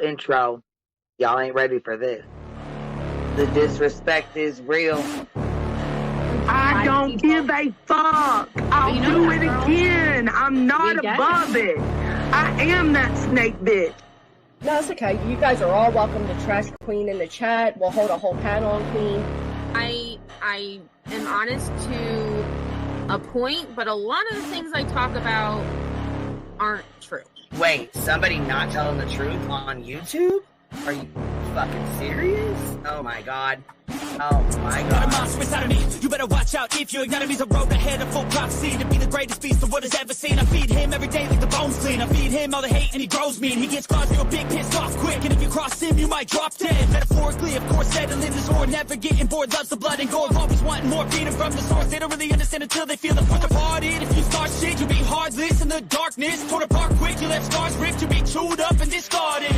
intro. Y'all ain't ready for this. The disrespect is real. I don't give a fuck. I'll do it again. I'm not above it. I am that snake bitch. No, it's okay. You guys are all welcome to trash Queen in the chat. We'll hold a whole panel on Queen. I am honest to a point, but a lot of the things I talk about aren't true. Wait, somebody not telling the truth on YouTube? Are you fucking serious? Oh my god. Oh my god. Got a monster inside of me. You better watch out if you ignite me's a road ahead of full prophecy to be the greatest beast the world has ever seen. I feed him every day like the bones clean. I feed him all the hate and he grows mean. He gets claws, you're a big pissed off quick. And if you cross him, you might drop dead. Metaphorically, of course, settling the sword. Never getting bored, loves the blood and gore. Always wanting more freedom from the source. They don't really understand until they feel the point apart. If you start shit, you'll be heartless in the darkness. Torn apart quick, you left scars ripped. You'll be chewed up and discarded.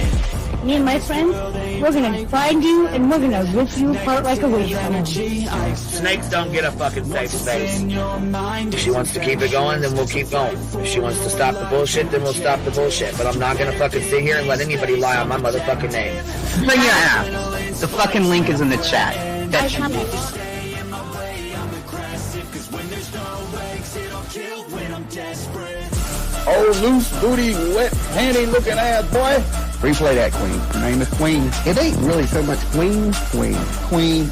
Me and my friends, we're gonna find you and we're gonna rip you apart like a waste panel. Snakes don't get a fucking safe space. If she wants to keep it going, then we'll keep going. If she wants to stop the bullshit, then we'll stop the bullshit. But I'm not gonna fucking sit here and let anybody lie on my motherfucking name. Bring your ass. The fucking link is in the chat. That's Oh, loose booty, wet panty looking ass boy. Replay that, Queen. Her name is Queen. It ain't really so much Queen. Queen B.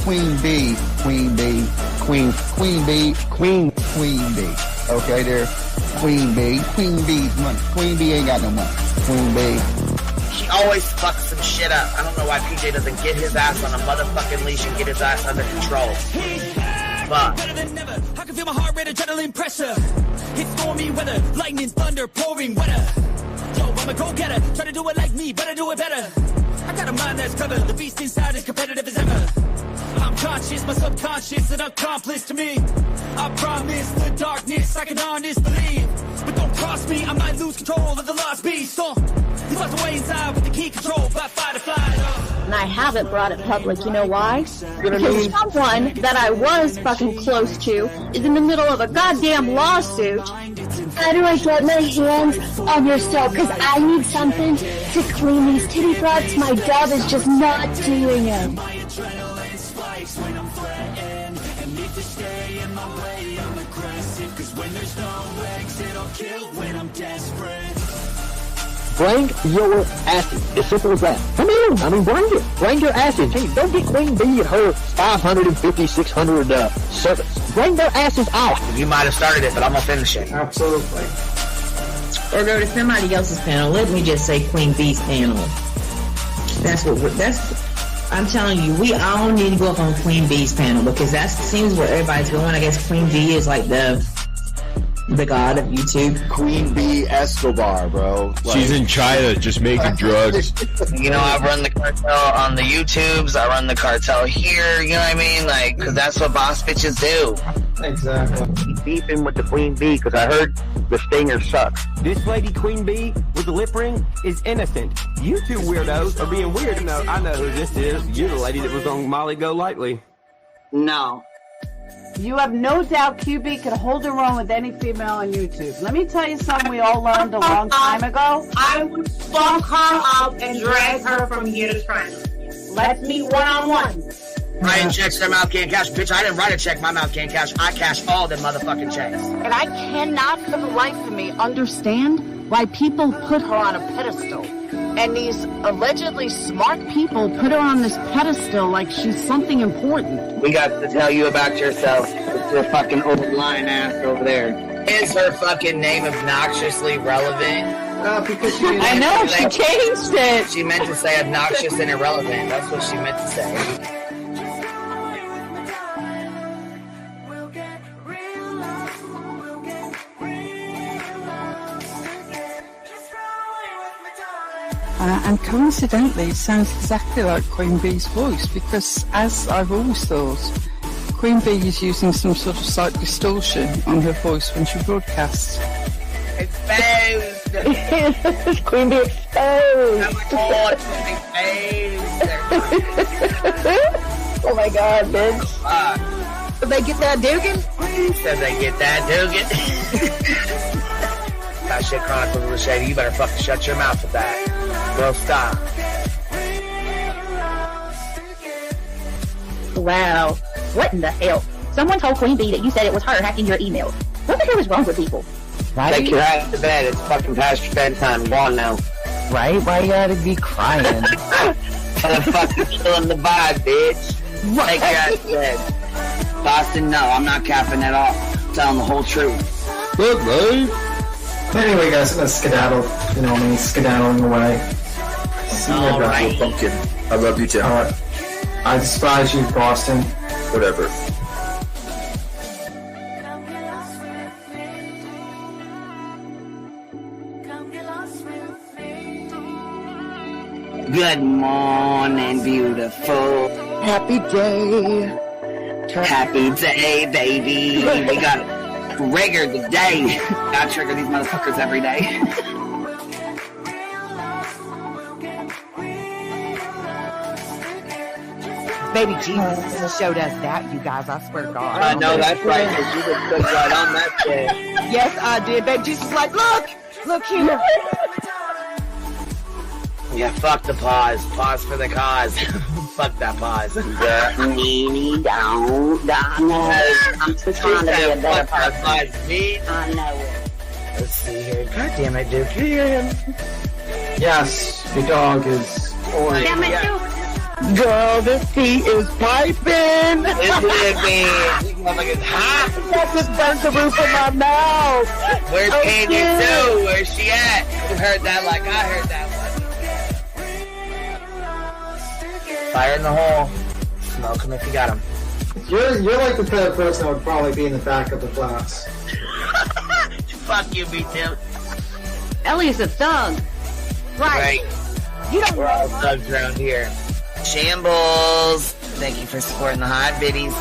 Queen B. Queen B. Okay, there. Queen B. Queen B's money. Queen B ain't got no money. Queen B. She always fucks some shit up. I don't know why PJ doesn't get his ass on a motherfucking leash and get his ass under control. Fuck. Better than never. I can feel my heart rate, adrenaline pressure. It's stormy weather, lightning, thunder, pouring weather. Yo, I'm a go-getter. Try to do it like me, better do it better. I got a mind that's covered. The beast inside is competitive as ever. I'm conscious, my subconscious, an accomplice to me. I promise the darkness, I can honest believe. But don't cross me, I might lose control of the lost beast. He's lost away inside with the key control by fight or flight. And I haven't brought it public, you know why? Because someone that I was fucking close to is in the middle of a goddamn lawsuit. How do I get my hands on your soap? Because I need something to clean these titty broads. My dove is just not doing it. When I'm threatened, and if you stay in my way, I'm aggressive. Cause when there's no exit, I'll kill when I'm desperate. Bring your asses. As simple as that. Come on. I mean, bring it. Bring your asses. Hey, don't get Queen B and her 550, 600 servants. Bring their asses out. You might have started it, but I'm gonna finish it. Absolutely. Or go to somebody else's panel. Let me just say Queen B's panel. I'm telling you, we all need to go up on Queen B's panel because that seems where everybody's going. I guess Queen B is like the god of YouTube. Queen B Escobar, bro. Like, she's in China just making drugs. You know, I run the cartel on the YouTubes. I run the cartel here. You know what I mean? Like, because that's what boss bitches do. Exactly. Beefing with the Queen B because I heard the stinger sucks. This lady Queen B with the lip ring is innocent. You two weirdos are being weird. No, I know who this is. You're the lady that was on Molly Go Lightly. No. You have no doubt QB can hold her own with any female on YouTube. Let me tell you something we all learned a long time ago. I would fuck her up and drag her from here to China. Let's meet one-on-one. Writing checks, their mouth can't cash. Bitch, I didn't write a check, my mouth can't cash. I cash all them motherfucking checks. And I cannot for the life of me understand why people put her on a pedestal. And these allegedly smart people put her on this pedestal like she's something important. We got to tell you about yourself. It's your fucking old lying ass over there. Is her fucking name obnoxiously relevant? Because she I know, she changed it. She meant to say obnoxious and irrelevant. That's what she meant to say. And coincidentally, it sounds exactly like Queen Bee's voice because, as I've always thought, Queen Bee is using some sort of slight distortion on her voice when she broadcasts. Exposed! Queen Bee exposed! Oh my god, bitch. Did they get that Dugan? Said they get that Dugan. That shit Chronicles of the Shady. You better fucking shut your mouth with that. Well, stop. Wow. What in the hell? Someone told Queen Bee that you said it was her hacking your email. What the hell is wrong with people? Right? Take your ass to bed. It's fucking past your bedtime. Go on now. Right? Why you gotta be crying? Motherfucker killing the vibe, bitch. Take your ass to bed. Boston, no, I'm not capping at all. I'm telling the whole truth. Good, right? Anyway, guys, I'm gonna skedaddle. You know me, skedaddling away. See you guys. Right. Pumpkin. I love you too. Alright. I despise you, Boston. Whatever. Good morning, beautiful. Happy day. Happy day, baby. We got trigger today. I trigger these motherfuckers every day. Baby Jesus showed us that, you guys. I swear to God. I know that's right, because you just put right on that shit. Yes, I did. Baby Jesus was like, look here. Yeah, fuck the pause. Pause for the cause. Fuck that pause. I'm just trying to be a better person. I know it. Let's see here. God damn it, Duke. You hear him? Yes, the dog is orange. Damn it, Duke. Girl, this tea is piping. It's living. This motherfucker's hot. That just burnt the roof of my mouth. Where's Candy too? Where's she at? You heard that like I heard that one. Fire in the hole. Smoke him if you got him. You're like the type of person that would probably be in the back of the class. Fuck you, me too. Ellie's a thug. Right. You don't We're all thugs around here. Shambles. Thank you for supporting the hot biddies.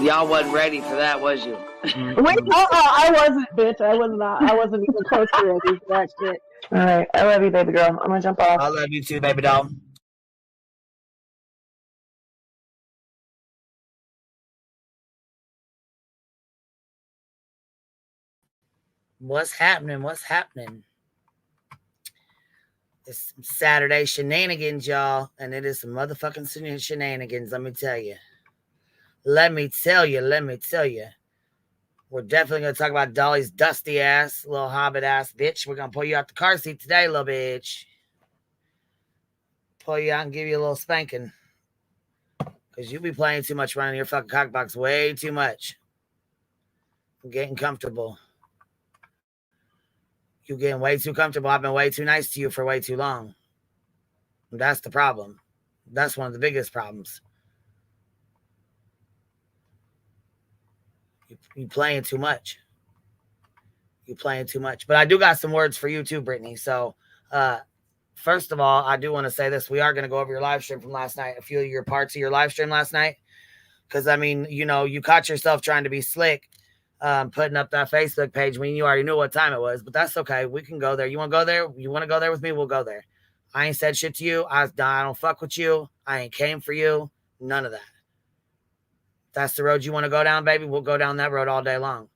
Y'all wasn't ready for that, was you? Wait, I wasn't, bitch. I was not. I wasn't even close to ready for that shit. All right, I love you, baby girl. I'm gonna jump off. I love you too, baby doll. What's happening? What's happening? It's Saturday shenanigans, y'all, and it is some motherfucking shenanigans. Let me tell you. Let me tell you. We're definitely going to talk about Dolly's dusty ass, little hobbit ass bitch. We're going to pull you out the car seat today, little bitch. Pull you out and give you a little spanking. Because you be playing too much running your fucking cockbox way too much. I'm getting comfortable. You're getting way too comfortable. I've been way too nice to you for way too long. That's the problem. That's one of the biggest problems. You playing too much. You playing too much. But I do got some words for you too, Brittany. So, first of all, I do want to say this. We are going to go over your live stream from last night. A few of your parts of your live stream last night. Because, I mean, you know, you caught yourself trying to be slick, putting up that Facebook page when you already knew what time it was. But that's okay. We can go there. You want to go there? You want to go there with me? We'll go there. I ain't said shit to you. I don't fuck with you. I ain't came for you. None of that. That's the road you want to go down, baby. We'll go down that road all day long.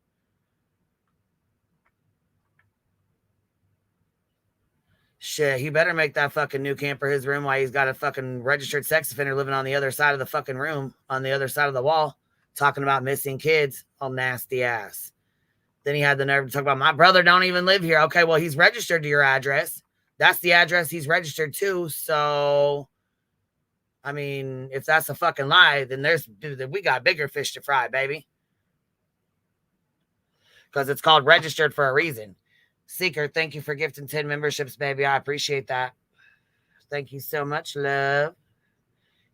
Shit, he better make that fucking new camper his room while he's got a fucking registered sex offender living on the other side of the fucking room, on the other side of the wall, talking about missing kids, all nasty ass. Then he had the nerve to talk about, my brother don't even live here. Okay, well, he's registered to your address. That's the address he's registered to, so... I mean, if that's a fucking lie, then we got bigger fish to fry, baby. Because it's called registered for a reason. Seeker, thank you for gifting 10 memberships, baby. I appreciate that. Thank you so much, love.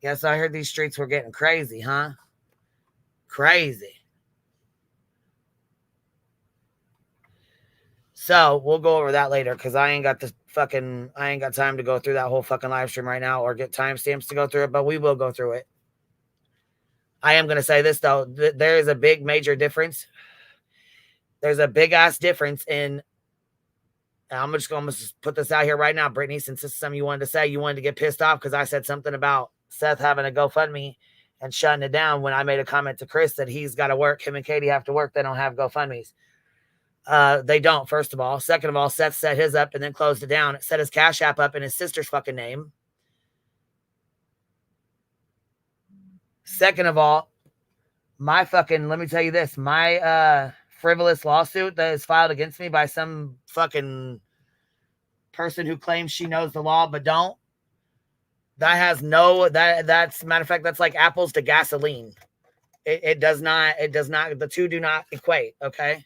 Yes, I heard these streets were getting crazy, huh? Crazy. So we'll go over that later because I ain't got time to go through that whole fucking live stream right now or get timestamps to go through it, but we will go through it. I am going to say this though. There is a big major difference. There's a big ass difference in And I'm just going to put this out here right now, Brittany, since this is something you wanted to say. You wanted to get pissed off because I said something about Seth having a GoFundMe and shutting it down when I made a comment to Chris that he's got to work. Him and Katie have to work. They don't have GoFundMes. They don't, first of all. Second of all, Seth set his up and then closed it down. It set his Cash App up in his sister's fucking name. Second of all, let me tell you this, my frivolous lawsuit that is filed against me by some fucking person who claims she knows the law but don't. That's matter of fact, that's like apples to gasoline. It does not, the two do not equate, okay?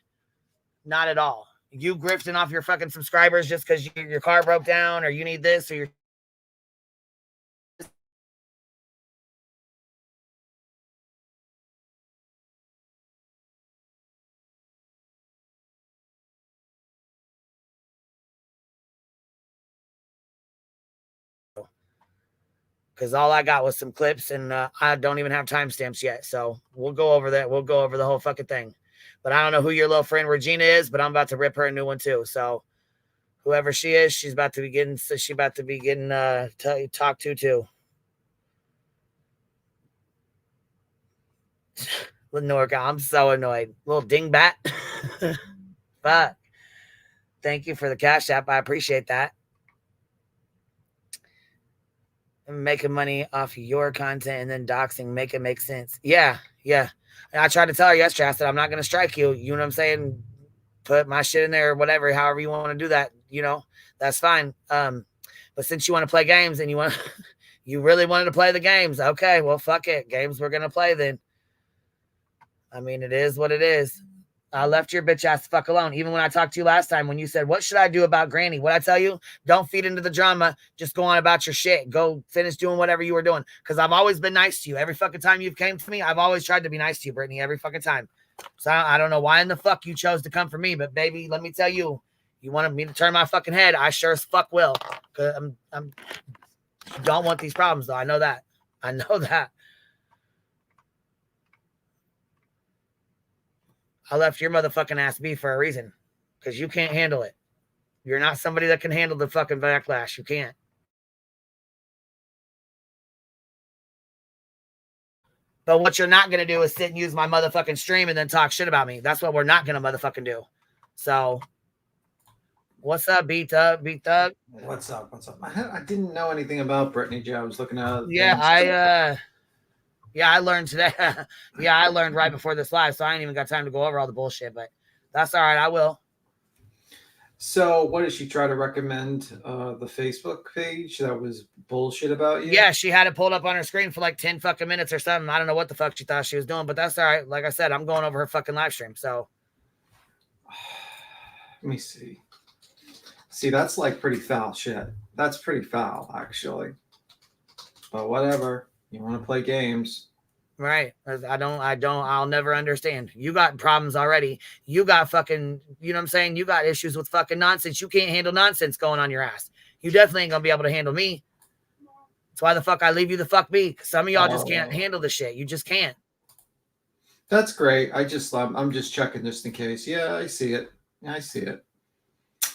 Not at all. You grifting off your fucking subscribers just because your car broke down or you need this or you're because all I got was some clips and I don't even have timestamps yet. So we'll go over that. We'll go over the whole fucking thing. But I don't know who your little friend Regina is, but I'm about to rip her a new one too. So whoever she is, she's about to be getting talked to too. Lenorca, I'm so annoyed. Little dingbat. Fuck. Thank you for the Cash App. I appreciate that. Making money off your content and then doxing, make it make sense. Yeah. And I tried to tell her yesterday, I said, I'm not going to strike you. You know what I'm saying? Put my shit in there or whatever, however you want to do that, that's fine. But since you want to play games and you really wanted to play the games, okay, well, fuck it. Games we're going to play then. I mean, it is what it is. I left your bitch ass the fuck alone. Even when I talked to you last time, when you said, what should I do about Granny? What I tell you? Don't feed into the drama. Just go on about your shit. Go finish doing whatever you were doing. Because I've always been nice to you. Every fucking time you've came to me, I've always tried to be nice to you, Brittany. Every fucking time. So I don't know why in the fuck you chose to come for me. But baby, let me tell you, you wanted me to turn my fucking head. I sure as fuck will. Cause I don't want these problems though. I know that. I left your motherfucking ass be for a reason. Because you can't handle it. You're not somebody that can handle the fucking backlash. You can't. But what you're not going to do is sit and use my motherfucking stream and then talk shit about me. That's what we're not going to motherfucking do. So, what's up, B-Thug? What's up? I didn't know anything about Britney Jay. I was looking at I learned today. I learned right before this live, so I ain't even got time to go over all the bullshit, but that's all right. I will. So what did she try to recommend? The Facebook page that was bullshit about you? Yeah, she had it pulled up on her screen for like 10 fucking minutes or something. I don't know what the fuck she thought she was doing, but that's all right. Like I said, I'm going over her fucking live stream, so. Let me see. See, that's like pretty foul shit. That's pretty foul, actually. But whatever. You want to play games. Right. I'll never understand. You got problems already. You got fucking, you know what I'm saying? You got issues with fucking nonsense. You can't handle nonsense going on your ass. You definitely ain't going to be able to handle me. That's why the fuck I leave you the fuck be. Some of y'all just can't handle the shit. You just can't. That's great. I'm just checking just in case. Yeah, I see it.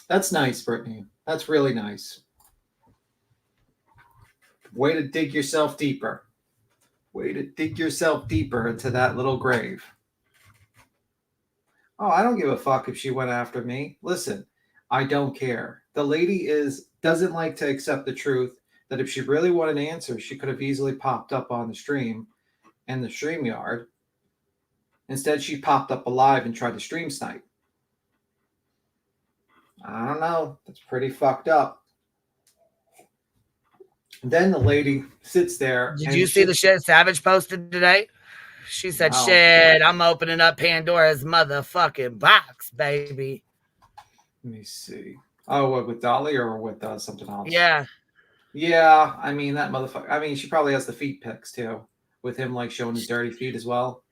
That's nice, Brittany. That's really nice. Way to dig yourself deeper. Into that little grave. Oh, I don't give a fuck if she went after me. Listen, I don't care. The lady doesn't like to accept the truth that if she really wanted an answer, she could have easily popped up on the stream and the StreamYard. Instead, she popped up alive and tried to stream snipe. I don't know. That's pretty fucked up. Then the lady sits there. Did you see the shit Savage posted today? She said, shit, I'm opening up Pandora's motherfucking box, baby. Let me see. Oh, what, with Dolly or with something else? Yeah. Yeah, I mean, that motherfucker. I mean, she probably has the feet pics, too. With him, like, showing his dirty feet as well.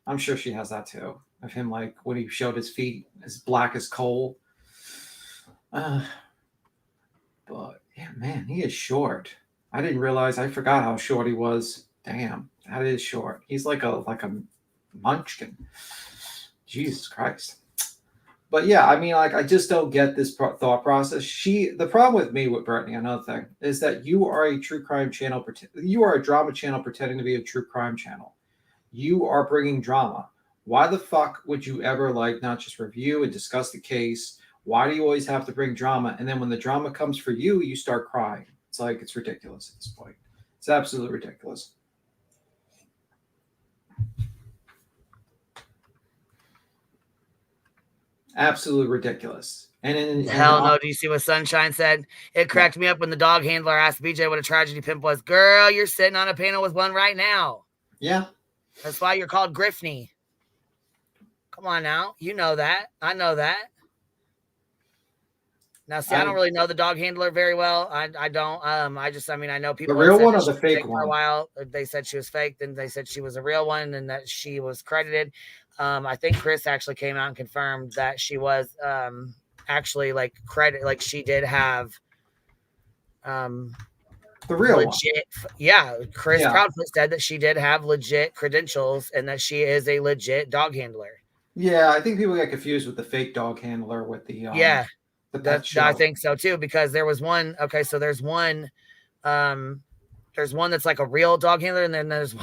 I'm sure she has that, too. Of him, like, when he showed his feet as black as coal. But, yeah, man, he is short. I didn't realize. I forgot how short he was. Damn, that is short. He's like a munchkin. Jesus Christ. But yeah, I mean, like, I just don't get this thought process. The problem with me with Brittany, another thing, is that you are a true crime channel. You are a drama channel pretending to be a true crime channel. You are bringing drama. Why the fuck would you ever like not just review and discuss the case? Why do you always have to bring drama? And then when the drama comes for you, you start crying. It's like, it's ridiculous at this point. It's absolutely ridiculous. Absolutely ridiculous. And hell no. Do you see what Sunshine said? It cracked me up when the dog handler asked BJ what a tragedy pimp was. Girl, you're sitting on a panel with one right now. Yeah. That's why you're called Griffney. Come on now. You know that. I know that. Now, see, I don't really know the dog handler very well. I don't. I mean, I know people. The real one or the fake one? For a while, they said she was fake. Then they said she was a real one and that she was credited. I think Chris actually came out and confirmed that she was actually like credit, like she did have the real legit one. Yeah, Chris Proudfoot said that she did have legit credentials and that she is a legit dog handler. Yeah, I think people get confused with the fake dog handler with the I think so too, because there was one. Okay, so there's one that's like a real dog handler, and then there's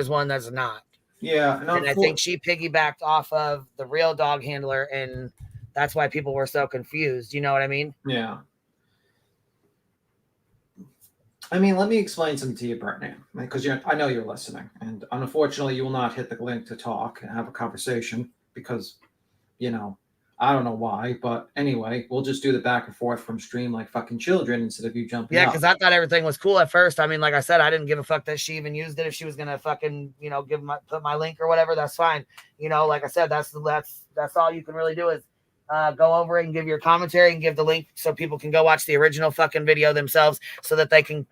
one that's not. Yeah, and I think she piggybacked off of the real dog handler, and that's why people were so confused. You know what I mean? Yeah. I mean, let me explain something to you, Brittany, because I know you're listening, and unfortunately, you will not hit the link to talk and have a conversation because, I don't know why, but anyway, we'll just do the back and forth from stream like fucking children instead of you jumping up. Yeah, because I thought everything was cool at first. I mean, like I said, I didn't give a fuck that she even used it. If she was gonna fucking, put my link or whatever, that's fine. Like I said, that's all you can really do is go over it and give your commentary and give the link so people can go watch the original fucking video themselves so that they can,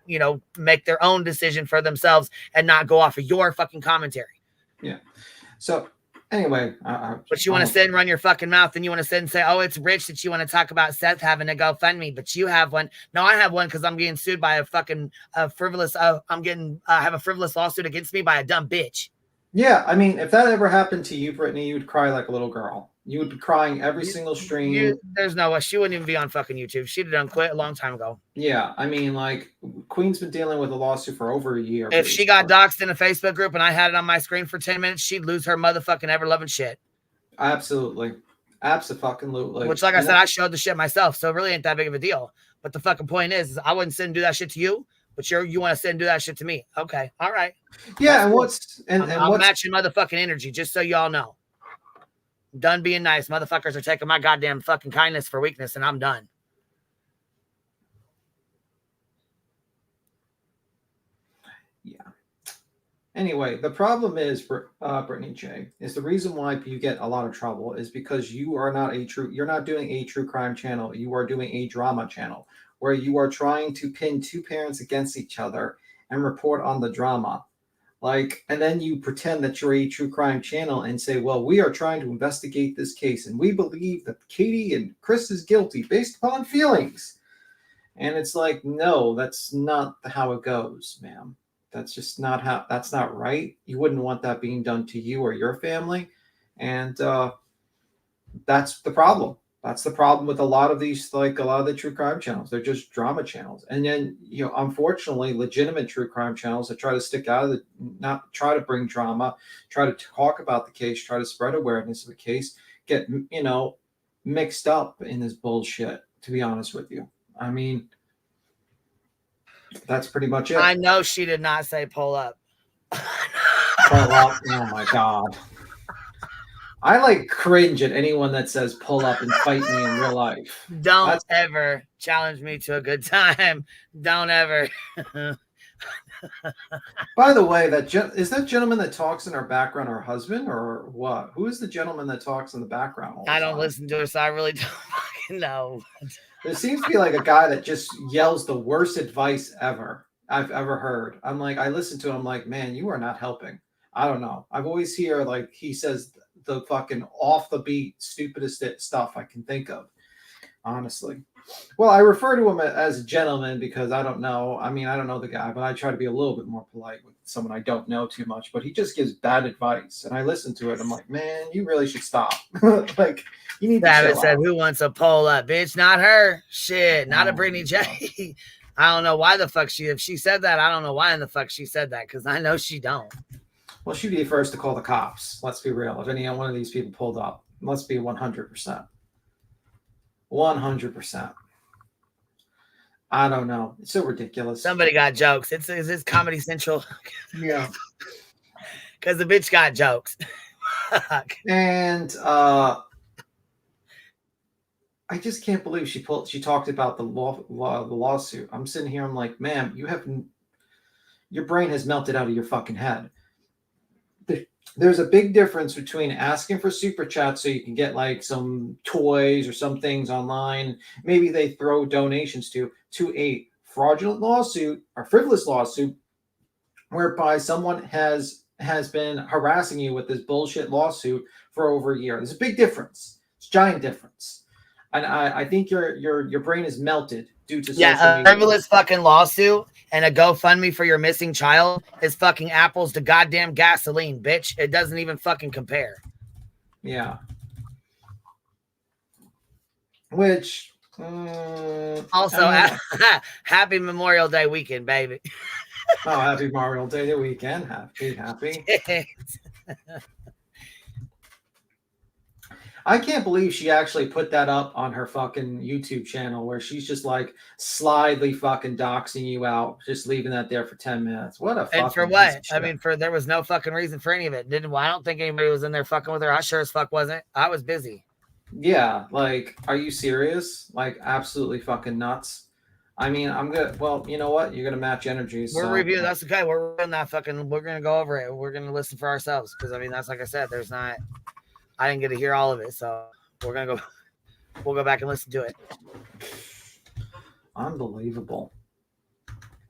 make their own decision for themselves and not go off of your fucking commentary. Yeah. So anyway, but you want to sit and run your fucking mouth and you want to sit and say, oh, it's rich that you want to talk about Seth having a GoFundMe, but you have one. No, I have one because I'm getting sued by a fucking frivolous. I have a frivolous lawsuit against me by a dumb bitch. Yeah, I mean, if that ever happened to you, Brittany, you would cry like a little girl. You would be crying every single stream. There's no way. She wouldn't even be on fucking YouTube. She'd have done quit a long time ago. Yeah, I mean, like, Queen's been dealing with a lawsuit for over a year. If she got doxxed in a Facebook group and I had it on my screen for 10 minutes, she'd lose her motherfucking ever-loving shit. Absolutely. Absolutely. Which, like I said, I showed the shit myself, so it really ain't that big of a deal. But the fucking point is I wouldn't sit and do that shit to you, but you want to sit and do that shit to me. Okay, all right. Yeah, I'm matching motherfucking energy, just so y'all know. Done being nice. Motherfuckers are taking my goddamn fucking kindness for weakness, and I'm done. Yeah. Anyway, the problem is, Britney Jay, is the reason why you get a lot of trouble is because you're not doing a true crime channel. You are doing a drama channel where you are trying to pin two parents against each other and report on the drama. And then you pretend that you're a true crime channel and say, well, we are trying to investigate this case and we believe that Katie and Chris is guilty based upon feelings. And it's like, no, that's not how it goes, ma'am. That's just that's not right. You wouldn't want that being done to you or your family. And that's the problem. That's the problem with a lot of these, like a lot of the true crime channels. They're just drama channels. And then, unfortunately, legitimate true crime channels that try to stick out of not try to bring drama, try to talk about the case, try to spread awareness of the case, get, mixed up in this bullshit, to be honest with you. I mean, that's pretty much it. I know she did not say pull up. Pull up. Oh, my God. I cringe at anyone that says pull up and fight me in real life. Don't ever challenge me to a good time. Don't ever. By the way, is that gentleman that talks in our background our husband or what? Who is the gentleman that talks in the background? I don't listen to her, so I really don't fucking know. There seems to be like a guy that just yells the worst advice I've ever heard. I'm like, I listen to him like, man, you are not helping. I don't know. I've always hear he says the fucking off the beat, stupidest stuff I can think of. honestly. Well, I refer to him as a gentleman because I don't know. I mean, I don't know the guy, but I try to be a little bit more polite with someone I don't know too much. But he just gives bad advice, and I listen to it. I'm like, man, you really should stop. Like, you need to Savage chill said, out. "Who wants a poll up, bitch? Not her. Shit, not a Britney Jay." I don't know why the fuck if she said that. I don't know why in the fuck she said that because I know she don't. Well, she'd be the first to call the cops. Let's be real. If any one of these people pulled up, let's be 100%. 100%. I don't know. It's so ridiculous. Somebody got jokes. Is this Comedy Central? Yeah. Because the bitch got jokes. And I just can't believe she talked about the lawsuit. I'm sitting here. I'm like, ma'am, your brain has melted out of your fucking head. There's a big difference between asking for super chats so you can get like some toys or some things online. Maybe they throw donations to a fraudulent lawsuit or frivolous lawsuit whereby someone has been harassing you with this bullshit lawsuit for over a year. There's a big difference. It's a giant difference. And I think your brain is melted due to social media. A frivolous fucking lawsuit and a GoFundMe for your missing child is fucking apples to goddamn gasoline, bitch. It doesn't even fucking compare. Yeah. Which also, happy Memorial Day weekend, baby. Oh, happy Memorial Day weekend. Happy. I can't believe she actually put that up on her fucking YouTube channel where she's just like slyly fucking doxing you out, just leaving that there for 10 minutes. What a fucking and for what? I mean, there was no fucking reason for any of it. I don't think anybody was in there fucking with her. I sure as fuck wasn't. I was busy. Yeah, like, are you serious? Like, absolutely fucking nuts. I mean, well, you know what? You're gonna match energies. We're reviewing. That's okay. We're reviewing that fucking. We're gonna go over it. We're gonna listen for ourselves because I mean, that's like I said. I didn't get to hear all of it, so we'll go back and listen to it. Unbelievable.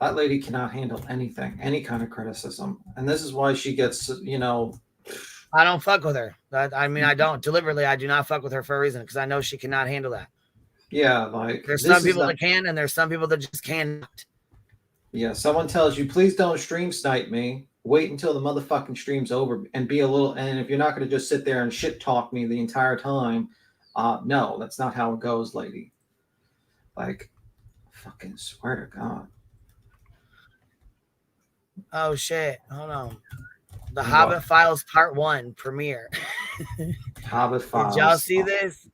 That lady cannot handle anything, any kind of criticism. And this is why she gets, I don't fuck with her. I don't. Deliberately, I do not fuck with her for a reason because I know she cannot handle that. Yeah, like... There's some people that can, and there's some people that just cannot. Yeah, someone tells you, please don't stream snipe me. Wait until the motherfucking stream's over and be a little... And if you're not going to just sit there and shit talk me the entire time, no, that's not how it goes, lady. Like, fucking swear to God. Oh, shit. Hold on. The Hobbit Files Part 1 premiere. Hobbit Files. Did y'all see this?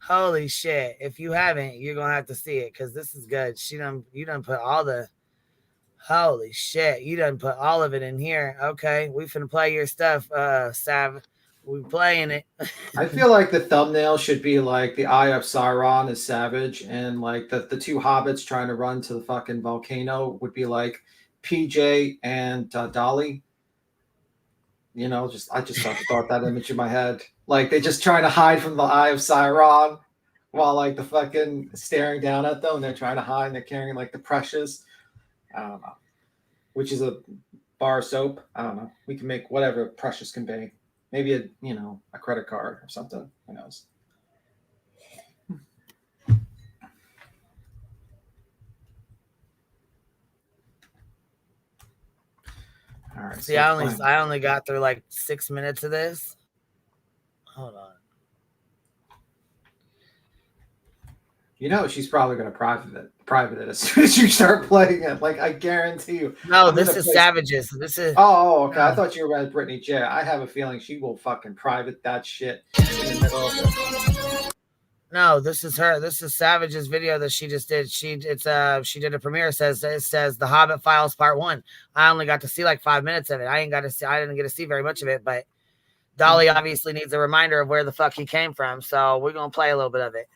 Holy shit. If you haven't, you're going to have to see it because this is good. You done put all the... Holy shit. You done put all of it in here. Okay. We finna play your stuff, Sav. We playing it. I feel like the thumbnail should be like the Eye of Sauron is Savage and like the two hobbits trying to run to the fucking volcano would be like PJ and Dolly. You know, I just thought that image in my head. Like they just trying to hide from the Eye of Sauron while like the fucking staring down at them and they're trying to hide and they're carrying like the precious. I don't know. Which is a bar of soap. I don't know. We can make whatever precious can be. Maybe a credit card or something. Who knows? All right. See, I only got through like 6 minutes of this. Hold on. You know, she's probably going to private it as soon as you start playing it. Like, I guarantee you. No, this is Savages. This is. Oh, okay. I thought you were at Britney Jay. I have a feeling she will fucking private that shit in the middle of it. No, this is her. This is Savage's video that she just did. She did a premiere. It says The Hobbit Files Part 1. I only got to see like 5 minutes of it. I didn't get to see very much of it, but Dolly obviously needs a reminder of where the fuck he came from. So we're gonna play a little bit of it.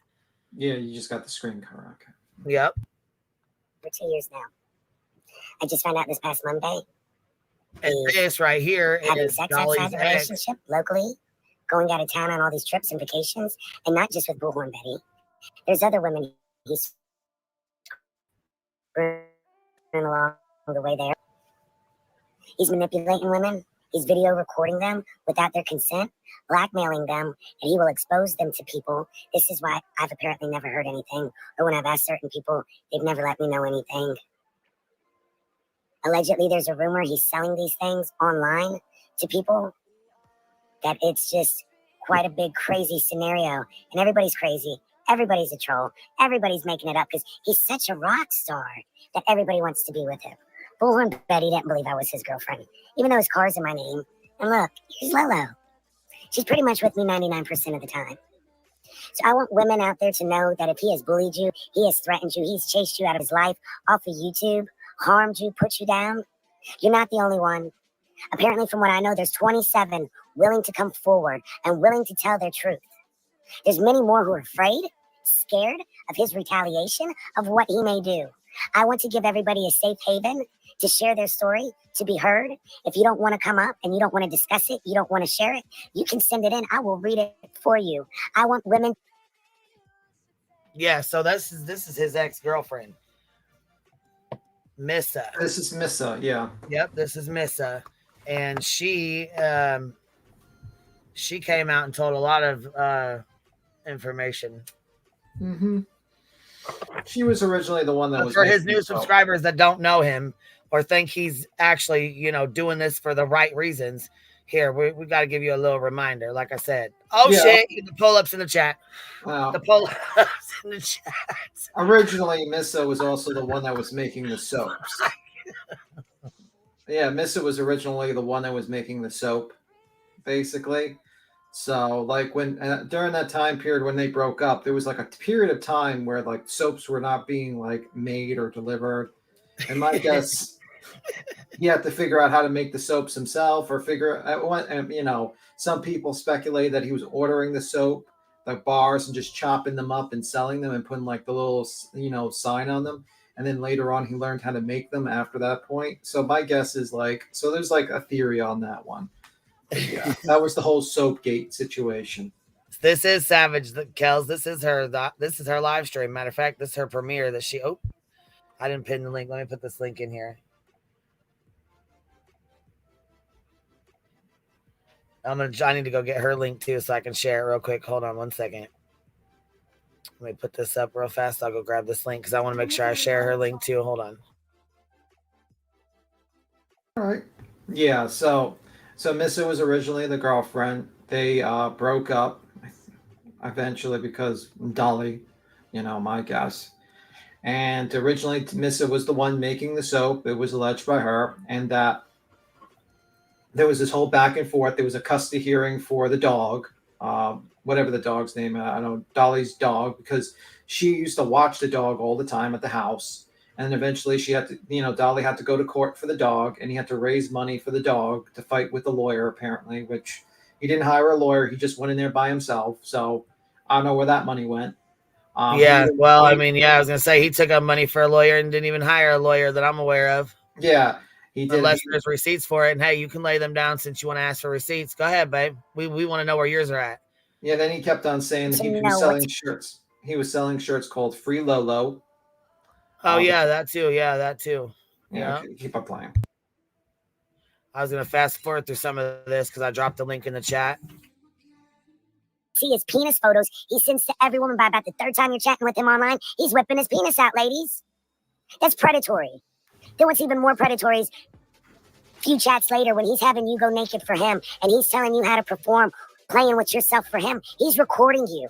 Yeah, you just got the screen cover. Okay. Yep. For 2 years now. I just found out this past Monday. And this right here is sex Dolly's outside the relationship locally, going out of town on all these trips and vacations, and not just with Bullhorn Betty. There's other women he's along the way there. He's manipulating women He's video recording them without their consent, blackmailing them, and he will expose them to people. This is why I've apparently never heard anything, or when I've asked certain people, they've never let me know anything. Allegedly, there's a rumor he's selling these things online to people, that it's just quite a big crazy scenario, and everybody's crazy. Everybody's a troll. Everybody's making it up because he's such a rock star that everybody wants to be with him. Bullhorn Betty didn't believe I was his girlfriend, even though his car's in my name. And look, here's Lolo. She's pretty much with me 99% of the time. So I want women out there to know that if he has bullied you, he has threatened you, he's chased you out of his life, off of YouTube, harmed you, put you down, you're not the only one. Apparently, from what I know, there's 27 willing to come forward and willing to tell their truth. There's many more who are afraid, scared of his retaliation, of what he may do. I want to give everybody a safe haven to share their story, to be heard. If you don't want to come up and you don't want to discuss it, you don't want to share it, you can send it in. I will read it for you. I want women. Yeah, so this is his ex-girlfriend, Missa. This is Missa, yeah. Yep, this is Missa. And she came out and told a lot of information. Mm-hmm. She was originally the one that was for his new subscribers that don't know him or think he's actually, doing this for the right reasons. Here, we got to give you a little reminder. Like I said, shit, the pull-ups in the chat. Wow. The pull-ups in the chat. Originally, Missa was also the one that was making the soaps. Yeah, Missa was originally the one that was making the soap, basically. So, like, when during that time period when they broke up, there was like a period of time where like soaps were not being like made or delivered. And my guess, he had to figure out how to make the soaps himself, or figure out, some people speculate that he was ordering the soap, the bars, and just chopping them up and selling them and putting like the little, sign on them. And then later on, he learned how to make them after that point. So my guess is so there's like a theory on that one. Yeah, that was the whole Soapgate situation. This is Savage, Kels. This is her live stream. Matter of fact, this is her premiere that she. Oh, I didn't pin the link. Let me put this link in here. I need to go get her link too, so I can share it real quick. Hold on 1 second. Let me put this up real fast. I'll go grab this link because I want to make sure I share her link too. Hold on. All right. Yeah. So Missa was originally the girlfriend. They broke up eventually because Dolly, my guess. And originally Missa was the one making the soap. It was alleged by her, and that there was this whole back and forth. There was a custody hearing for the dog, whatever the dog's name. I don't know, Dolly's dog, because she used to watch the dog all the time at the house. And eventually she had to, Dolly had to go to court for the dog, and he had to raise money for the dog to fight with the lawyer, apparently, which he didn't hire a lawyer. He just went in there by himself. So I don't know where that money went. I was going to say he took up money for a lawyer and didn't even hire a lawyer that I'm aware of. Yeah, he did. Unless there's receipts for it. And hey, you can lay them down since you want to ask for receipts. Go ahead, babe. We want to know where yours are at. Yeah, then he kept on saying that he was selling shirts. He was selling shirts called Free Lolo. Oh, yeah, that too. Yeah, that too. Yeah. Keep up playing. I was going to fast forward through some of this because I dropped the link in the chat. See his penis photos he sends to every woman. By about the third time you're chatting with him online, he's whipping his penis out, ladies. That's predatory. Then what's even more predatory is a few chats later when he's having you go naked for him and he's telling you how to perform, playing with yourself for him. He's recording you.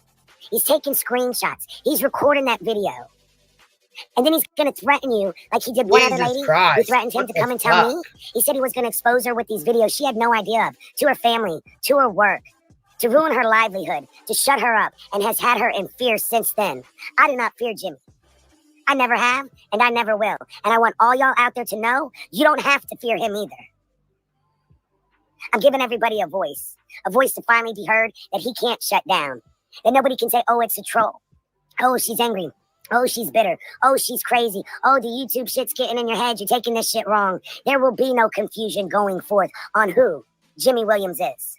He's taking screenshots. He's recording that video. And then he's going to threaten you like he did one other lady who threatened him to come and tell me. He said he was going to expose her with these videos she had no idea of, to her family, to her work, to ruin her livelihood, to shut her up, and has had her in fear since then. I do not fear Jimmy. I never have, and I never will. And I want all y'all out there to know you don't have to fear him either. I'm giving everybody a voice to finally be heard that he can't shut down. That nobody can say, oh, it's a troll. Oh, she's angry. Oh, she's bitter. Oh, she's crazy. Oh, the YouTube shit's getting in your head. You're taking this shit wrong. There will be no confusion going forth on who Jimmy Williams is.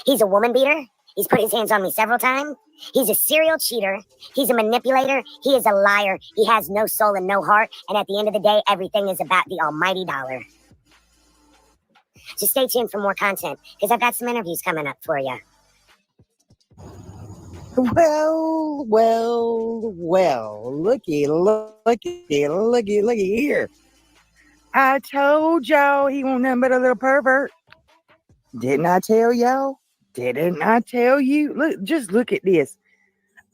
He's a woman beater. He's put his hands on me several times. He's a serial cheater. He's a manipulator. He is a liar. He has no soul and no heart. And at the end of the day, everything is about the almighty dollar. So stay tuned for more content because I've got some interviews coming up for you. Well, looky here. I told y'all he won't nothing but a little pervert. Didn't I tell y'all? Didn't I tell you? Look, just look at this.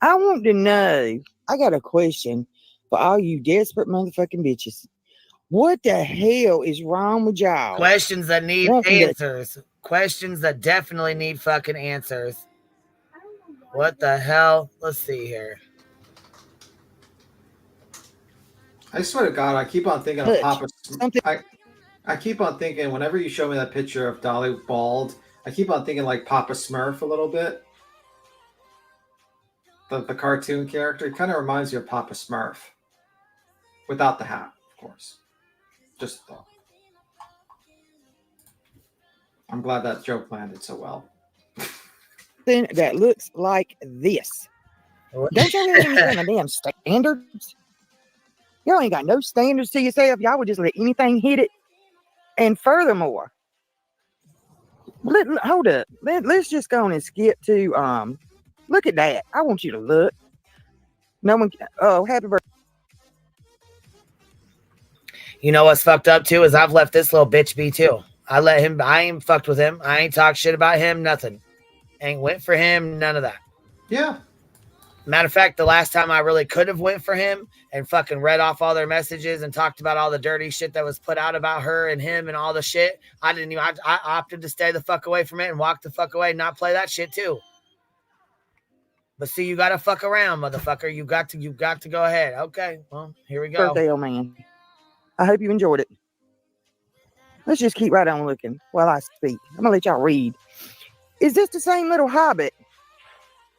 I want to know. I got a question for all you desperate motherfucking bitches. What the hell is wrong with y'all? Questions that need answers. Questions that definitely need fucking answers. What the hell? Let's see here. I swear to God, I keep on thinking of Papa. I keep on thinking whenever you show me that picture of Dolly bald, I keep on thinking like Papa Smurf a little bit. The cartoon character. It kind of reminds you of Papa Smurf. Without the hat, of course. Just a thought. I'm glad that joke landed so well. That looks like this. Don't y'all have any kind of damn standards? Y'all ain't got no standards to yourself. Y'all would just let anything hit it. And furthermore, hold up. Let's just go on and skip to look at that. I want you to look. No one. Oh, happy birthday. You know what's fucked up too is I've let this little bitch be too. I ain't fucked with him. I ain't talked shit about him. Nothing. Ain't went for him. None of that. Yeah. Matter of fact, the last time I really could have went for him and fucking read off all their messages and talked about all the dirty shit that was put out about her and him and all the shit, I didn't even. I opted to stay the fuck away from it and walk the fuck away and not play that shit too. But see, you gotta fuck around, motherfucker. You got to go ahead. Okay, well, here we go. Birthday, old man. I hope you enjoyed it. Let's just keep right on looking while I speak. I'm gonna let y'all read. Is this the same little hobbit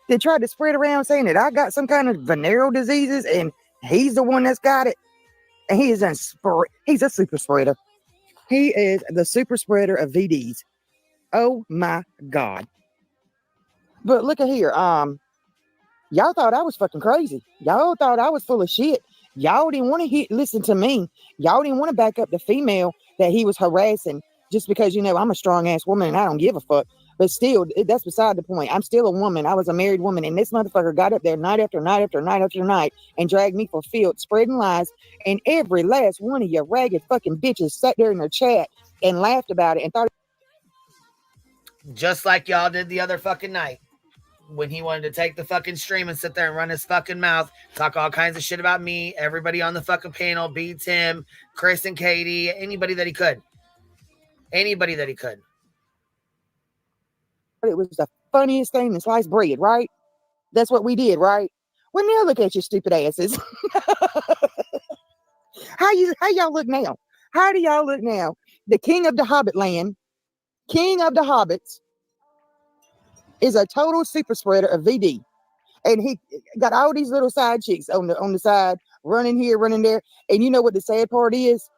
that tried to spread around saying that I got some kind of venereal diseases and he's the one that's got it? And he's a super spreader. He is the super spreader of VDs. Oh my God. But look at here. Y'all thought I was fucking crazy. Y'all thought I was full of shit. Y'all didn't want to listen to me. Y'all didn't want to back up the female that he was harassing just because, I'm a strong ass woman and I don't give a fuck. But still, that's beside the point. I'm still a woman. I was a married woman. And this motherfucker got up there night after night after night after night and dragged me for filth, spreading lies. And every last one of you ragged fucking bitches sat there in their chat and laughed about it and thought. Just like y'all did the other fucking night. When he wanted to take the fucking stream and sit there and run his fucking mouth, talk all kinds of shit about me, everybody on the fucking panel, beats him, Chris and Katie, anybody that he could. Anybody that he could. It was the funniest thing in sliced bread, right? That's what we did, right? Well, now look at your stupid asses. How y'all look now? How do y'all look now? The king of the Hobbit land, king of the Hobbits, is a total super spreader of VD. And he got all these little side chicks on the side, running here, running there. And you know what the sad part is?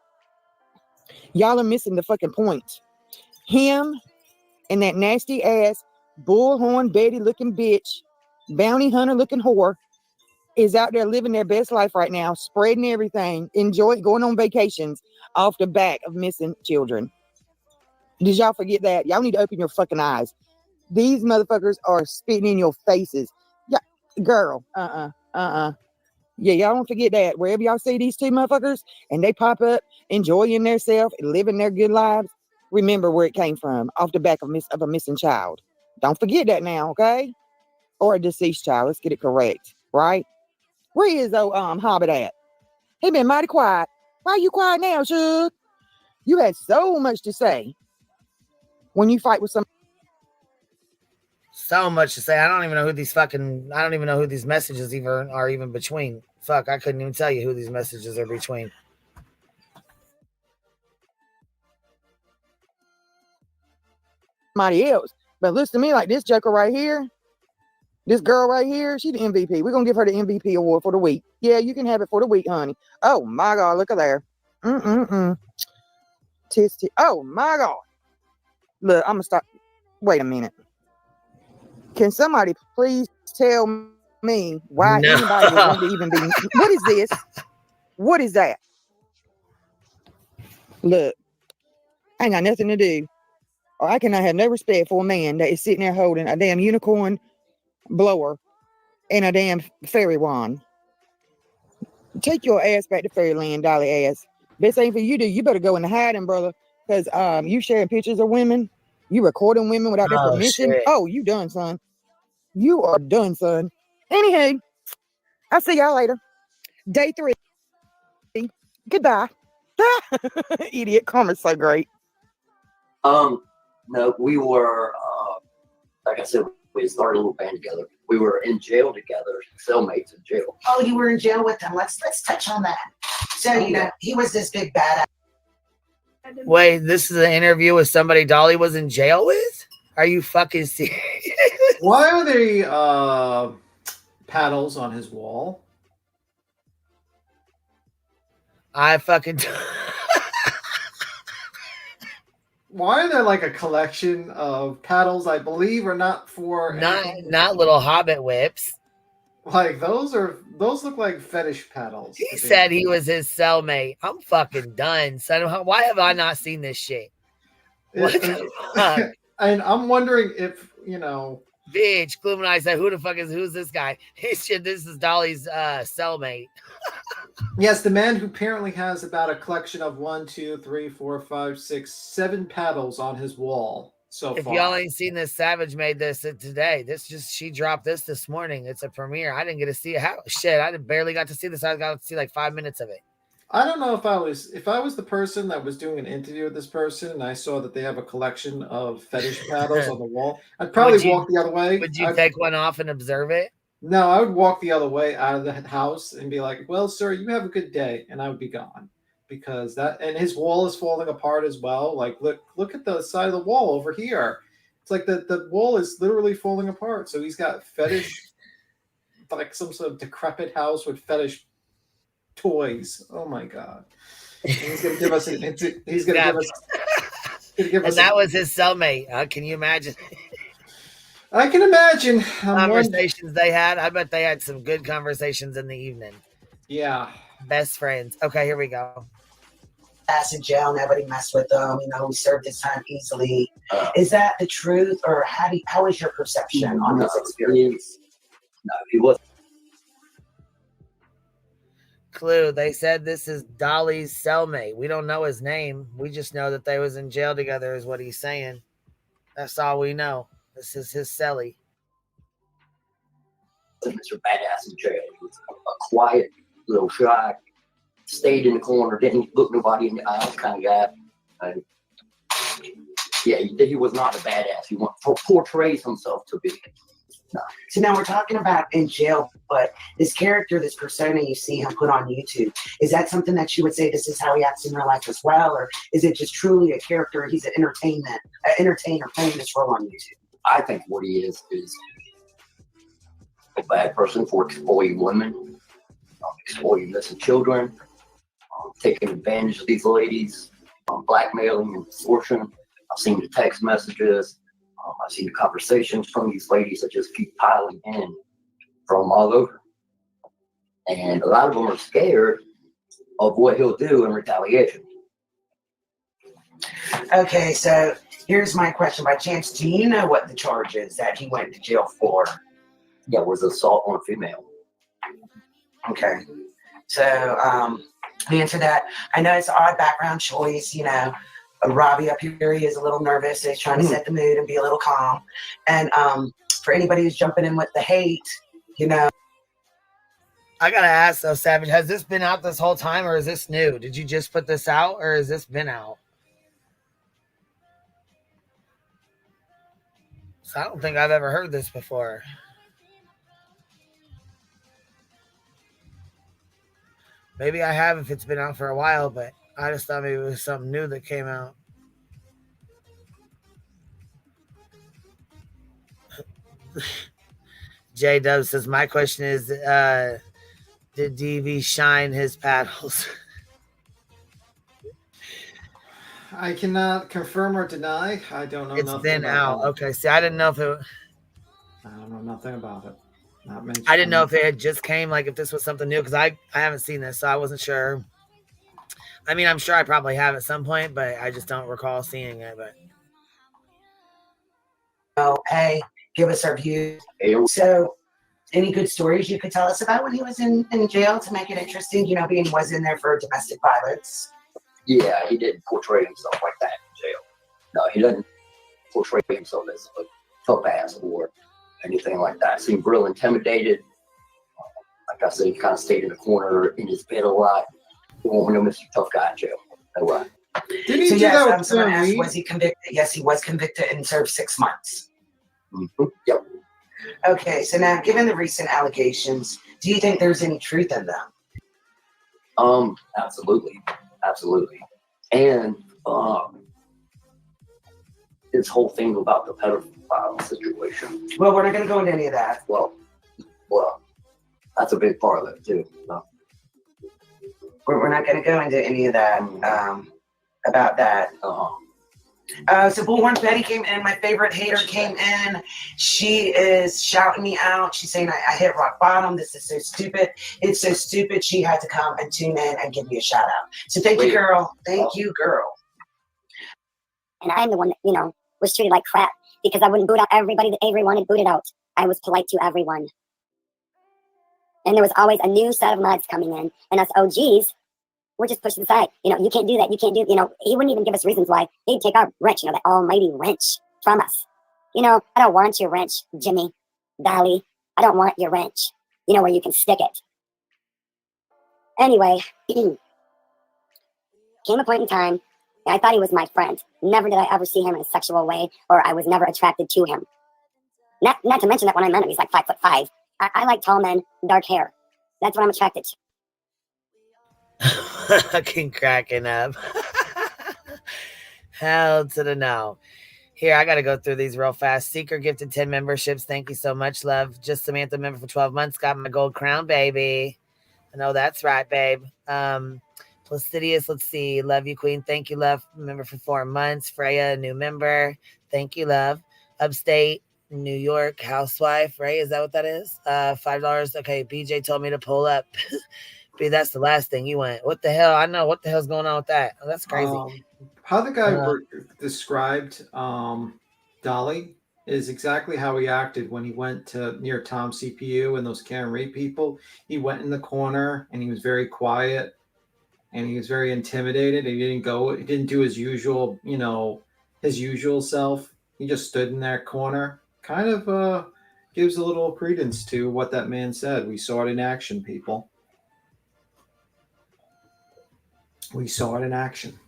Y'all are missing the fucking point. Him and that nasty ass, bullhorn Betty looking bitch, bounty hunter looking whore is out there living their best life right now, spreading everything, going on vacations off the back of missing children. Did y'all forget that? Y'all need to open your fucking eyes. These motherfuckers are spitting in your faces. Yeah, girl, Yeah, y'all don't forget that. Wherever y'all see these two motherfuckers and they pop up, enjoying themselves, living their good lives, remember where it came from, off the back of a missing child. Don't forget that now, okay? Or a deceased child. Let's get it correct, right? Where is Hobbit at? He been mighty quiet. Why you quiet now, Suge? You had so much to say when you fight with some. So much to say. I don't even know who these messages are even between. Fuck, I couldn't even tell you who these messages are between. Somebody else. But listen to me, like this joker right here, this girl right here, she the MVP. We're gonna give her the MVP award for the week. Yeah, you can have it for the week, honey. Oh my God, look at there. Oh my God. Look, I'm gonna stop. Wait a minute. Can somebody please tell me why anybody would want to even be? What is this? What is that? Look, I ain't got nothing to do or I cannot have no respect for a man that is sitting there holding a damn unicorn blower and a damn fairy wand. Take your ass back to fairyland, dolly ass. This ain't for you to. You better go into hiding, brother, because you sharing pictures of women, you recording women without their permission. Shit. Oh, you done, son. You are done, son. Anywho, I'll see y'all later. Day 3. Goodbye. Idiot. Karma's so great. No, we were, like I said, we started a little band together. We were in jail together, cellmates in jail. Oh, you were in jail with him. Let's touch on that. So, you know, he was this big badass. Wait, this is an interview with somebody Dolly was in jail with? Are you fucking serious? Why are there paddles on his wall? I fucking... Why are there like a collection of paddles? I believe are not for not little Hobbit whips. Like those look like fetish paddles. He said he was his cellmate. I'm fucking done, son. Why have I not seen this shit? What the fuck? And I'm wondering if Bitch, Gloomenize said, who's this guy? He said this is Dolly's cellmate. Yes, the man who apparently has about a collection of 1, 2, 3, 4, 5, 6, 7 paddles on his wall so if far. y'all ain't seen this, Savage made this today. She dropped this morning. It's a premiere. I didn't get to see it. I barely got to see this. I got to see like 5 minutes of it. I don't know if I was the person that was doing an interview with this person and I saw that they have a collection of fetish paddles on the wall, I'd probably walk the other way. Would you take one off and observe it? No, I would walk the other way out of the house and be like, well, sir, you have a good day. And I would be gone because and his wall is falling apart as well. Like, look at the side of the wall over here. It's like the wall is literally falling apart. So he's got fetish, like some sort of decrepit house with fetish toys. Oh my God. And he's going to give us and that was his cellmate. Can you imagine? I can imagine conversations they had. I bet they had some good conversations in the evening. Yeah. Best friends. Okay, here we go. In jail, nobody messed with him. You know, he served his time easily. Is that the truth, or how is your perception on his experience? No, he wasn't. Clue. They said this is Dolly's cellmate. We don't know his name. We just know that they was in jail together is what he's saying. That's all we know. This is his celly. Mr. Badass in jail. He was a quiet, little shy, stayed in the corner, didn't look nobody in the eyes kind of guy. And yeah, he was not a badass. He portrays himself to be. No. So now we're talking about in jail, but this character, this persona you see him put on YouTube, is that something that you would say this is how he acts in real life as well? Or is it just truly a character? He's an entertainer playing this role on YouTube? I think what he is a bad person for exploiting women, exploiting innocent children, taking advantage of these ladies, blackmailing and extortion. I've seen the text messages. I've seen the conversations from these ladies that just keep piling in from all over. And a lot of them are scared of what he'll do in retaliation. Okay, so here's my question. By chance, do you know what the charge is that he went to jail for? Yeah, it was assault on a female. Okay. So, answer that. I know it's an odd background choice, you know. Robbie up here, he is a little nervous. So he's trying to set the mood and be a little calm. And for anybody who's jumping in with the hate, you know. I gotta ask though, Savage, has this been out this whole time or is this new? Did you just put this out or has this been out? So I don't think I've ever heard this before. Maybe I have if it's been out for a while, but I just thought maybe it was something new that came out. J Dub says, my question is, did DV shine his paddles? I cannot confirm or deny. I don't know. It's nothing been about out. it. Okay. See, I didn't know if it. I don't know nothing about it. Not mentioned. I didn't know if it had just came, like if this was something new, because I haven't seen this, so I wasn't sure. I mean, I'm sure I probably have at some point, but I just don't recall seeing it. But know, hey, give us our views. So, any good stories you could tell us about when he was in jail to make it interesting? You know, being he was in there for domestic violence. Yeah, he didn't portray himself like that in jail. No, he doesn't portray himself as a tough ass or anything like that. Seemed real intimidated. Like I said, he kind of stayed in the corner in his bed a lot. He won't know Mr. Tough Guy in jail. No way. Did he So do yes, that with someone Sam asked, Reed? was he convicted? Yes, he was convicted and served 6 months. Mm-hmm. Yep. Okay, so now, given the recent allegations, do you think there's any truth in them? Absolutely. Absolutely. And this whole thing about the pedophile situation. Well, we're not going to go into any of that. Well, that's a big part of it too. No. We're not going to go into any of that about that. So Bullhorn Betty came in. My favorite hater came in. She is shouting me out. She's saying I hit rock bottom. This is so stupid. It's so stupid. She had to come and tune in and give me a shout out. So thank you, girl. Thank you, girl. And I'm the one that, you know, was treated like crap because I wouldn't boot out everybody that Avery wanted booted out. I was polite to everyone. And there was always a new set of mods coming in. And us OGs were just pushed aside. You know, you can't do that. You can't do, you know, he wouldn't even give us reasons why. He'd take our wrench, you know, that almighty wrench from us. You know, I don't want your wrench, Jimmy, Dolly. I don't want your wrench. You know, where you can stick it. Anyway, came a point in time, I thought he was my friend. Never did I ever see him in a sexual way, or I was never attracted to him. Not to mention that when I met him, he's like 5'5". I like tall men, dark hair. That's what I'm attracted to. Fucking cracking up. Hell to the no. Here, I got to go through these real fast. Seeker gifted 10 memberships. Thank you so much, love. Just Samantha member for 12 months. Got my gold crown, baby. I know that's right, babe. Placidius, let's see. Love you, queen. Thank you, love. Member for 4 months. Freya, a new member. Thank you, love. Upstate New York housewife, right? Is that what that is? $5. Okay, BJ told me to pull up. B, that's the last thing you went. What the hell? I know what the hell's going on with that. Oh, that's crazy. How the guy described Dolly is exactly how he acted when he went to near Tom CPU and those Karen Reed people. He went in the corner and he was very quiet and he was very intimidated. He didn't do his usual, you know, his usual self. He just stood in that corner. Kind of gives a little credence to what that man said. We saw it in action, people. We saw it in action.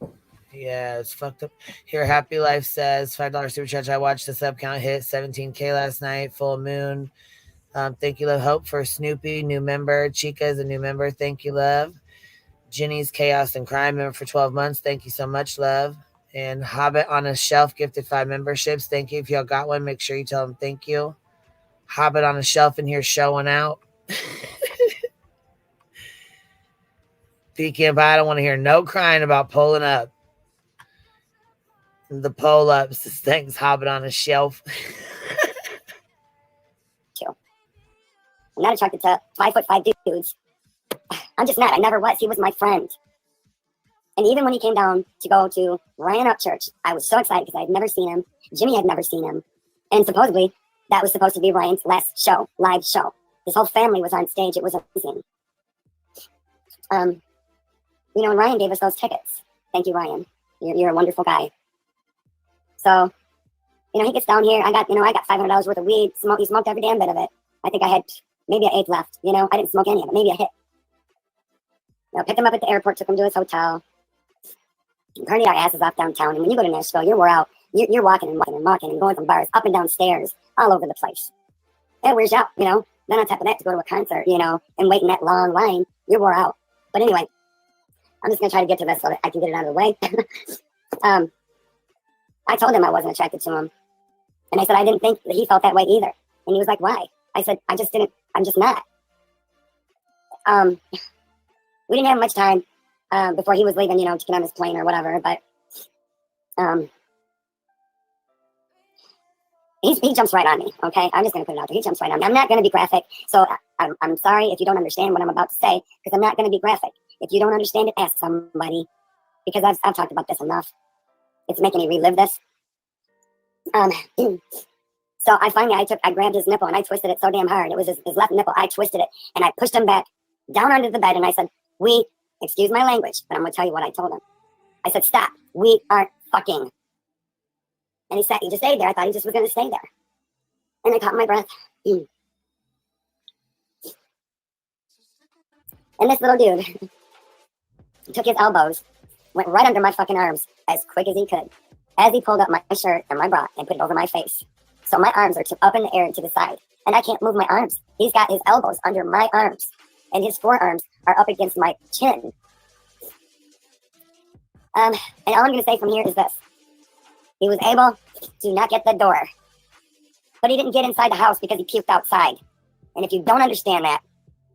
Yeah, it's fucked up. Here, Happy Life says $5 super chat. I watched the sub count hit 17K last night. Full moon. Thank you, love. Hope for Snoopy, new member. Chica is a new member. Thank you, love. Jenny's Chaos and Crime member for 12 months. Thank you so much, love. And Hobbit on a Shelf gifted 5 memberships. Thank you. If y'all got one, make sure you tell them thank you. Hobbit on a Shelf in here showing out. Peeking, but I don't want to hear no crying about pulling up. The pull ups. Thanks, Hobbit on a Shelf. I'm not attracted to 5'5" dudes. I'm just not. I never was. He was my friend. And even when he came down to go to Ryan Up Church, I was so excited because I had never seen him. Jimmy had never seen him. And supposedly, that was supposed to be Ryan's last show, live show. His whole family was on stage. It was amazing. You know, and Ryan gave us those tickets. Thank you, Ryan. You're a wonderful guy. So, you know, he gets down here. I got $500 worth of weed. He smoked every damn bit of it. I think I had maybe an eighth left. You know, I didn't smoke any of it. Maybe a hit. You know, picked him up at the airport, took him to his hotel. Partied our asses off downtown. And when you go to Nashville, you're wore out. You're walking and walking and walking and going from bars up and down stairs all over the place. It wears you out, you know. Then on top of that, to go to a concert, you know, and wait in that long line, you're wore out. But anyway, I'm just going to try to get to this so that I can get it out of the way. I told him I wasn't attracted to him. And I said, I didn't think that he felt that way either. And he was like, why? I said, I'm just not. We didn't have much time before he was leaving, you know, to get on his plane or whatever. But he jumps right on me, okay? I'm just going to put it out there. He jumps right on me. I'm not going to be graphic. So I'm sorry if you don't understand what I'm about to say, because I'm not going to be graphic. If you don't understand it, ask somebody, because I've talked about this enough. It's making me relive this. So I grabbed his nipple and I twisted it so damn hard. It was his left nipple. I twisted it and I pushed him back down under the bed and I said, excuse my language, but I'm going to tell you what I told him. I said, stop. We aren't fucking. And he just stayed there. I thought he just was going to stay there. And I caught my breath. And this little dude took his elbows, went right under my fucking arms as quick as he could, as he pulled up my shirt and my bra and put it over my face. So my arms are up in the air and to the side, and I can't move my arms. He's got his elbows under my arms, and his forearms are up against my chin. And all I'm going to say from here is this. He was able to not get the door, but he didn't get inside the house because he puked outside. And if you don't understand that,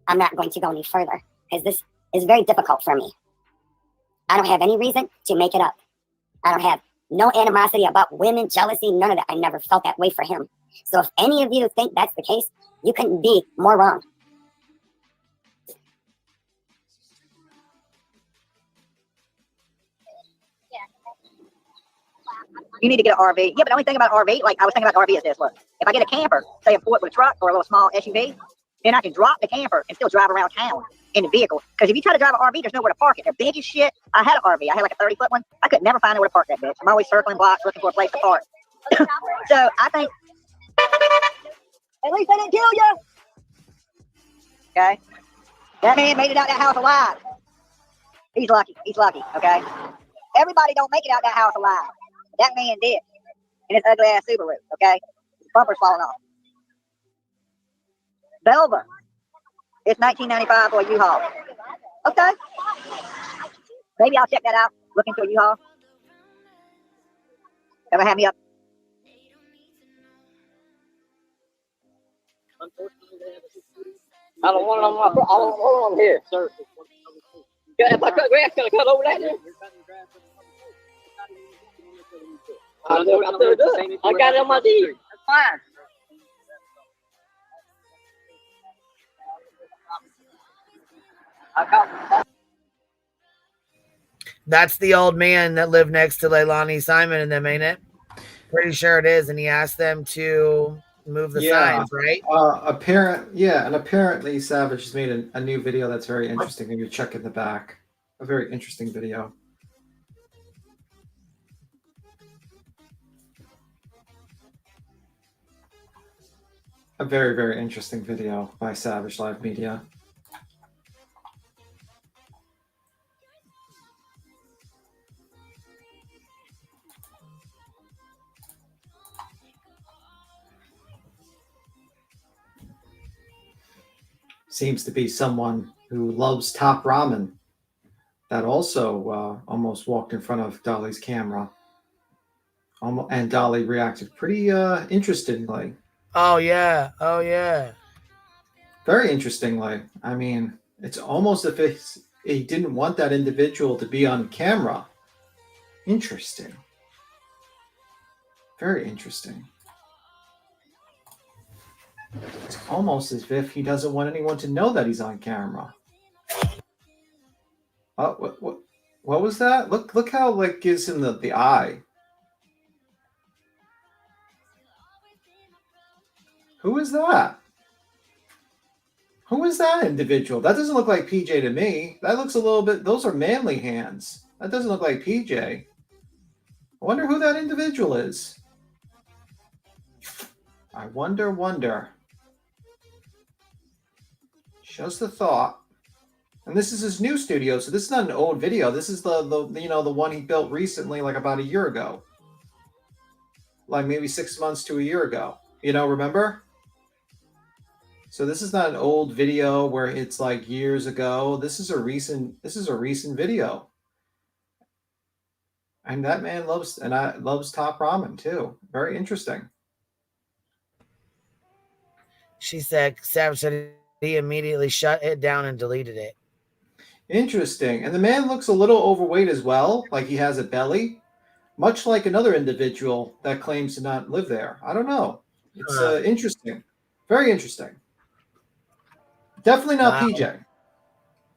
I'm not going to go any further, because this is very difficult for me. I don't have any reason to make it up. I don't have no animosity about women, jealousy, none of that. I never felt that way for him. So if any of you think that's the case, you couldn't be more wrong. You need to get an RV. Yeah, but the only thing about RV, like I was thinking about RV is this, look. If I get a camper, say a Ford with a truck or a little small SUV, then I can drop the camper and still drive around town in the vehicle. Because if you try to drive an RV, there's nowhere to park it. They're big as shit. I had an RV. I had like a 30-foot one. I could never find nowhere to park that bitch. I'm always circling blocks looking for a place to park. So I think, at least they didn't kill you. Okay? That man made it out that house alive. He's lucky. He's lucky, okay? Everybody don't make it out that house alive. That man did. In his ugly ass Subaru, okay? His bumper's falling off. Belva. It's $19.95 for a U-Haul. Okay. Maybe I'll check that out. Look into a U-Haul. Ever have me up? I don't want them here, sir. Yeah, if I cut grass, can I cut over that? I'm doing good. I got it on my deed. That's fine. That's the old man that lived next to Leilani Simon and them, ain't it? Pretty sure it is. And he asked them to move the signs, right? And apparently Savage has made a new video that's very interesting. And you check in the back. A very interesting video. A very, very interesting video by Savage Live Media. Seems to be someone who loves top ramen that also almost walked in front of Dolly's camera. And Dolly reacted pretty interestingly. Oh, yeah. Oh, yeah. Very interestingly. I mean, it's almost as if he didn't want that individual to be on camera. Interesting. Very interesting. It's almost as if he doesn't want anyone to know that he's on camera. Oh, what was that? Look how like gives him the eye. Who is that? Who is that individual? That doesn't look like PJ to me. That looks a little bit, those are manly hands. That doesn't look like PJ. I wonder who that individual is. I wonder. Just the thought. And this is his new studio, so this is not an old video. This is the one he built recently, like about a year ago. Like maybe 6 months to a year ago. Remember? So this is not an old video where it's like years ago. This is a recent video. And that man loves top ramen too. Very interesting. She said, Savage said he immediately shut it down and deleted it. Interesting. And the man looks a little overweight as well, like he has a belly, much like another individual that claims to not live there. I don't know. It's interesting. Very interesting. Definitely not PJ.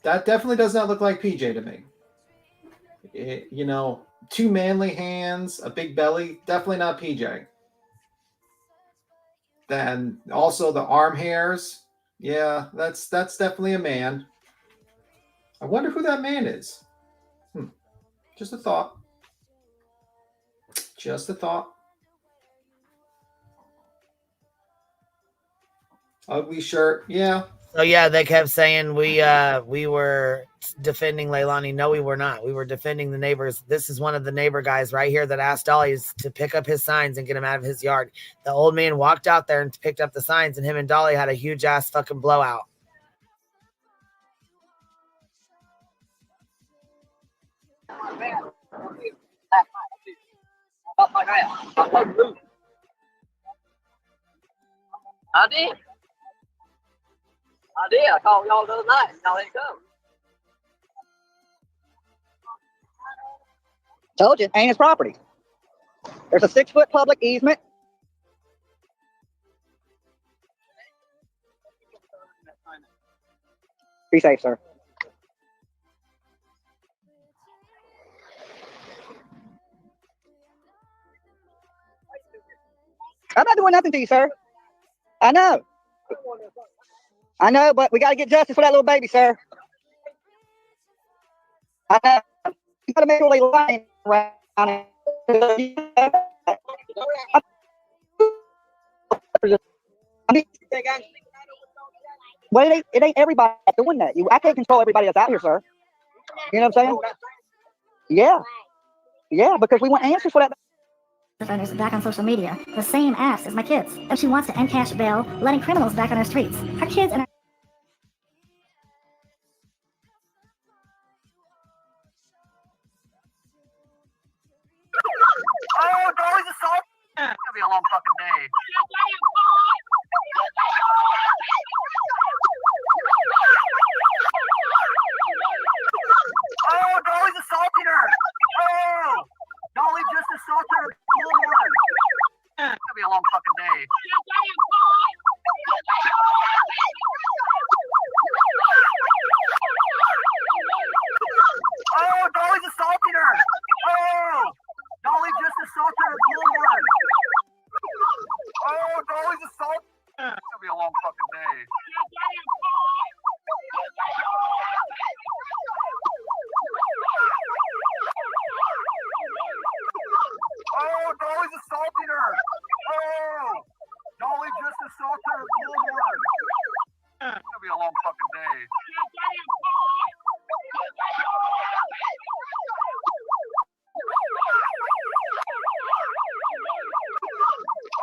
That definitely does not look like PJ to me. Two manly hands, a big belly. Definitely not PJ. Then also the arm hairs. Yeah, that's definitely a man. I wonder who that man is. Just a thought. Just a thought. Ugly shirt. Yeah. So yeah, they kept saying we were defending Leilani. No, we were not. We were defending the neighbors. This is one of the neighbor guys right here that asked Dolly to pick up his signs and get him out of his yard. The old man walked out there and picked up the signs, and him and Dolly had a huge ass fucking blowout. I did. I called y'all the other night. Y'all didn't come. Told you, ain't his property. There's a 6-foot public easement. Be safe, sir. I'm not doing nothing to you, sir. I know. I know, but we got to get justice for that little baby, sir. I know. You got to make sure they lying around. Well, it ain't everybody doing that. I can't control everybody that's out here, sir. You know what I'm saying? Yeah. Yeah, because we want answers for that. Offenders back on social media, the same apps as my kids. If she wants to end cash bail, letting criminals back on our streets. Her kids and her Oh, Dolly's assault. It's gonna be a long fucking day. Oh, Dolly's assaulting her. Oh, Dolly just assaulted her. It's gonna be a long fucking day. Oh, Dolly's assaulting her. Oh, Dolly just assaulted her. Oh, Dolly's assaulting. It's gonna be a long fucking day. Oh, Dolly's assaulting her. Oh, Dolly just assaulted her. It's gonna be a long fucking day.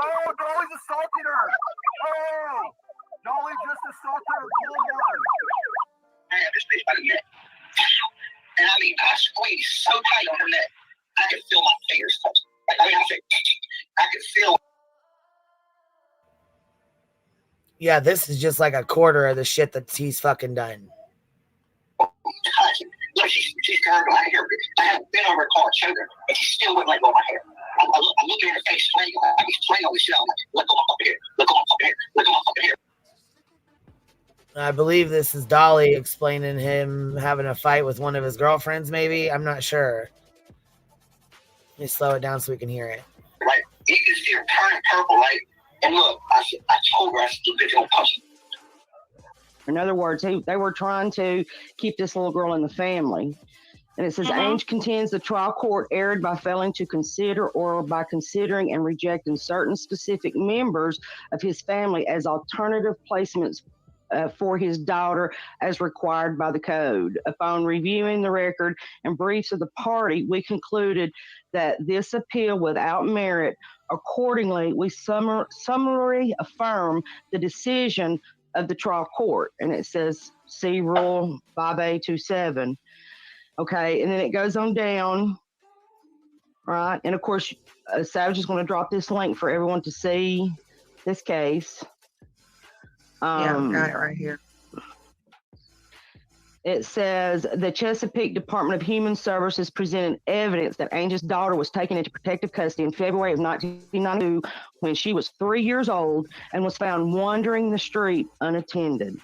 Oh, Dolly's assaulting her. Oh, Dolly just assaulted her. I have this bitch by the neck. And I mean, I squeezed so tight on her neck, I could feel my fingers touch. Like, I mean, I could feel. Yeah, this is just like a quarter of the shit that he's fucking done. Look, she's got her black hair. I have been over her car, choked her, and she still wouldn't let go of my hair. I'm looking at her face, spraying all this shit. I'm like, let go of my fucking hair. Let go of my fucking hair. Let go of my fucking hair. I believe this is Dolly explaining him having a fight with one of his girlfriends, maybe. I'm not sure. Let me slow it down so we can hear it. Right? You can see her turning purple, right? And look, I told her, I said, bitch, don't punch me. In other words, they were trying to keep this little girl in the family. And it says, Ainge contends the trial court erred by failing to consider or by considering and rejecting certain specific members of his family as alternative placements for his daughter as required by the code. Upon reviewing the record and briefs of the party, we concluded that this appeal without merit. Accordingly, we summarily affirm the decision of the trial court. And it says, see Rule 5A27. Okay, and then it goes on down, right? And of course, Savage is going to drop this link for everyone to see this case. Yeah, I've got it right here. It says the Chesapeake Department of Human Services presented evidence that Ainge's daughter was taken into protective custody in February of 1992 when she was 3 years old and was found wandering the street unattended.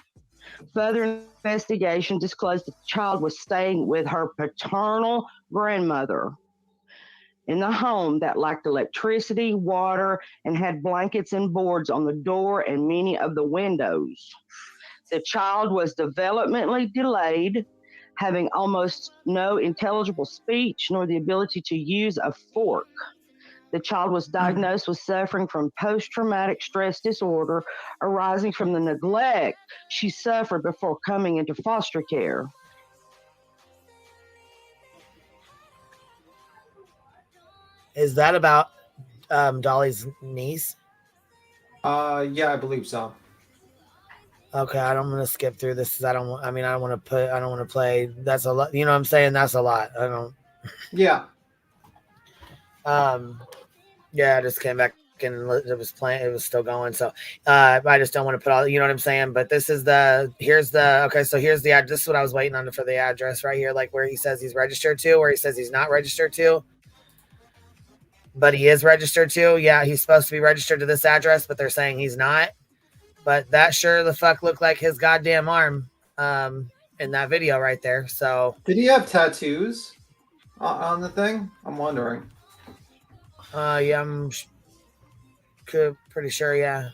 Further investigation disclosed the child was staying with her paternal grandmother. in the home that lacked electricity, water, and had blankets and boards on the door and many of the windows. The child was developmentally delayed, having almost no intelligible speech nor the ability to use a fork. The child was diagnosed with suffering from post-traumatic stress disorder arising from the neglect she suffered before coming into foster care. Is that about Dolly's niece? Yeah, I believe so. Okay, I'm gonna skip through this because I don't want to play. That's a lot. You know what I'm saying? That's a lot. I don't. Yeah. Yeah, I just came back and it was playing. It was still going. So, I just don't want to put all. You know what I'm saying? But this is here's the this is what I was waiting on for the address right here, like where he says he's registered to, where he says he's not registered to. But he is registered to. Yeah, he's supposed to be registered to this address, but they're saying he's not. But that sure the fuck looked like his goddamn arm in that video right there. So did he have tattoos on the thing? I'm wondering. Yeah, I'm pretty sure. Yeah.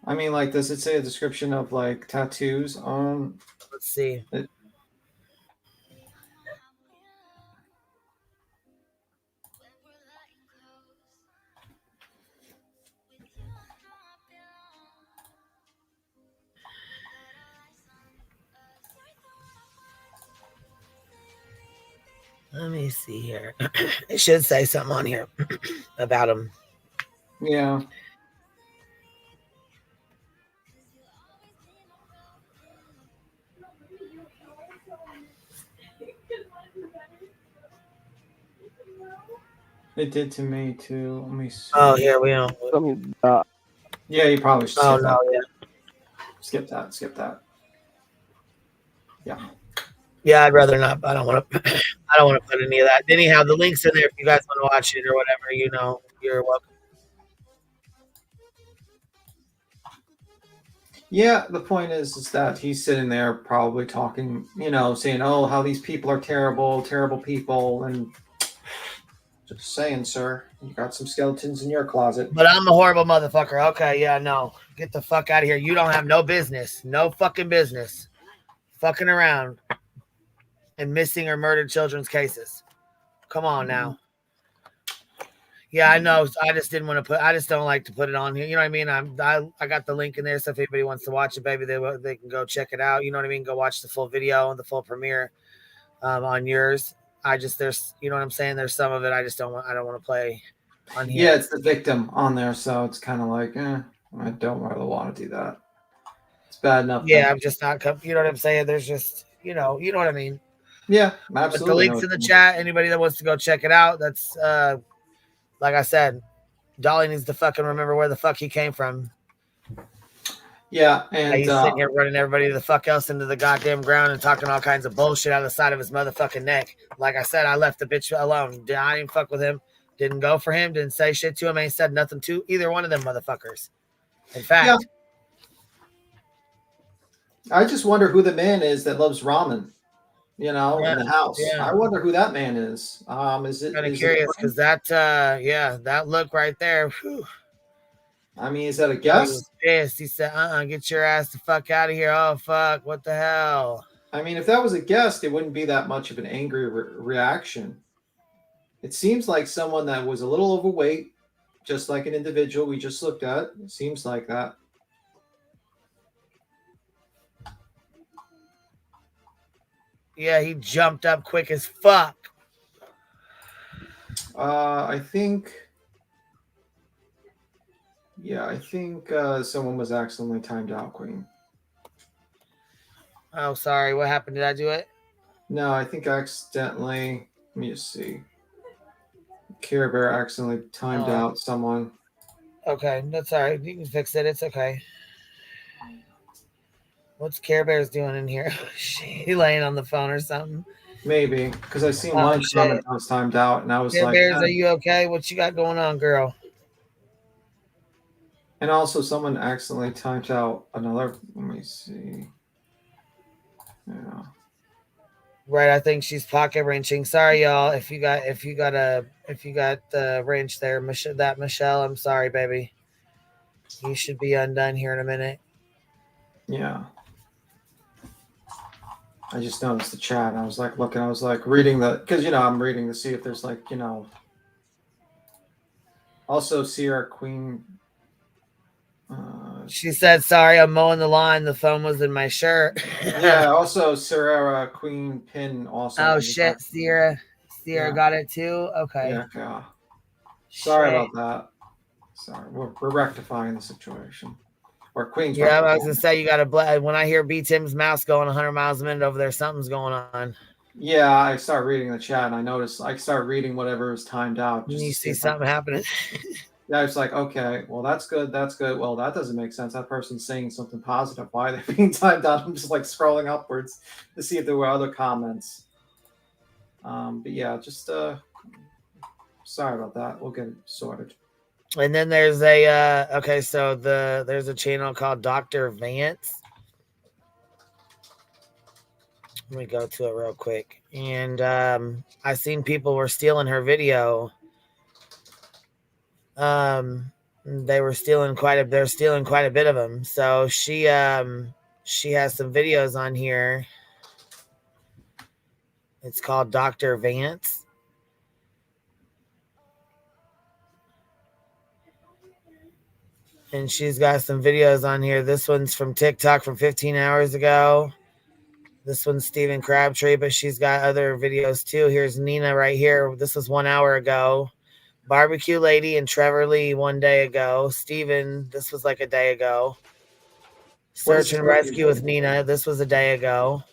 I mean, like, does it say a description of like tattoos on? Let's see. Let me see here. It should say something on here about him. Yeah. It did to me too. Let me see. Oh, here we go. Yeah, you probably should skip that. Yeah. Skip that. Yeah. Yeah, I'd rather not. I don't want to put any of that. Anyhow, the link's in there if you guys want to watch it or whatever. You know, you're welcome. Yeah, the point is that he's sitting there probably talking, saying, "Oh, how these people are terrible people," and just saying, sir, you got some skeletons in your closet. But I'm a horrible motherfucker. Okay, yeah, no. Get the fuck out of here. You don't have no business. No fucking business. Fucking around and missing or murdered children's cases. Come on now. Yeah, I know. I just didn't want to I just don't like to put it on here. You know what I mean? I got the link in there, so if anybody wants to watch it, baby, they can go check it out. You know what I mean? Go watch the full video and the full premiere on yours. There's, you know what I'm saying? There's some of it I don't want to play on here. Yeah, it's the victim on there, so it's kind of like, I don't really want to do that. It's bad enough. Yeah, I'm just not, you know what I'm saying? There's just, you know what I mean? Yeah, absolutely. But the link's in the chat. Anybody that wants to go check it out, that's, like I said, Dolly needs to fucking remember where the fuck he came from. Yeah, and he's sitting here running everybody the fuck else into the goddamn ground and talking all kinds of bullshit out of the side of his motherfucking neck. Like I said, I left the bitch alone. I didn't fuck with him. Didn't go for him. Didn't say shit to him. Ain't said nothing to either one of them motherfuckers. In fact, I just wonder who the man is that loves ramen. In the house. Yeah. I wonder who that man is. Is it kind of curious because that look right there. Whew. I mean, is that a guest? He was pissed. He said, get your ass the fuck out of here. Oh, fuck. What the hell? I mean, if that was a guest, it wouldn't be that much of an angry reaction. It seems like someone that was a little overweight, just like an individual we just looked at. It seems like that. Yeah, he jumped up quick as fuck. I think someone was accidentally timed out, Queen. Oh, sorry. What happened? Did I do it? No, I think accidentally. Let me just see. Care Bear accidentally timed out someone. Okay, that's all right. You can fix it. It's okay. What's Care Bear's doing in here? She laying on the phone or something? Maybe, because I seen one comment that was timed out, and I was Care like, Bears, are you okay? What you got going on, girl? And also, someone accidentally timed out another. Let me see. Yeah. Right, I think she's pocket wrenching. Sorry, y'all. If you got the wrench there, Michelle, I'm sorry, baby. You should be undone here in a minute. Yeah. I just noticed the chat. And I was like looking. I was like reading because I'm reading to see if there's like Also, Sierra Queen. She said, "Sorry, I'm mowing the lawn. The phone was in my shirt." Yeah. Also, Sierra Queen Pin. Also. Oh shit, Sierra got it too. Okay. Yeah. Sorry Shit. about that. Sorry, we're rectifying the situation. Or Queen's. Yeah, I was gonna say you got to. When I hear B Tim's mouse going 100 miles a minute over there, something's going on. Yeah, I start reading the chat and I notice I start reading whatever is timed out. You see something happening. Yeah, it's like, okay, well, that's good. That's good. Well, that doesn't make sense. That person's saying something positive. Why are they being timed out? I'm just like scrolling upwards to see if there were other comments. But yeah, just sorry about that. We'll get it sorted. And then there's there's a channel called Dr. Vance. Let me go to it real quick. And I seen people were stealing her video. They're stealing quite a bit of them. So she has some videos on here. It's called Dr. Vance. And she's got some videos on here. This one's from TikTok from 15 hours ago. This one's Stephen Crabtree, but she's got other videos too. Here's Nina right here. This was 1 hour ago. Barbecue Lady and Trevor Lee 1 day ago. Steven, this was like a day ago. Search and Rescue with Nina. This was a day ago.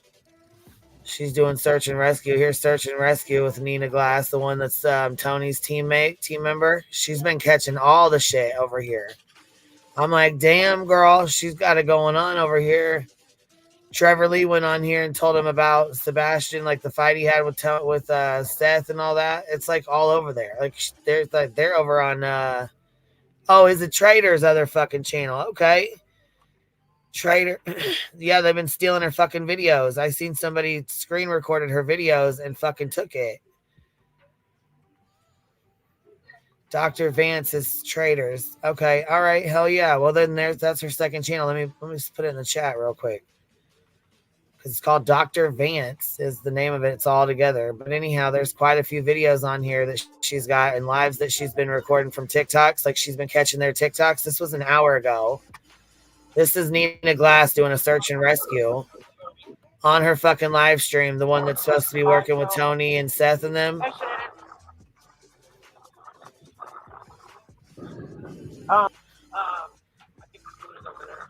She's doing Search and Rescue. Here's Search and Rescue with Nina Glass, the one that's Tony's team member. She's been catching all the shit over here. I'm like, damn, girl, she's got it going on over here. Trevor Lee went on here and told him about Sebastian, like the fight he had with Seth and all that. It's like all over there. Like they're over on is it Trader's other fucking channel? Okay, Trader. Yeah, they've been stealing her fucking videos. I seen somebody screen recorded her videos and fucking took it. Dr. Vance is Traders. Okay, all right, hell yeah. Well, then that's her second channel. Let me just put it in the chat real quick. It's called Dr. Vance is the name of it. It's all together. But anyhow, there's quite a few videos on here that she's got and lives that she's been recording from TikToks. Like she's been catching their TikToks. This was an hour ago. This is Nina Glass doing a search and rescue on her fucking live stream. The one that's supposed to be working with Tony and Seth and them. I think the over there.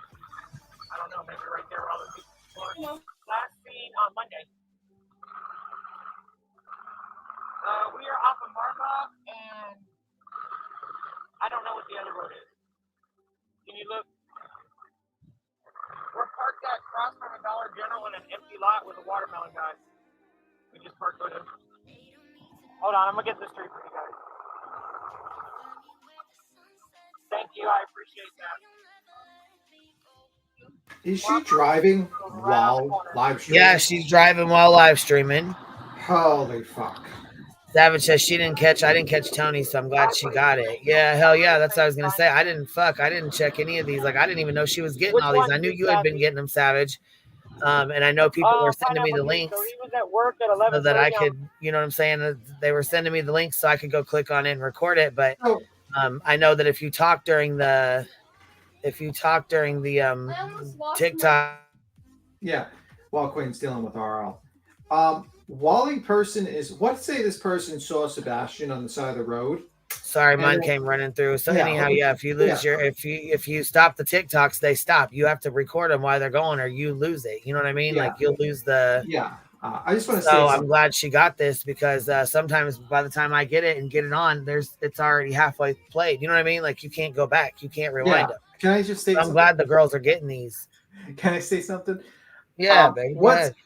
I don't know, maybe right there where all the people are. Last seen on Monday. We are off of Markov, and I don't know what the other road is. Can you look? We're parked across from a Dollar General in an empty lot with a watermelon guy. We just parked with him. Hold on, I'm gonna get this straight for you guys. Thank you, I appreciate that. Is she driving while live streaming? Yeah, she's driving while live streaming. Holy fuck. Savage says I didn't catch Tony, so I'm glad she got it. Yeah, hell yeah, that's what I was gonna say. I didn't check any of these. Like I didn't even know she was getting all these. I knew you had been getting them, Savage. And I know people were sending me the links so that I could, you know what I'm saying? They were sending me the links so I could go click on it and record it. But I know that if you talk during the TikTok. Yeah, while Queen's dealing with RL. Wally person is, let's say this person saw Sebastian on the side of the road. Sorry, mine came running through. So anyhow, if you lose if you stop the TikToks, they stop. You have to record them while they're going, or you lose it. You know what I mean? Like you'll lose the. Yeah. I just want to say. So I'm glad she got this because sometimes by the time I get it and get it on, it's already halfway played. You know what I mean? Like you can't go back. You can't rewind them. Can I just say? I'm glad the girls are getting these. Can I say something? Yeah, baby.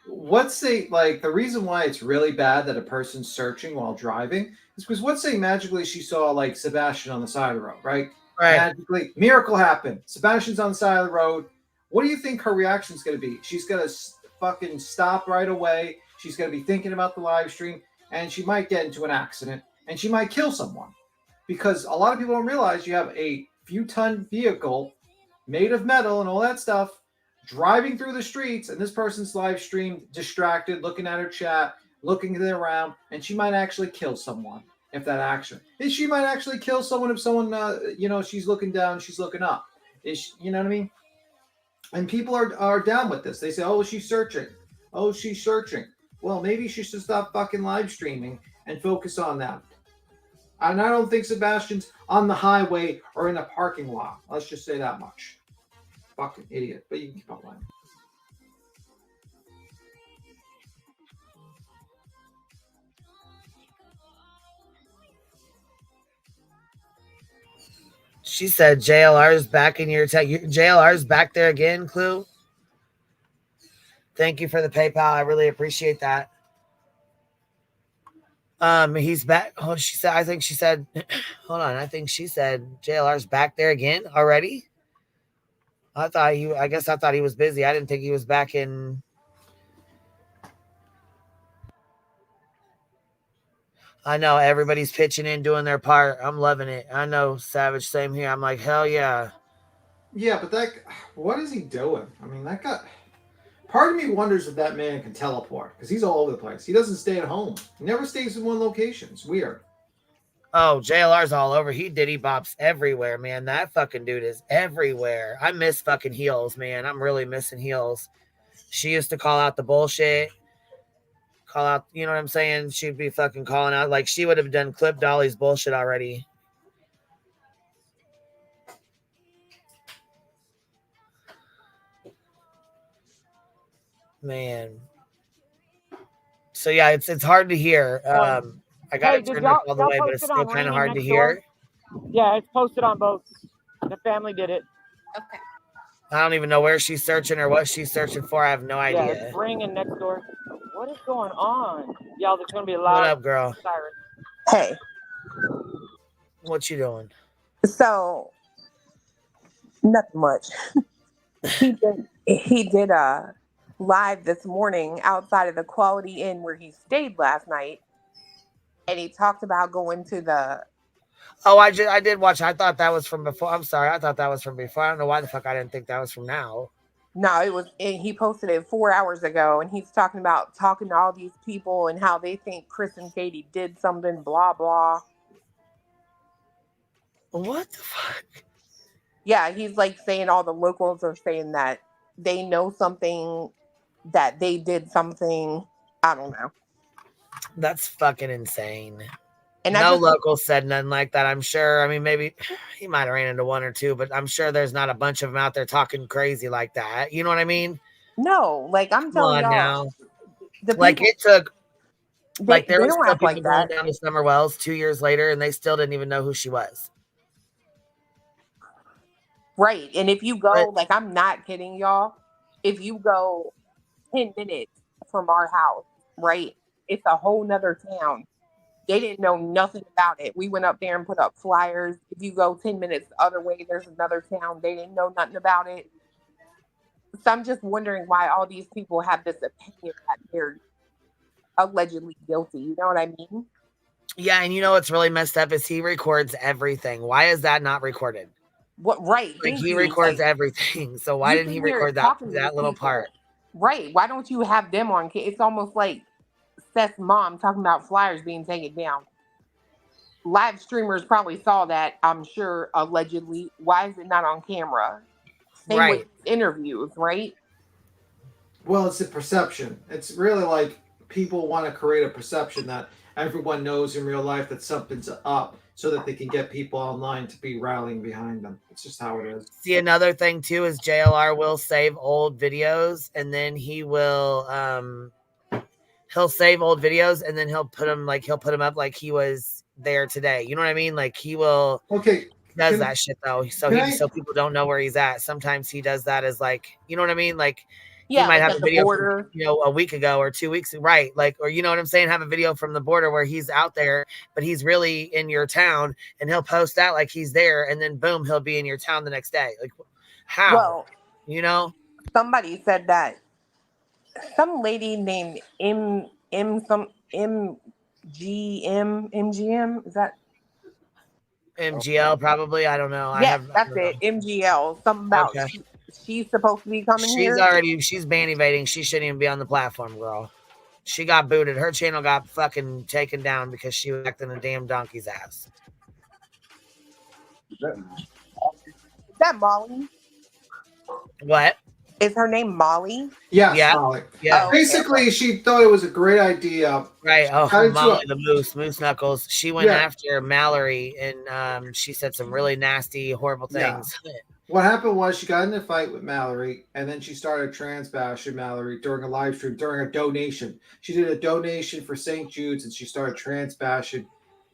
Let's say like the reason why it's really bad that a person's searching while driving is because let's say magically she saw like Sebastian on the side of the road, right? Right. Magically, miracle happened. Sebastian's on the side of the road. What do you think her reaction is going to be? She's going to fucking stop right away. She's going to be thinking about the live stream, and she might get into an accident, and she might kill someone. Because a lot of people don't realize you have a few-ton vehicle made of metal and all that stuff driving through the streets, and this person's live stream distracted, looking at her chat, looking around, and she might actually kill someone if that accident. She might actually kill someone if someone, she's looking down, she's looking up. You know what I mean? And people are down with this. They say, oh, she's searching. Oh, she's searching. Well, maybe she should stop fucking live streaming and focus on that. And I don't think Sebastian's on the highway or in a parking lot. Let's just say that much. Fucking idiot. But you can keep on lying. She said JLR's back in your tech. JLR's back there again, Clue. Thank you for the PayPal. I really appreciate that. He's back. Oh, she said, I think she said, hold on. I think she said JLR's back there again already. I thought he was busy. I didn't think he was back in. I know everybody's pitching in, doing their part. I'm loving it. I know, Savage, same here. I'm like, hell yeah. Yeah, but what is he doing? I mean, that guy. Part of me wonders if that man can teleport, because he's all over the place. He doesn't stay at home. He never stays in one location. It's weird. Oh, JLR's all over. He diddy bops everywhere, man. That fucking dude is everywhere. I miss fucking Heels, man. I'm really missing Heels. She used to call out the bullshit. Call out, you know what I'm saying? She'd be fucking calling out. Like, she would have done Clip Dolly's bullshit already. Man. So yeah, it's hard to hear. I got it turned up all the way, but it's still kind of hard to hear. Yeah, it's posted on both. The family did it. Okay. I don't even know where she's searching or what she's searching for. I have no idea. Yeah, it's Ring and next door. What is going on? Y'all, there's gonna be a lot. What up, girl? Siren. Hey. What you doing? So, nothing much. He did a live this morning outside of the Quality Inn where he stayed last night, and he talked about going to the. Oh, I did watch. I thought that was from before. I'm sorry. I thought that was from before. I don't know why the fuck I didn't think that was from now. No, it was. And he posted it 4 hours ago, and he's talking to all these people and how they think Chris and Katie did something. Blah blah. What the fuck? Yeah, he's like saying all the locals are saying that they know something, that they did something. I don't know. That's fucking insane. And no local said nothing like that, I'm sure. I mean, maybe he might have ran into one or two, but I'm sure there's not a bunch of them out there talking crazy like that. You know what I mean? No, like I'm telling y'all. Now. People, like it took, like there they was don't still act like people going that. down to Summer Wells 2 years later, and they still didn't even know who she was. Right. And if you go, like, I'm not kidding y'all. If you go 10 minutes from our house, right, it's a whole nother town. They didn't know nothing about it. We went up there and put up flyers. If you go 10 minutes the other way, there's another town. They didn't know nothing about it. So I'm just wondering why all these people have this opinion that they're allegedly guilty. You know what I mean? Yeah, and you know what's really messed up is he records everything. Why is that not recorded? What? Right. Like he records everything. So why didn't he record that little part? Right. Why don't you have them on? It's almost like Seth's mom talking about flyers being taken down. Live streamers probably saw that, I'm sure, allegedly. Why is it not on camera? Same with interviews, right? Well, it's a perception. It's really like people want to create a perception that everyone knows in real life that something's up so that they can get people online to be rallying behind them. It's just how it is. See, another thing too is JLR will save old videos, and then he will he'll save old videos and then he'll put them up like he was there today. You know what I mean? Like he will does that shit though. So people don't know where he's at. Sometimes he does that as like, you know what I mean? Like he might have a video from, a week ago or 2 weeks, right? Like, or you know what I'm saying? Have a video from the border where he's out there, but he's really in your town, and he'll post that like he's there, and then boom, he'll be in your town the next day. Like, how? Well, you know, somebody said that some lady named N MGM. Is that MGL probably? I don't know. Yes, that's it. MGL. Something about Okay. she's supposed to be coming here. She's ban evading. She shouldn't even be on the platform, girl. She got booted. Her channel got fucking taken down because she was acting a damn donkey's ass. Is that Molly? What? Is her name Molly? Yes, Yeah. Molly. Yeah. Basically, she thought it was a great idea. Right. Oh, Got into Molly a- the Moose Knuckles. She went Yeah. after Mallory and she said some really nasty, horrible Yeah. things. What happened was she got in a fight with Mallory, and then she started trans bashing Mallory during a live stream, during a donation. She did a donation for St. Jude's, and she started trans bashing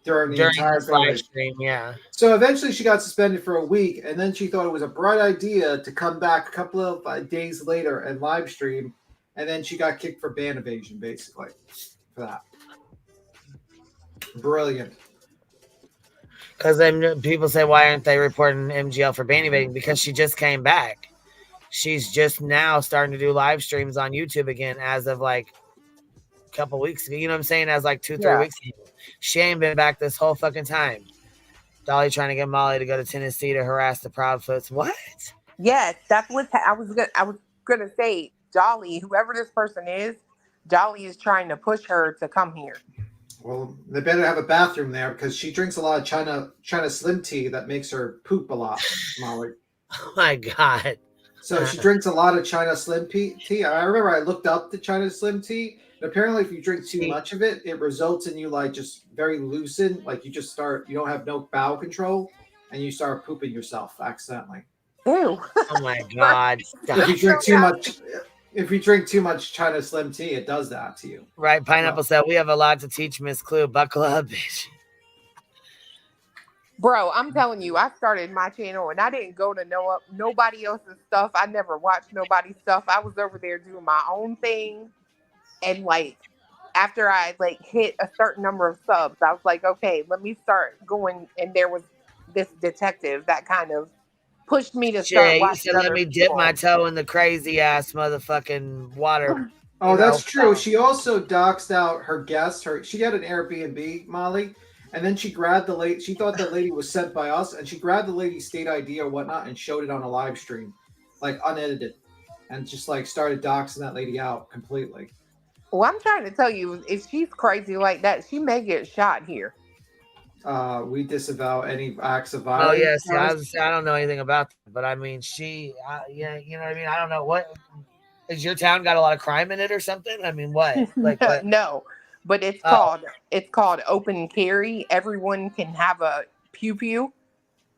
during the entire this live donation. stream, yeah. So eventually she got suspended for a week, and then she thought it was a bright idea to come back a couple of days later and live stream, and then she got kicked for ban evasion, basically, for that. Brilliant. Because then people say, why aren't they reporting MGL for ban evading? Because she just came back. She's just now starting to do live streams on YouTube again as of like a couple weeks ago. You know what I'm saying? As like 2-3 weeks ago. She ain't been back this whole fucking time. Dolly trying to get Molly to go to Tennessee to harass the Proudfoots. What? Yes, that's what I was gonna say. Dolly, whoever this person is, Dolly is trying to push her to come here. Well, they better have a bathroom there because she drinks a lot of China Slim tea that makes her poop a lot, Molly. Oh my God. So she drinks a lot of China Slim tea. I remember I looked up the China Slim tea. And apparently, if you drink too much of it, it results in you like just very loosened. Like you don't have no bowel control and you start pooping yourself accidentally. Ew. Oh my God. If you drink too much. If you drink too much China Slim tea, it does that to you. Right. Pineapple said, we have a lot to teach Miss Clue. Buckle up, bitch. Bro, I'm telling you, I started my channel and I didn't go to nobody else's stuff. I never watched nobody's stuff. I was over there doing my own thing. And like, after I like hit a certain number of subs, I was like, okay, let me start going. And there was this detective that kind of pushed me to start You watching said, let other me dip people. my toe in the crazy ass motherfucking water. Oh, that's true. She also doxed out her guest. She had an Airbnb, Molly, and then she grabbed the lady. She thought that lady was sent by us, and she grabbed the lady's state ID or whatnot and showed it on a live stream, like unedited, and just like started doxing that lady out completely. Well, I'm trying to tell you, if she's crazy like that, she may get shot here. We disavow any acts of violence. Oh, yes. I don't know anything about that, but I mean, yeah, you know what I mean? I don't know. What is your town got a lot of crime in it or something? I mean, what? Like, what? No, but it's called open carry. Everyone can have a pew pew.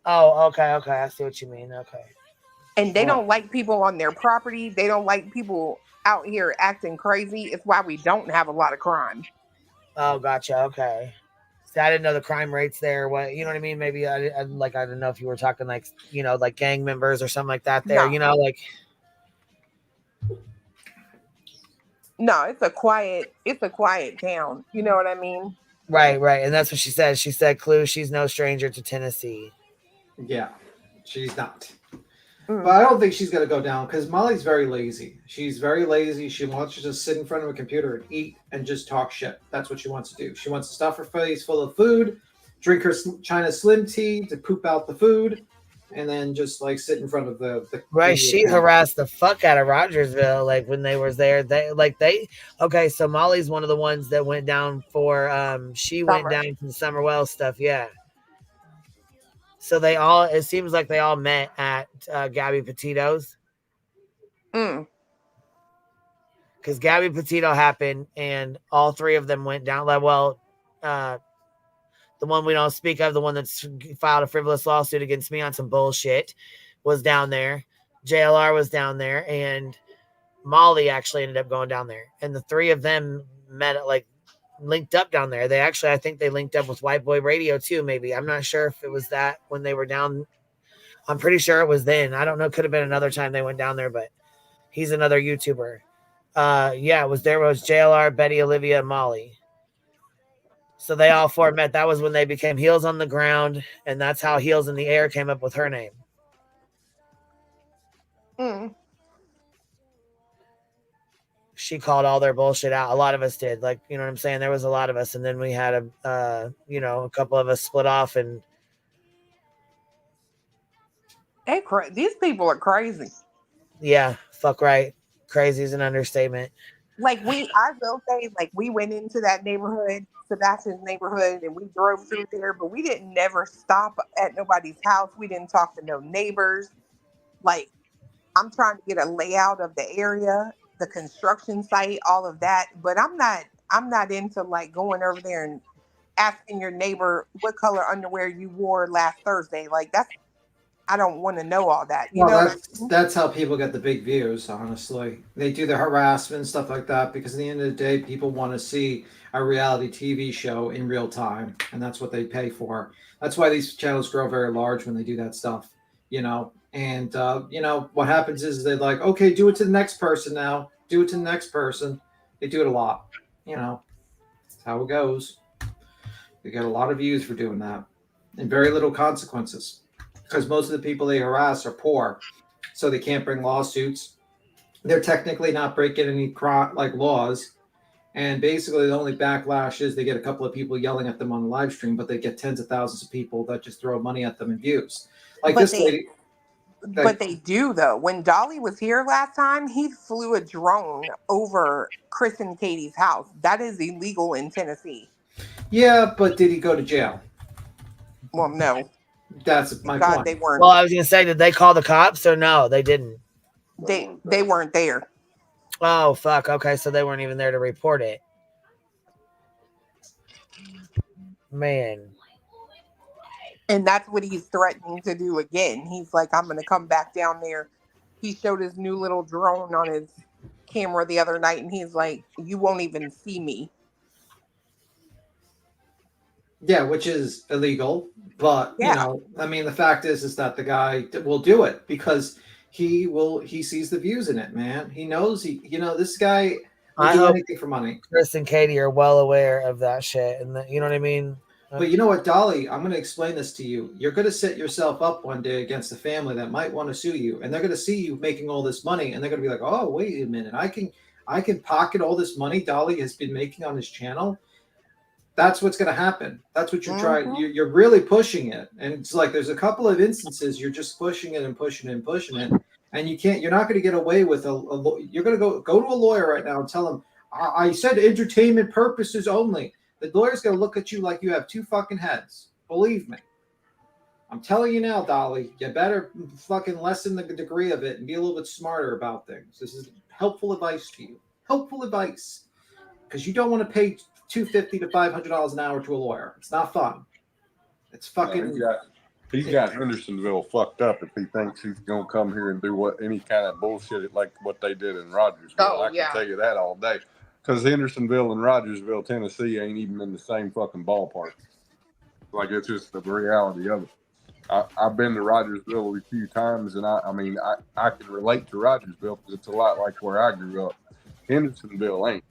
Oh, okay. I see what you mean. Okay. And they don't like people on their property. They don't like people out here acting crazy. It's why we don't have a lot of crime. Oh, gotcha. Okay. See, I didn't know the crime rates there. What, you know what I mean? Maybe I didn't know if you were talking like, you know, like gang members or something like that there, you know, like. No, it's a quiet town. You know what I mean? Right. And that's what she said. She said, Clue, she's no stranger to Tennessee. Yeah, she's not. But I don't think she's going to go down because Molly's very lazy. She's very lazy. She wants to just sit in front of a computer and eat and just talk shit. That's what she wants to do. She wants to stuff her face full of food, drink her China Slim tea to poop out the food, and then just like sit in front of the right. She harassed the fuck out of Rogersville. Like when they was there, okay. So Molly's one of the ones that went down for, went down for the Summer Wells stuff. Yeah. So it seems like they all met at Gabby Petito's. Because Gabby Petito happened and all three of them went down. The one we don't speak of, the one that's filed a frivolous lawsuit against me on some bullshit, was down there. JLR was down there, and Molly actually ended up going down there. And the three of them met at linked up down there. I think they linked up with White Boy Radio too, maybe. I'm not sure if it was that when they were down. I'm pretty sure it was then. I don't know. Could have been another time they went down there, but he's another YouTuber. It was JLR, Betty, Olivia, and Molly. So they all four met. That was when they became Heels on the Ground, and that's how Heels in the Air came up with her name. she called all their bullshit out. A lot of us did. Like, you know what I'm saying? There was a lot of us. And then we had a couple of us split off and these people are crazy. yeah, fuck right. Crazy is an understatement. Like I will say, like we went into that neighborhood, Sebastian's neighborhood, and we drove through there, but we didn't never stop at nobody's house. We didn't talk to no neighbors. Like I'm trying to get a layout of the area, the construction site, all of that. But I'm not into like going over there and asking your neighbor what color underwear you wore last Thursday. Like I don't want to know all that. You know, that's how people get the big views. Honestly, they do the harassment and stuff like that because at the end of the day, people want to see a reality TV show in real time, and that's what they pay for. That's why these channels grow very large when they do that stuff. You know, and what happens is they're like, okay, do it to the next person now. Do it to the next person. They do it a lot. You know, that's how it goes. They get a lot of views for doing that, and very little consequences. Because most of the people they harass are poor, so they can't bring lawsuits. They're technically not breaking any laws, and basically the only backlash is they get a couple of people yelling at them on the live stream, but they get tens of thousands of people that just throw money at them and views. Like this lady. But they do though. When Dolly was here last time, he flew a drone over Chris and Katie's house. That is illegal in Tennessee. Yeah, but did he go to jail? Well, no. That's my point. They weren't. Well, I was gonna say, did they call the cops or no? They didn't. They weren't there. Oh fuck. Okay, so they weren't even there to report it. Man. And that's what he's threatening to do again. He's like, I'm gonna come back down there. He showed his new little drone on his camera the other night, and he's like, you won't even see me. Yeah, which is illegal, but the fact is that the guy will do it because he sees the views in it, man. He knows this guy will do anything for money. Chris and Katie are well aware of that shit, and you know what I mean. But you know what, Dolly? I'm going to explain this to you. You're going to set yourself up one day against a family that might want to sue you, and they're going to see you making all this money, and they're going to be like, "Oh, wait a minute, I can pocket all this money Dolly has been making on his channel." That's what's going to happen. That's what you're trying. You're really pushing it. And it's like there's a couple of instances you're just pushing it and pushing it and pushing it. And you're not going to get away with you're going to go to a lawyer right now and tell him, I said entertainment purposes only. The lawyer's going to look at you like you have two fucking heads. Believe me. I'm telling you now, Dolly, you better fucking lessen the degree of it and be a little bit smarter about things. This is helpful advice to you. Helpful advice. Because you don't want to pay $250 to $500 an hour to a lawyer. It's not fun. It's fucking. He's got Hendersonville fucked up if he thinks he's gonna come here and do any kind of bullshit like what they did in Rogersville. I can tell you that all day. Because Hendersonville and Rogersville, Tennessee, ain't even in the same fucking ballpark. Like it's just the reality of it. I've been to Rogersville a few times, and I can relate to Rogersville because it's a lot like where I grew up. Hendersonville ain't.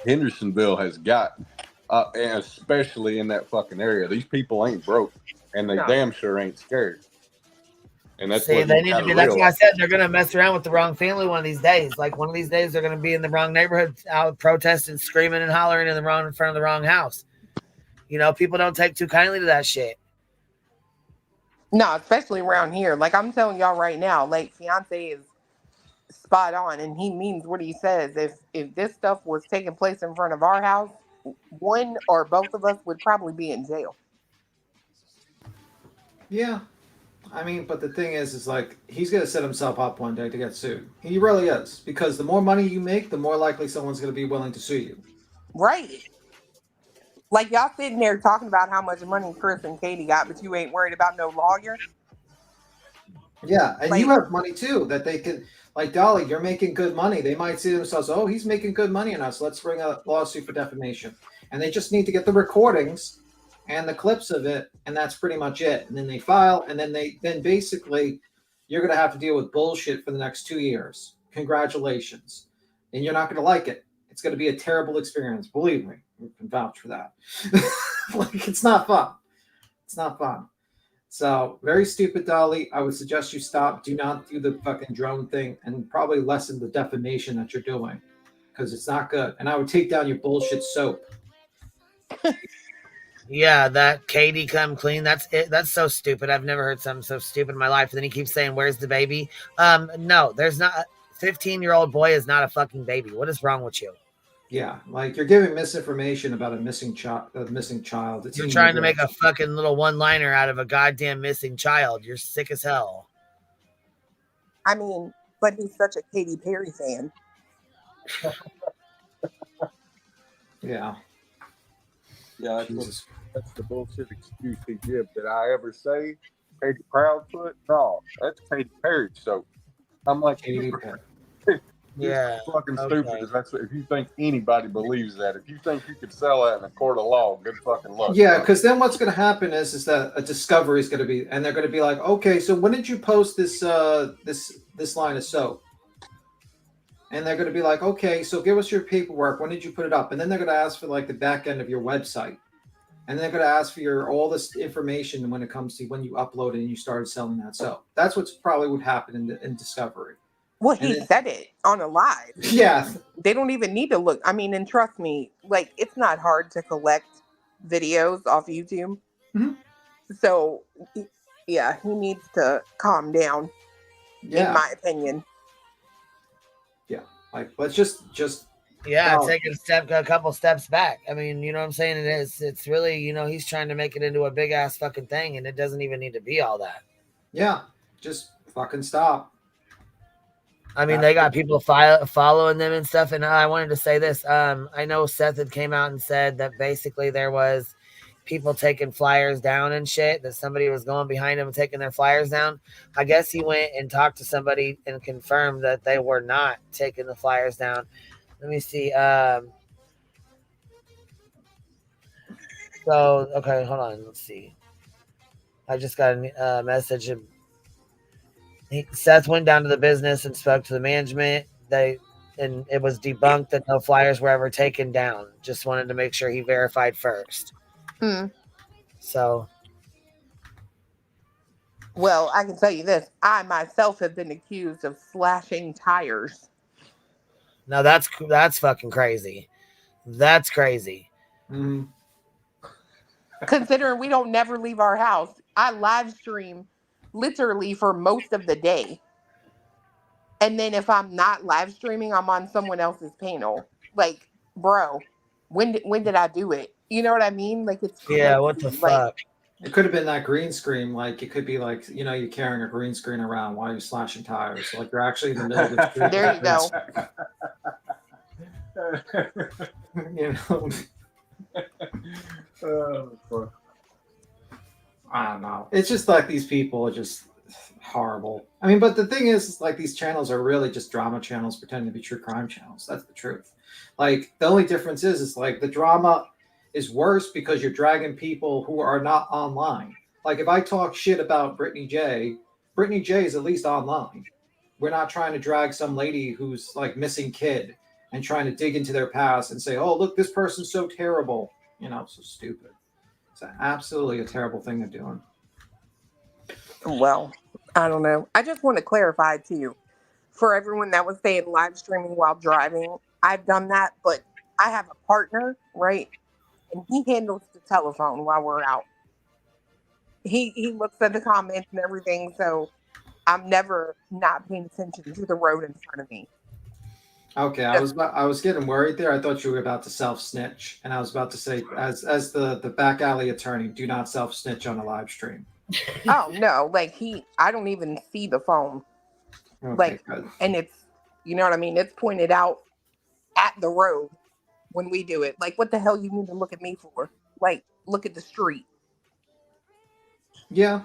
Hendersonville has got, and especially in that fucking area, these people ain't broke, and they damn sure ain't scared. And that's they need to be. That's why I said they're gonna mess around with the wrong family one of these days. Like one of these days, they're gonna be in the wrong neighborhood, out protesting, screaming, and hollering in front of the wrong house. You know, people don't take too kindly to that shit. No, especially around here. Like I'm telling y'all right now, like fiance is spot on, and he means what he says. If this stuff was taking place in front of our house, one or both of us would probably be in jail. Yeah. But the thing is like he's going to set himself up one day to get sued. He really is. Because the more money you make, the more likely someone's going to be willing to sue you. Right. Like y'all sitting there talking about how much money Chris and Katie got, but you ain't worried about no lawyer. Yeah, and you have money too that they can. Like Dolly, you're making good money. They might see themselves, oh, he's making good money on us. Let's bring a lawsuit for defamation. And they just need to get the recordings and the clips of it, and that's pretty much it. And then they file, and then basically you're going to have to deal with bullshit for the next 2 years. Congratulations. And you're not going to like it. It's going to be a terrible experience. Believe me, you can vouch for that. It's not fun. It's not fun. So, very stupid, Dolly. I would suggest you stop. Do not do the fucking drone thing and probably lessen the defamation that you're doing. because it's not good. And I would take down your bullshit soap. Yeah, that Katie come clean. That's it. That's so stupid. I've never heard something so stupid in my life. And then he keeps saying, "Where's the baby?" No, there's not. 15-year-old boy is not a fucking baby. What is wrong with you? Yeah, like you're giving misinformation about a missing child. You're trying to make a fucking little one-liner out of a goddamn missing child. You're sick as hell. I mean, but he's such a Katy Perry fan. Yeah. Yeah, that's the bullshit excuse he gives. Did I ever say Katie Proudfoot? No, that's Katy Perry. So I'm like, Katy Perry. Yeah, fucking stupid. If you think anybody believes that, if you think you could sell that in a court of law, good fucking luck. Yeah, because then what's going to happen is that a discovery is going to be, and they're going to be like, okay, so when did you post this this line of soap? And they're going to be like, okay, so give us your paperwork. When did you put it up? And then they're going to ask for like the back end of your website, and they're going to ask for all this information when it comes to when you uploaded and you started selling that soap. That's what's probably would happen in discovery. Well, he said it on a live. Yeah. They don't even need to look. I mean, and trust me, like, it's not hard to collect videos off YouTube. Mm-hmm. So, yeah, he needs to calm down, in my opinion. Yeah. Like, let's just take a couple steps back. I mean, you know what I'm saying? It's really, he's trying to make it into a big ass fucking thing, and it doesn't even need to be all that. Yeah. Just fucking stop. I mean, they got people following them and stuff. And I wanted to say this. I know Seth had came out and said that basically there was people taking flyers down and shit, that somebody was going behind him and taking their flyers down. I guess he went and talked to somebody and confirmed that they were not taking the flyers down. Let me see. Okay, hold on. Let's see. I just got a message. Seth went down to the business and spoke to the management. And it was debunked that no flyers were ever taken down. Just wanted to make sure he verified first. So, well, I can tell you this: I myself have been accused of slashing tires. Now that's fucking crazy. That's crazy. Mm-hmm. Considering we don't never leave our house, I live stream literally for most of the day. And then if I'm not live streaming, I'm on someone else's panel. Like, bro, when did I do it? You know what I mean? Like, it's crazy. Yeah, what the fuck? It could have been that green screen. Like, it could be like, you're carrying a green screen around while you're slashing tires. Like, you're actually in the middle of the street. There you go. I don't know. It's just like these people are just horrible. I mean, but the thing is like these channels are really just drama channels pretending to be true crime channels. That's the truth. Like the only difference is like the drama is worse because you're dragging people who are not online. Like if I talk shit about Britney Jay is at least online. We're not trying to drag some lady who's like missing kid and trying to dig into their past and say, oh, look, this person's so terrible. So stupid. It's absolutely a terrible thing they're doing. Well, I don't know. I just want to clarify too, for everyone that was saying live streaming while driving, I've done that, but I have a partner, right? And he handles the telephone while we're out. He looks at the comments and everything, so I'm never not paying attention to the road in front of me. Okay, I was getting worried there. I thought you were about to self-snitch, and I was about to say, as the back alley attorney, do not self-snitch on a live stream. Oh no, like I don't even see the phone. Okay, like, good. And it's, you know what I mean? It's pointed out at the road when we do it. Like, what the hell you need to look at me for? Like, look at the street. Yeah.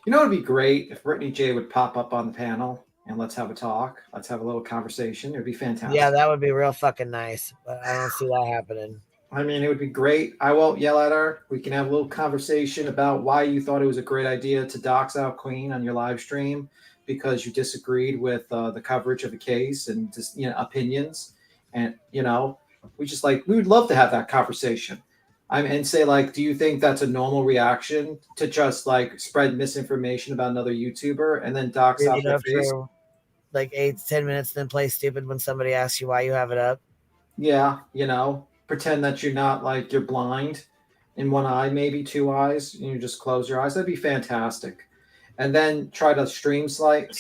It'd be great if Britney Jay would pop up on the panel and let's have a talk. Let's have a little conversation. It would be fantastic. Yeah, that would be real fucking nice. But I don't see that happening. I mean, it would be great. I won't yell at her. We can have a little conversation about why you thought it was a great idea to dox out Queen on your live stream because you disagreed with the coverage of the case and just, opinions. And, we would love to have that conversation. And say, like, do you think that's a normal reaction to just, like, spread misinformation about another YouTuber and then dox out their face? like 8 to 10 minutes, then play stupid when somebody asks you why you have it up? Yeah, pretend that you're not like you're blind in one eye, maybe two eyes, and you just close your eyes. That'd be fantastic. And then try to stream snipe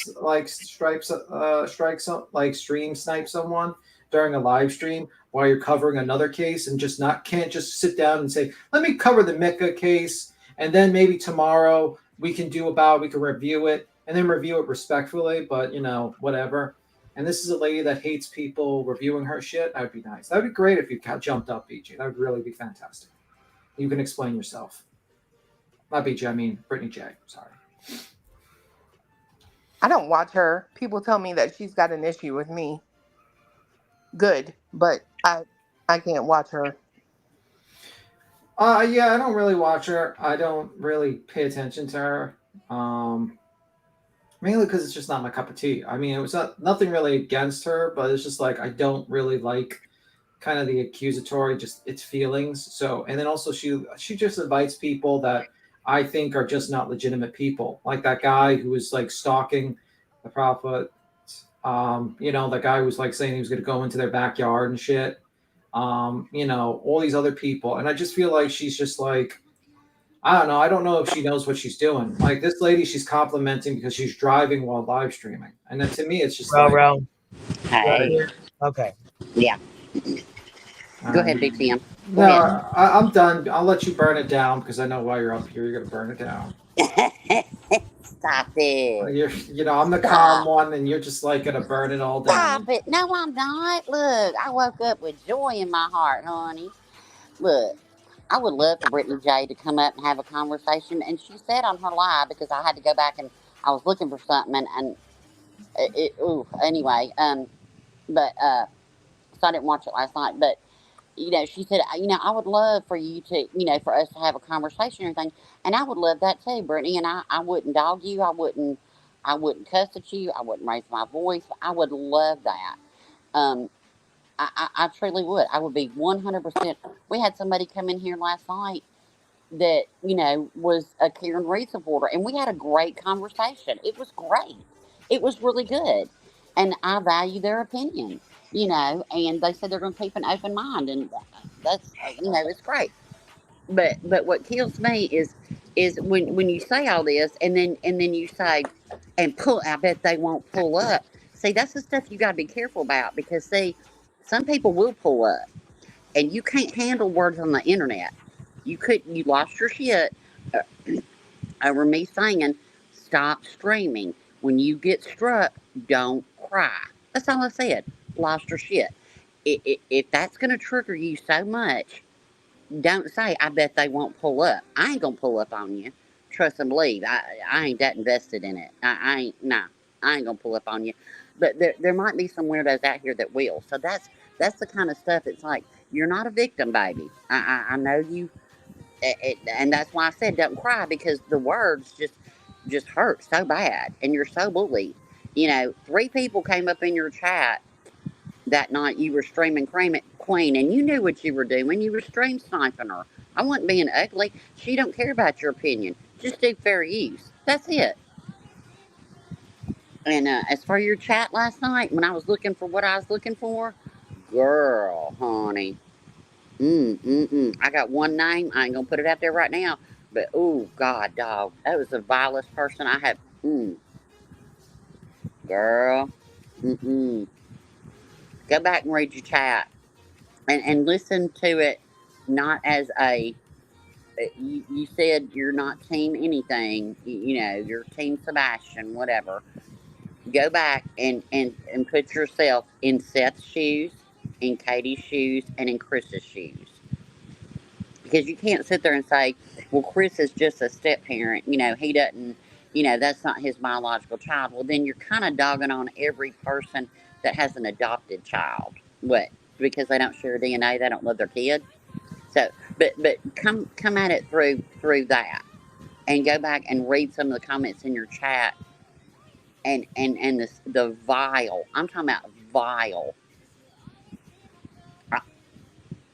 someone during a live stream while you're covering another case, and can't just sit down and say, let me cover the Mika case, and then maybe tomorrow we can review it, and then review it respectfully, but whatever. And this is a lady that hates people reviewing her shit. That would be nice. That would be great if you jumped up, BG. That would really be fantastic. You can explain yourself. Not BG, I mean Britney Jay. Sorry. I don't watch her. People tell me that she's got an issue with me. Good, but I can't watch her. Yeah, I don't really watch her. I don't really pay attention to her. Mainly because it's just not my cup of tea. I mean, it was nothing really against her, but it's just like I don't really like kind of the accusatory, just its feelings. So, and then also she just invites people that I think are just not legitimate people, like that guy who was like stalking the prophet. The guy who was like saying he was going to go into their backyard and shit. All these other people, and I just feel like she's just like. I don't know. I don't know if she knows what she's doing. Like this lady, she's complimenting because she's driving while live streaming. And then to me, it's just Bro. Hey. Okay. Yeah. Go ahead, Big Tim. No, I'm done. I'll let you burn it down because I know why you're up here. You're gonna burn it down. Stop it. I'm the calm one, and you're just like gonna burn it all down. Stop it. No, I'm not. Look, I woke up with joy in my heart, honey. Look. I would love for Britney Jay to come up and have a conversation. And she said on her live, because I had to go back and I was looking for something anyway. So I didn't watch it last night. But, she said, I would love for you to, for us to have a conversation and everything. And I would love that too, Brittany. And I wouldn't dog you. I wouldn't cuss at you. I wouldn't raise my voice. I would love that. I truly would. I would be 100%. We had somebody come in here last night that, was a Karen Reed supporter, and we had a great conversation. It was great. It was really good. And I value their opinion, and they said they're going to keep an open mind, and that's, it's great. But what kills me is when you say all this, and then you say, I bet they won't pull up. See, that's the stuff you got to be careful about, because, see, some people will pull up, and you can't handle words on the internet. You lost your shit over me saying, stop streaming. When you get struck, don't cry. That's all I said. Lost your shit. If that's going to trigger you so much, don't say, I bet they won't pull up. I ain't going to pull up on you. Trust and believe. I ain't that invested in it. I ain't going to pull up on you. But there might be some weirdos out here that will. So that's the kind of stuff. It's like, you're not a victim, baby. I know you, and that's why I said don't cry, because the words just hurt so bad, and you're so bullied. 3 people came up in your chat that night. You were streaming Queen, and you knew what you were doing. You were stream sniping her. I wasn't being ugly. She don't care about your opinion. Just do fair use. That's it. And as for your chat last night, when I was looking for what I was looking for, girl, honey, I got one name. I ain't gonna put it out there right now, but oh God, dog, that was the vilest person I have. Girl, go back and read your chat, and listen to it, not as a. You said you're not team anything. You're team Sebastian, whatever. Go back and put yourself in Seth's shoes, in Katie's shoes, and in Chris's shoes. Because you can't sit there and say, well, Chris is just a step parent. He doesn't, that's not his biological child. Well, then you're kind of dogging on every person that has an adopted child. What? Because they don't share DNA, they don't love their kid? So, but come at it through that. And go back and read some of the comments in your chat. And the vile, I'm talking about vile.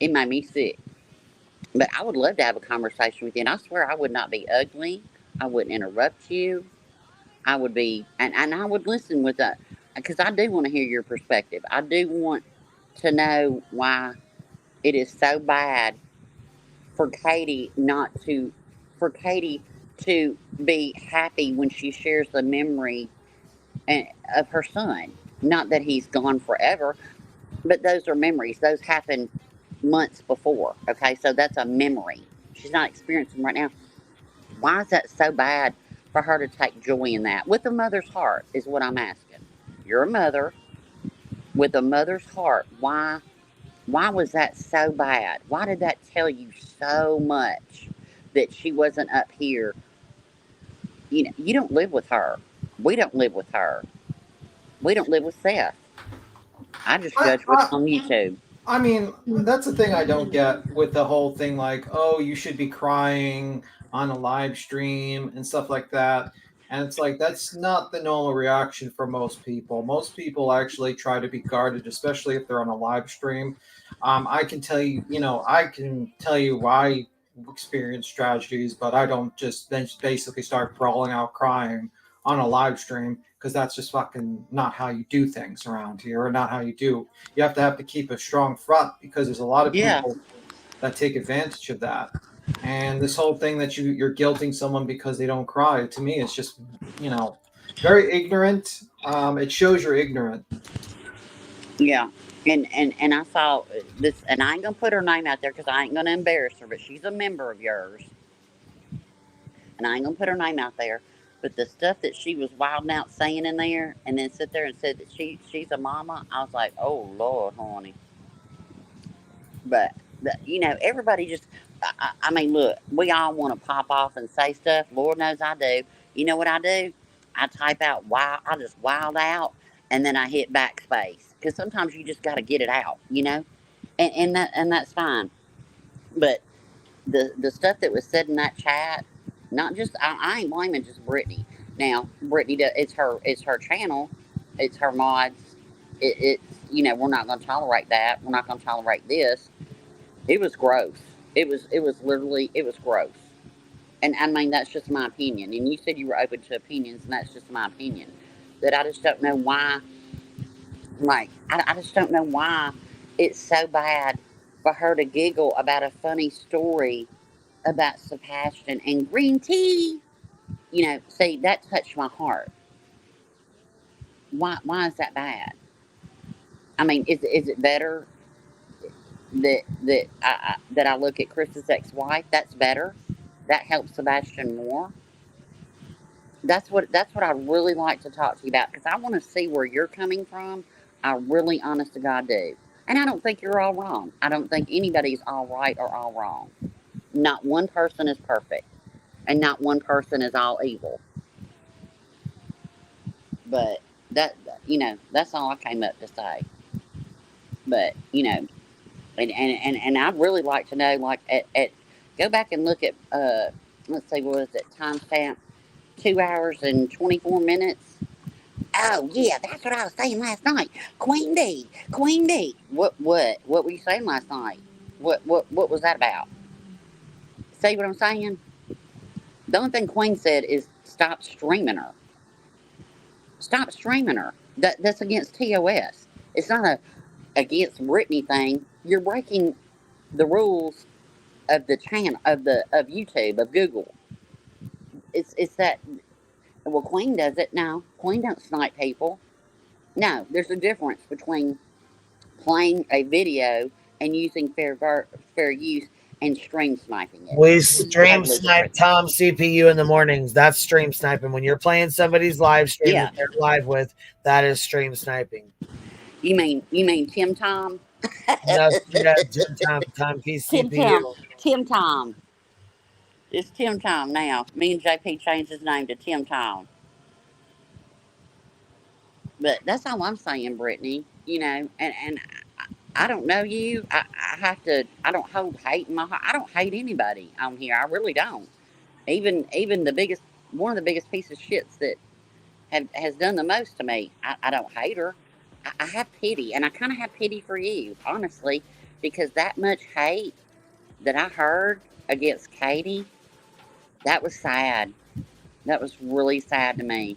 It made me sick. But I would love to have a conversation with you. And I swear I would not be ugly. I wouldn't interrupt you. I would be, and I would listen with because I do want to hear your perspective. I do want to know why it is so bad for Katie to be happy when she shares the memory of her son. Not that he's gone forever, but those are memories. Those happened months before. Okay, so that's a memory. She's not experiencing right now. Why is that so bad for her to take joy in that? With a mother's heart is what I'm asking. You're a mother with a mother's heart. Why was that so bad? Why did that tell you so much that she wasn't up here? You know, you don't live with her. We don't live with her. We don't live with Seth. I just judge what's on YouTube. I mean, that's the thing I don't get with the whole thing, like, oh, you should be crying on a live stream and stuff like that. And it's like, that's not the normal reaction for most people. Most people actually try to be guarded, especially if they're on a live stream. I can tell you, why I experience tragedies, but I don't just then basically start brawling out crying on a live stream, because that's just fucking not how you do things around here, or not how you do. You have to keep a strong front, because there's a lot of people that take advantage of that. And this whole thing that you're guilting someone because they don't cry, to me, it's just, very ignorant. It shows you're ignorant. Yeah. And I saw this, and I ain't gonna put her name out there because I ain't gonna embarrass her, but she's a member of yours. And I ain't gonna put her name out there. But the stuff that she was wilding out saying in there, and then sit there and said that she's a mama, I was like, oh Lord, honey. But everybody just, I mean, look, we all want to pop off and say stuff. Lord knows I do. You know what I do? I type out I just wild out, and then I hit backspace, because sometimes you just got to get it out, and that's fine. But the stuff that was said in that chat, not just, I ain't blaming just Britney. Now, Britney, it's her channel, it's her mods. It's we're not going to tolerate that. We're not going to tolerate this. It was gross. It was literally, it was gross. And I mean, that's just my opinion. And you said you were open to opinions, and that's just my opinion. That I just don't know why. Like, I just don't know why it's so bad for her to giggle about a funny story about Sebastian and green tea. See, that touched my heart. Why is that bad? I mean, is it better that I look at Chris's ex-wife? That's better. That helps Sebastian more. That's what I really like to talk to you about, because I want to see where you're coming from. I really, honest to God, do. And I don't think you're all wrong. I don't think anybody's all right or all wrong. Not one person is perfect, and not one person is all evil. But that's all I came up to say. But and I'd really like to know, like, at go back and look at let's see, what is it, timestamp 2 hours and 24 minutes. Oh yeah, that's what I was saying last night. Queen D. What were you saying last night? What was that about? See what I'm saying? The only thing Queen said is stop streaming her. Stop streaming her. That's against TOS. It's not a against Britney thing. You're breaking the rules of the channel, of YouTube, of Google. It's that. Well, Queen does it. No, Queen don't snipe people. No, there's a difference between playing a video and using fair use and stream sniping it. We stream snipe Tom's CPU in the mornings. That's stream sniping. When you're playing somebody's live stream that they're live with, that is stream sniping. You mean Tim Tom? No, Tim Tom CPU. Tim Tom. It's Tim Tom now. Me and JP changed his name to Tim Tom. But that's all I'm saying, Brittany. And I don't know you. I don't hold hate in my heart. I don't hate anybody on here. I really don't. Even one of the biggest pieces of shits that has done the most to me. I don't hate her. I have pity, and I kind of have pity for you, honestly, because that much hate that I heard against Katie, that was sad. That was really sad to me.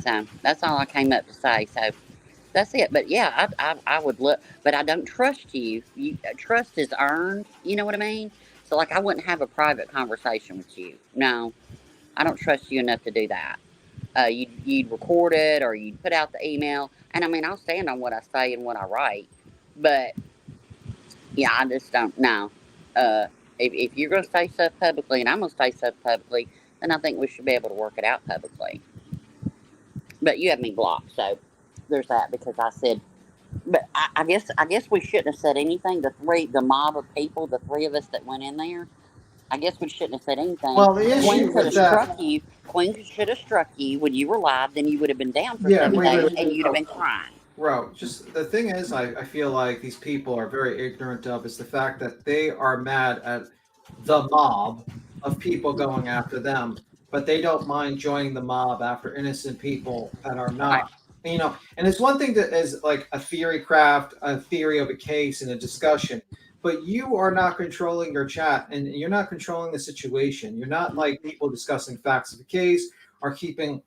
So that's all I came up to say. So that's it. But yeah, I would look, but I don't trust you. Trust is earned. You know what I mean? So like, I wouldn't have a private conversation with you. No, I don't trust you enough to do that. You'd record it or you'd put out the email. And I mean, I'll stand on what I say and what I write. But yeah, I just don't know. If you're going to say stuff publicly and I'm going to say stuff publicly, then I think we should be able to work it out publicly. But you have me blocked, so there's that because I said. But I guess we shouldn't have said anything. The mob of people, the three of us that went in there. I guess we shouldn't have said anything. Well, the issue Queen could with have that, struck you. Queen should have struck you when you were live. Then you would have been down for yeah, 7 we days, would. and you'd have been crying. Bro, just the thing is, I feel like these people are very ignorant of is the fact that they are mad at the mob of people going after them, but they don't mind joining the mob after innocent people that are not, you know. And it's one thing that is like a theory craft, a theory of a case and a discussion, but you are not controlling your chat and you're not controlling the situation. You're not like people discussing facts of the case or keeping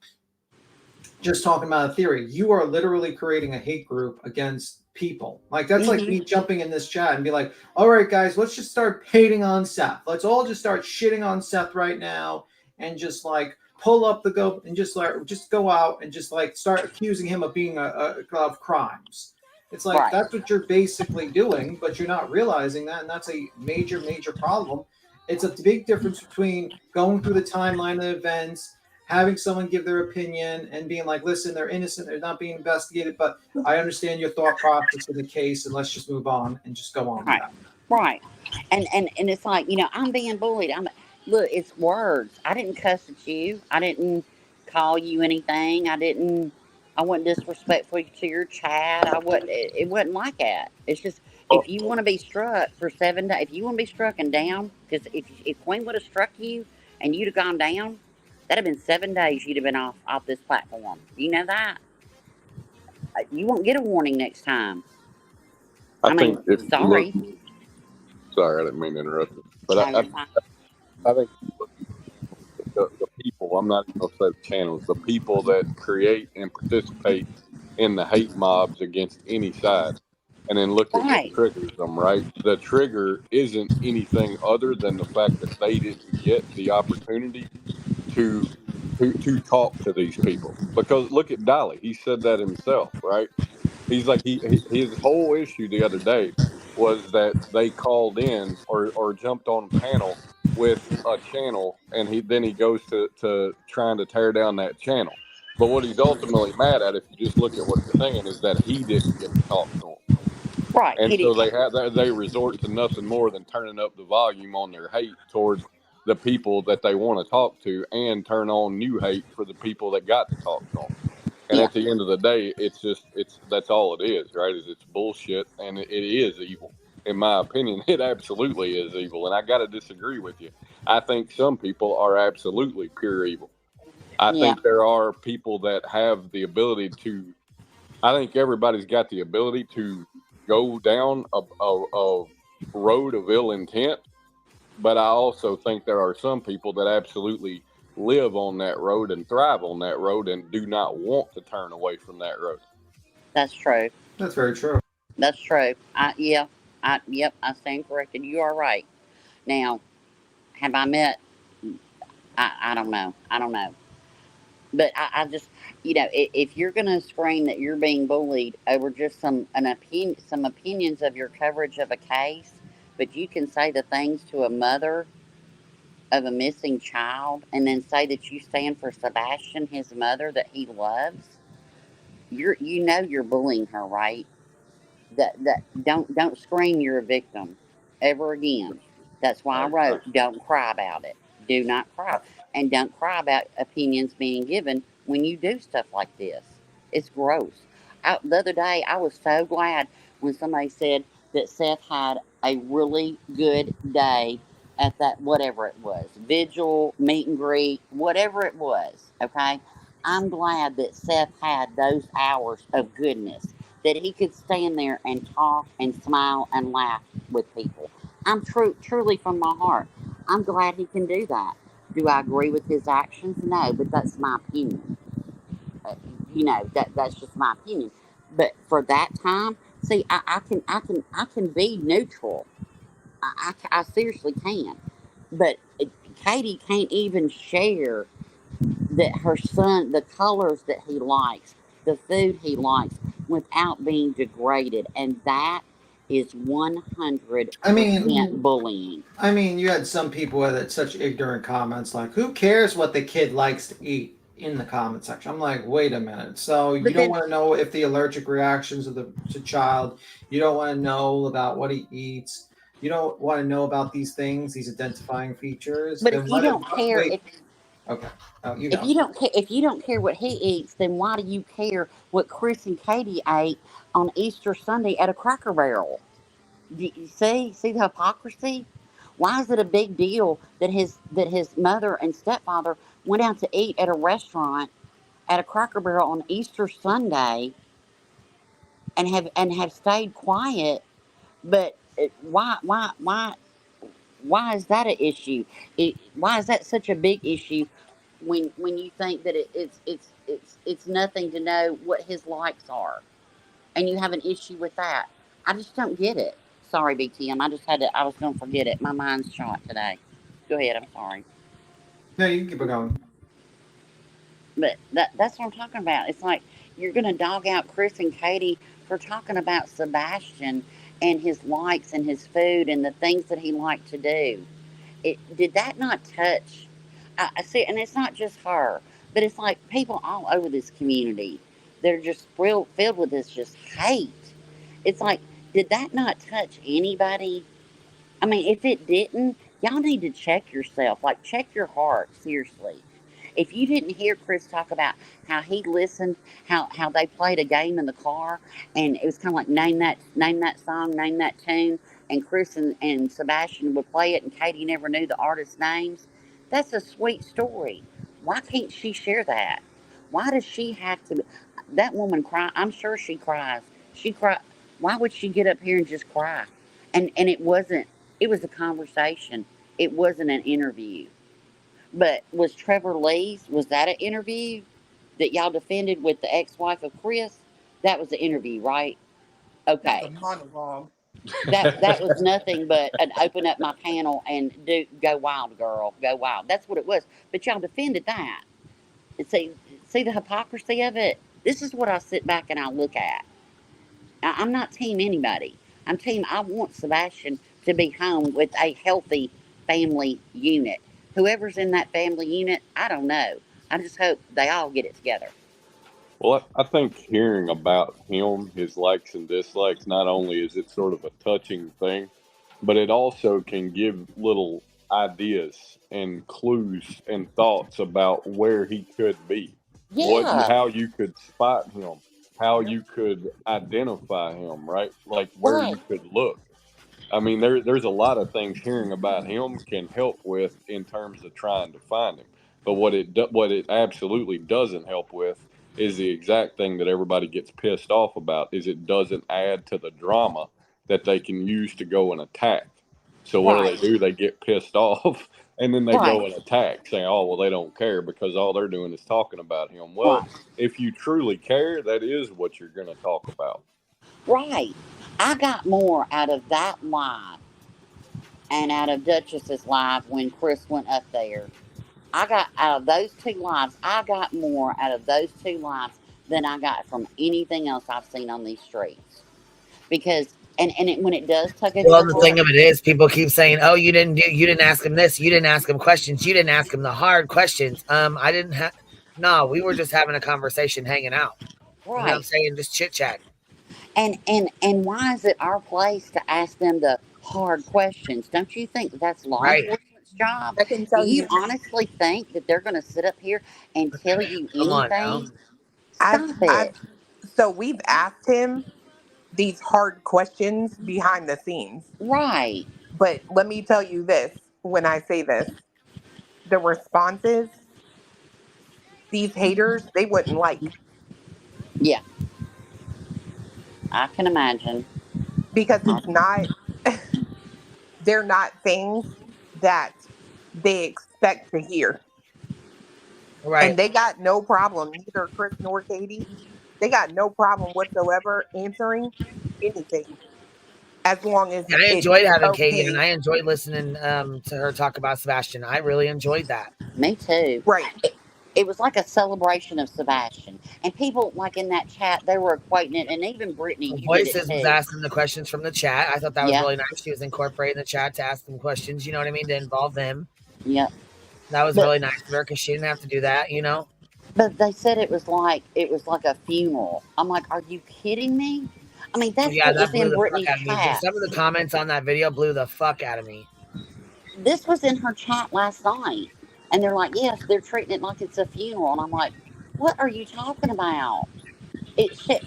just talking about a theory. You are literally creating a hate group against people. Like that's like me jumping in this chat and be like, all right, guys, let's just start hating on Seth. Let's all just start shitting on Seth right now and just like pull up the go and just go out and just like start accusing him of being of crimes. It's like that's what you're basically doing, but you're not realizing that, and that's a major problem. It's a big difference between going through the timeline of events, having someone give their opinion and being like, listen, they're innocent, they're not being investigated, but I understand your thought process in the case, and let's just move on and just go on with that. Right. And it's like, you know, I'm being bullied. Look, it's words. I didn't cuss at you. I didn't call you anything. I wasn't disrespectful to your chat. It wasn't like that. It's just, if you want to be struck for 7 days, if you want to be struck and down, because if Queen would have struck you and you'd have gone down, that'd have been 7 days you'd have been off this platform. You know that? You won't get a warning next time. I mean, sorry. Sorry, I didn't mean to interrupt you. But I think the people, I'm not even going to say the channels, the people that create and participate in the hate mobs against any side, and then look at what triggers them, right? The trigger isn't anything other than the fact that they didn't get the opportunity to talk to these people. Because look at Dolly, he said that himself, right? He's like, his whole issue the other day was that they called in or jumped on a panel with a channel, and then he goes to trying to tear down that channel. But what he's ultimately mad at, if you just look at what you're saying, is that he didn't get to talk to him. Right. And so they resort to nothing more than turning up the volume on their hate towards the people that they want to talk to, and turn on new hate for the people that got to talk to them. And at the end of the day, that's all it is, right? It's bullshit, and it is evil. In my opinion, it absolutely is evil, and I got to disagree with you. I think some people are absolutely pure evil. I think there are people that have the ability to. I think everybody's got the ability to go down a road of ill intent, but I also think there are some people that absolutely live on that road and thrive on that road and do not want to turn away from that road. That's true. That's very true. That's true. I stand corrected. You are right. Now, have I met? I don't know. But I just, you know, if you're going to scream that you're being bullied over just some opinions of your coverage of a case, but you can say the things to a mother of a missing child and then say that you stand for Sebastian, his mother that he loves, you're bullying her, right? That don't scream you're a victim ever again. That's why I wrote, don't cry about it. Do not cry. And don't cry about opinions being given when you do stuff like this. It's gross. The other day, I was so glad when somebody said that Seth had a really good day at that, whatever it was, vigil, meet and greet, whatever it was, okay? I'm glad that Seth had those hours of goodness, that he could stand there and talk and smile and laugh with people. I'm truly from my heart. I'm glad he can do that. Do I agree with his actions? No, but that's my opinion. That's just my opinion. But for that time, see, I can be neutral. I seriously can. But Katie can't even share that her son, the colors that he likes, the food he likes, without being degraded, and that is 100% bullying. I mean, you had some people with such ignorant comments like, "Who cares what the kid likes to eat?" in the comment section. I'm like, wait a minute. So you don't want to know if the allergic reactions of the child. You don't want to know about what he eats. You don't want to know about these things, these identifying features. But if you don't care, okay, if you don't care what he eats, then why do you care what Chris and Katie ate on Easter Sunday at a Cracker Barrel? Do you see the hypocrisy? Why is it a big deal that his mother and stepfather went out to eat at a restaurant at a Cracker Barrel on Easter Sunday and have stayed quiet? But why is that an issue? Why is that such a big issue when you think that it's nothing to know what his likes are, and you have an issue with that? I just don't get it. Sorry, BTM. I was going to forget it. My mind's shot today. Go ahead. I'm sorry. No, you can keep it going. But that's what I'm talking about. It's like you're going to dog out Chris and Katie for talking about Sebastian and his likes and his food and the things that he liked to do. Did that not touch? I see, and it's not just her, but it's like people all over this community. They're just filled with this just hate. It's like, did that not touch anybody? I mean, if it didn't, y'all need to check yourself. Like, check your heart, seriously. If you didn't hear Chris talk about how he listened, how they played a game in the car, and it was kind of like name that song, name that tune, and Chris and Sebastian would play it, and Katie never knew the artist's names. That's a sweet story. Why can't she share that? Why does she have to? That woman cry. I'm sure she cries. She cry. Why would she get up here and just cry? And it wasn't. It was a conversation. It wasn't an interview. But was Trevor Lee's, was that an interview that y'all defended with the ex-wife of Chris? That was the interview, right? Okay. That's a monologue. That was nothing but an open up my panel and go wild, girl, go wild. That's what it was. But y'all defended that. And see the hypocrisy of it? This is what I sit back and I look at. I'm not team anybody. I want Sebastian to be home with a healthy family unit. Whoever's in that family unit, I don't know. I just hope they all get it together. Well, I think hearing about him, his likes and dislikes, not only is it sort of a touching thing, but it also can give little ideas and clues and thoughts about where he could be. Yeah. How you could spot him, how you could identify him, right? Like where you could look. I mean, there's a lot of things hearing about him can help with in terms of trying to find him. But what it absolutely doesn't help with is the exact thing that everybody gets pissed off about, is it doesn't add to the drama that they can use to go and attack. So what do? They get pissed off and then they go and attack, saying, oh, well, they don't care because all they're doing is talking about him. Well, if you truly care, that is what you're going to talk about. Right. I got more out of that live and out of Duchess's live when Chris went up there. I got out of those two lives, I got more out of those two lives than I got from anything else I've seen on these streets. Because when it does tug at well, your the heart, thing of it is, people keep saying, "Oh, you didn't ask him this, you didn't ask him questions, you didn't ask him the hard questions." I didn't have. No, we were just having a conversation, hanging out. Right. You know what I'm saying? Just chit chatting. And why is it our place to ask them the hard questions? Don't you think that's law enforcement's job? I can tell Do you honestly think that they're going to sit up here and tell you anything? Stop it. So we've asked him these hard questions behind the scenes. Right. But let me tell you this, when I say this, the responses, these haters, they wouldn't like. Yeah. I can imagine. Because it's not, they're not things that they expect to hear. Right. And they got no problem, neither Chris nor Katie. They got no problem whatsoever answering anything, as long as I it's enjoyed having Katie, and okay. I enjoyed listening to her talk about Sebastian. I really enjoyed that. Me too. Right. It was like a celebration of Sebastian. And people, like in that chat, they were equating it. And even Brittany, you did it Voices was too. asking the questions from the chat. I thought that was Yeah. really nice. She was incorporating the chat to ask them questions, you know what I mean, to involve them. Yep. That was really nice of her because she didn't have to do that, you know? But they said it was like a funeral. I'm like, are you kidding me? I mean, that's Yeah, what that was blew in the Brittany's fuck out of me. chat. Some of the comments on that video blew the fuck out of me. This was in her chat last night. And they're like, yes, they're treating it like it's a funeral. And I'm like, what are you talking about?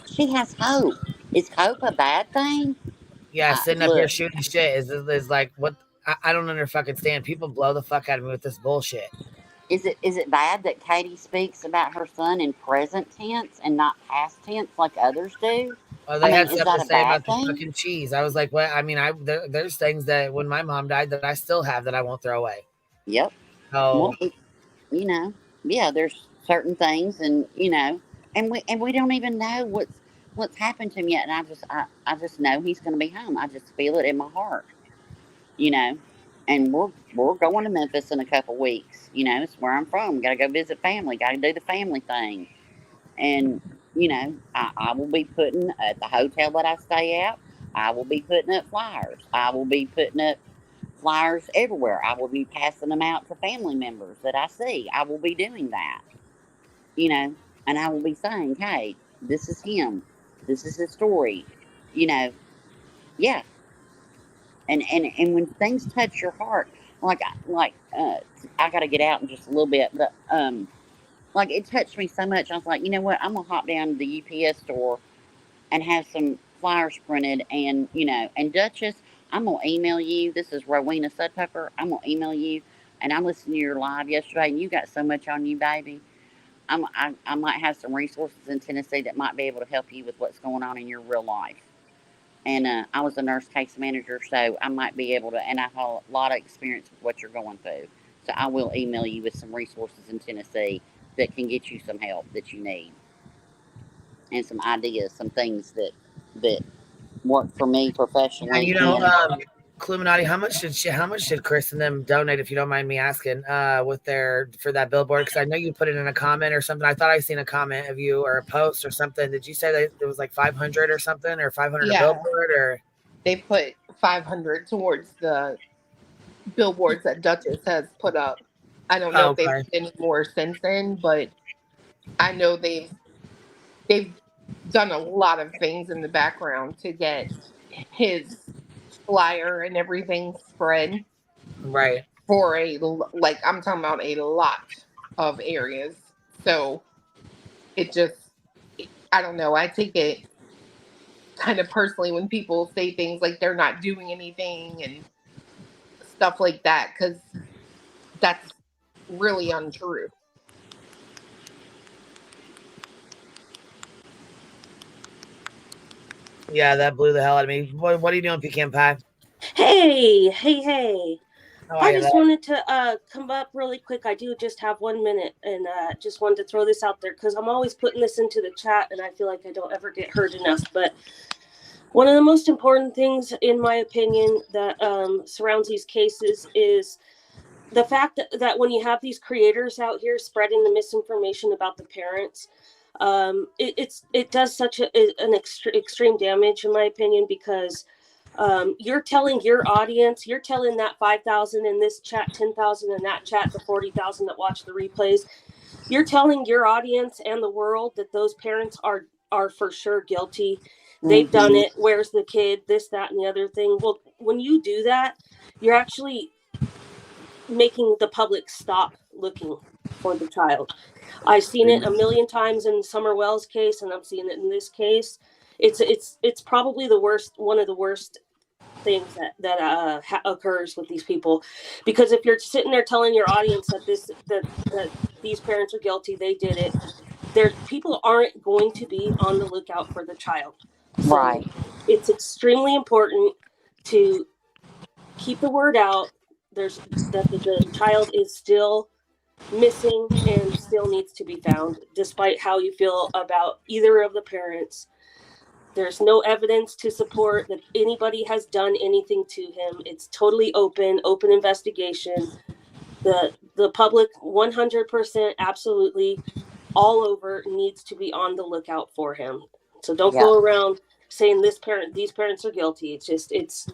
She has hope. Is hope a bad thing? Yeah, sitting up here Look, shooting shit is like, what? I don't understand. People blow the fuck out of me with this bullshit. is it bad that Katie speaks about her son in present tense and not past tense like others do? Well, they had Is something that to a say bad about the thing? fucking cheese. I was like, what? I mean, there's things that when my mom died that I still have that I won't throw away. Yep. Oh, Well, yeah, there's certain things, and we don't even know what's happened to him yet, and I just know he's going to be home. I just feel it in my heart, and we're going to Memphis in a couple weeks. It's where I'm from. Got to go visit family. Got to do the family thing, and I will be putting at the hotel that I stay at. I will be putting up flyers. I will be putting up flyers everywhere. I will be passing them out to family members that I see. I will be doing that, and I will be saying, hey, this is him. This is his story. Yeah. And when things touch your heart, like I got to get out in just a little bit, but like it touched me so much. I was like, you know what? I'm gonna hop down to the UPS store and have some flyers printed, and and Duchess, I'm gonna email you. This is Rowena Sudpepper. I'm gonna email you, and I listened to your live yesterday, and you got so much on you, baby. I might have some resources in Tennessee that might be able to help you with what's going on in your real life. And I was a nurse case manager, so I might be able to, and I have a lot of experience with what you're going through. So I will email you with some resources in Tennessee that can get you some help that you need, and some ideas, some things that work for me professionally. And Cluminati, how much did Chris and them donate, if you don't mind me asking, for that billboard? Because I know you put it in a comment or something. I thought I seen a comment of you or a post or something. Did you say that it was like 500 or something, or 500 a billboard, or they put 500 towards the billboards that Duchess has put up? I don't know if they've put any more since then, but I know they've done a lot of things in the background to get his flyer and everything spread. Right. For I'm talking about a lot of areas. So it just, I don't know. I take it kind of personally when people say things like they're not doing anything and stuff like that, because that's really untrue. Yeah, that blew the hell out of me. What are you doing, Pecan Pie? Hey. I just wanted to come up really quick. I do just have 1 minute, and just wanted to throw this out there because I'm always putting this into the chat, and I feel like I don't ever get heard enough. But one of the most important things, in my opinion, that surrounds these cases is the fact that when you have these creators out here spreading the misinformation about the parents, it does such an extreme damage, in my opinion, because you're telling your audience, you're telling that 5,000 in this chat, 10,000 in that chat, the 40,000 that watch the replays, you're telling your audience and the world that those parents are for sure guilty. They've done it. Where's the kid? This, that, and the other thing. Well, when you do that, you're actually making the public stop looking for the child. I've seen it a million times in Summer Wells' case, and I'm seeing it in this case. It's probably one of the worst things that occurs with these people, because if you're sitting there telling your audience that these parents are guilty, they did it, people aren't going to be on the lookout for the child. So right. It's extremely important to keep the word out. The child is still missing and still needs to be found, despite how you feel about either of the parents. There's no evidence to support that anybody has done anything to him. It's totally open investigation. The public 100% absolutely all over needs to be on the lookout for him. So don't Yeah. go around saying these parents are guilty. It's just it's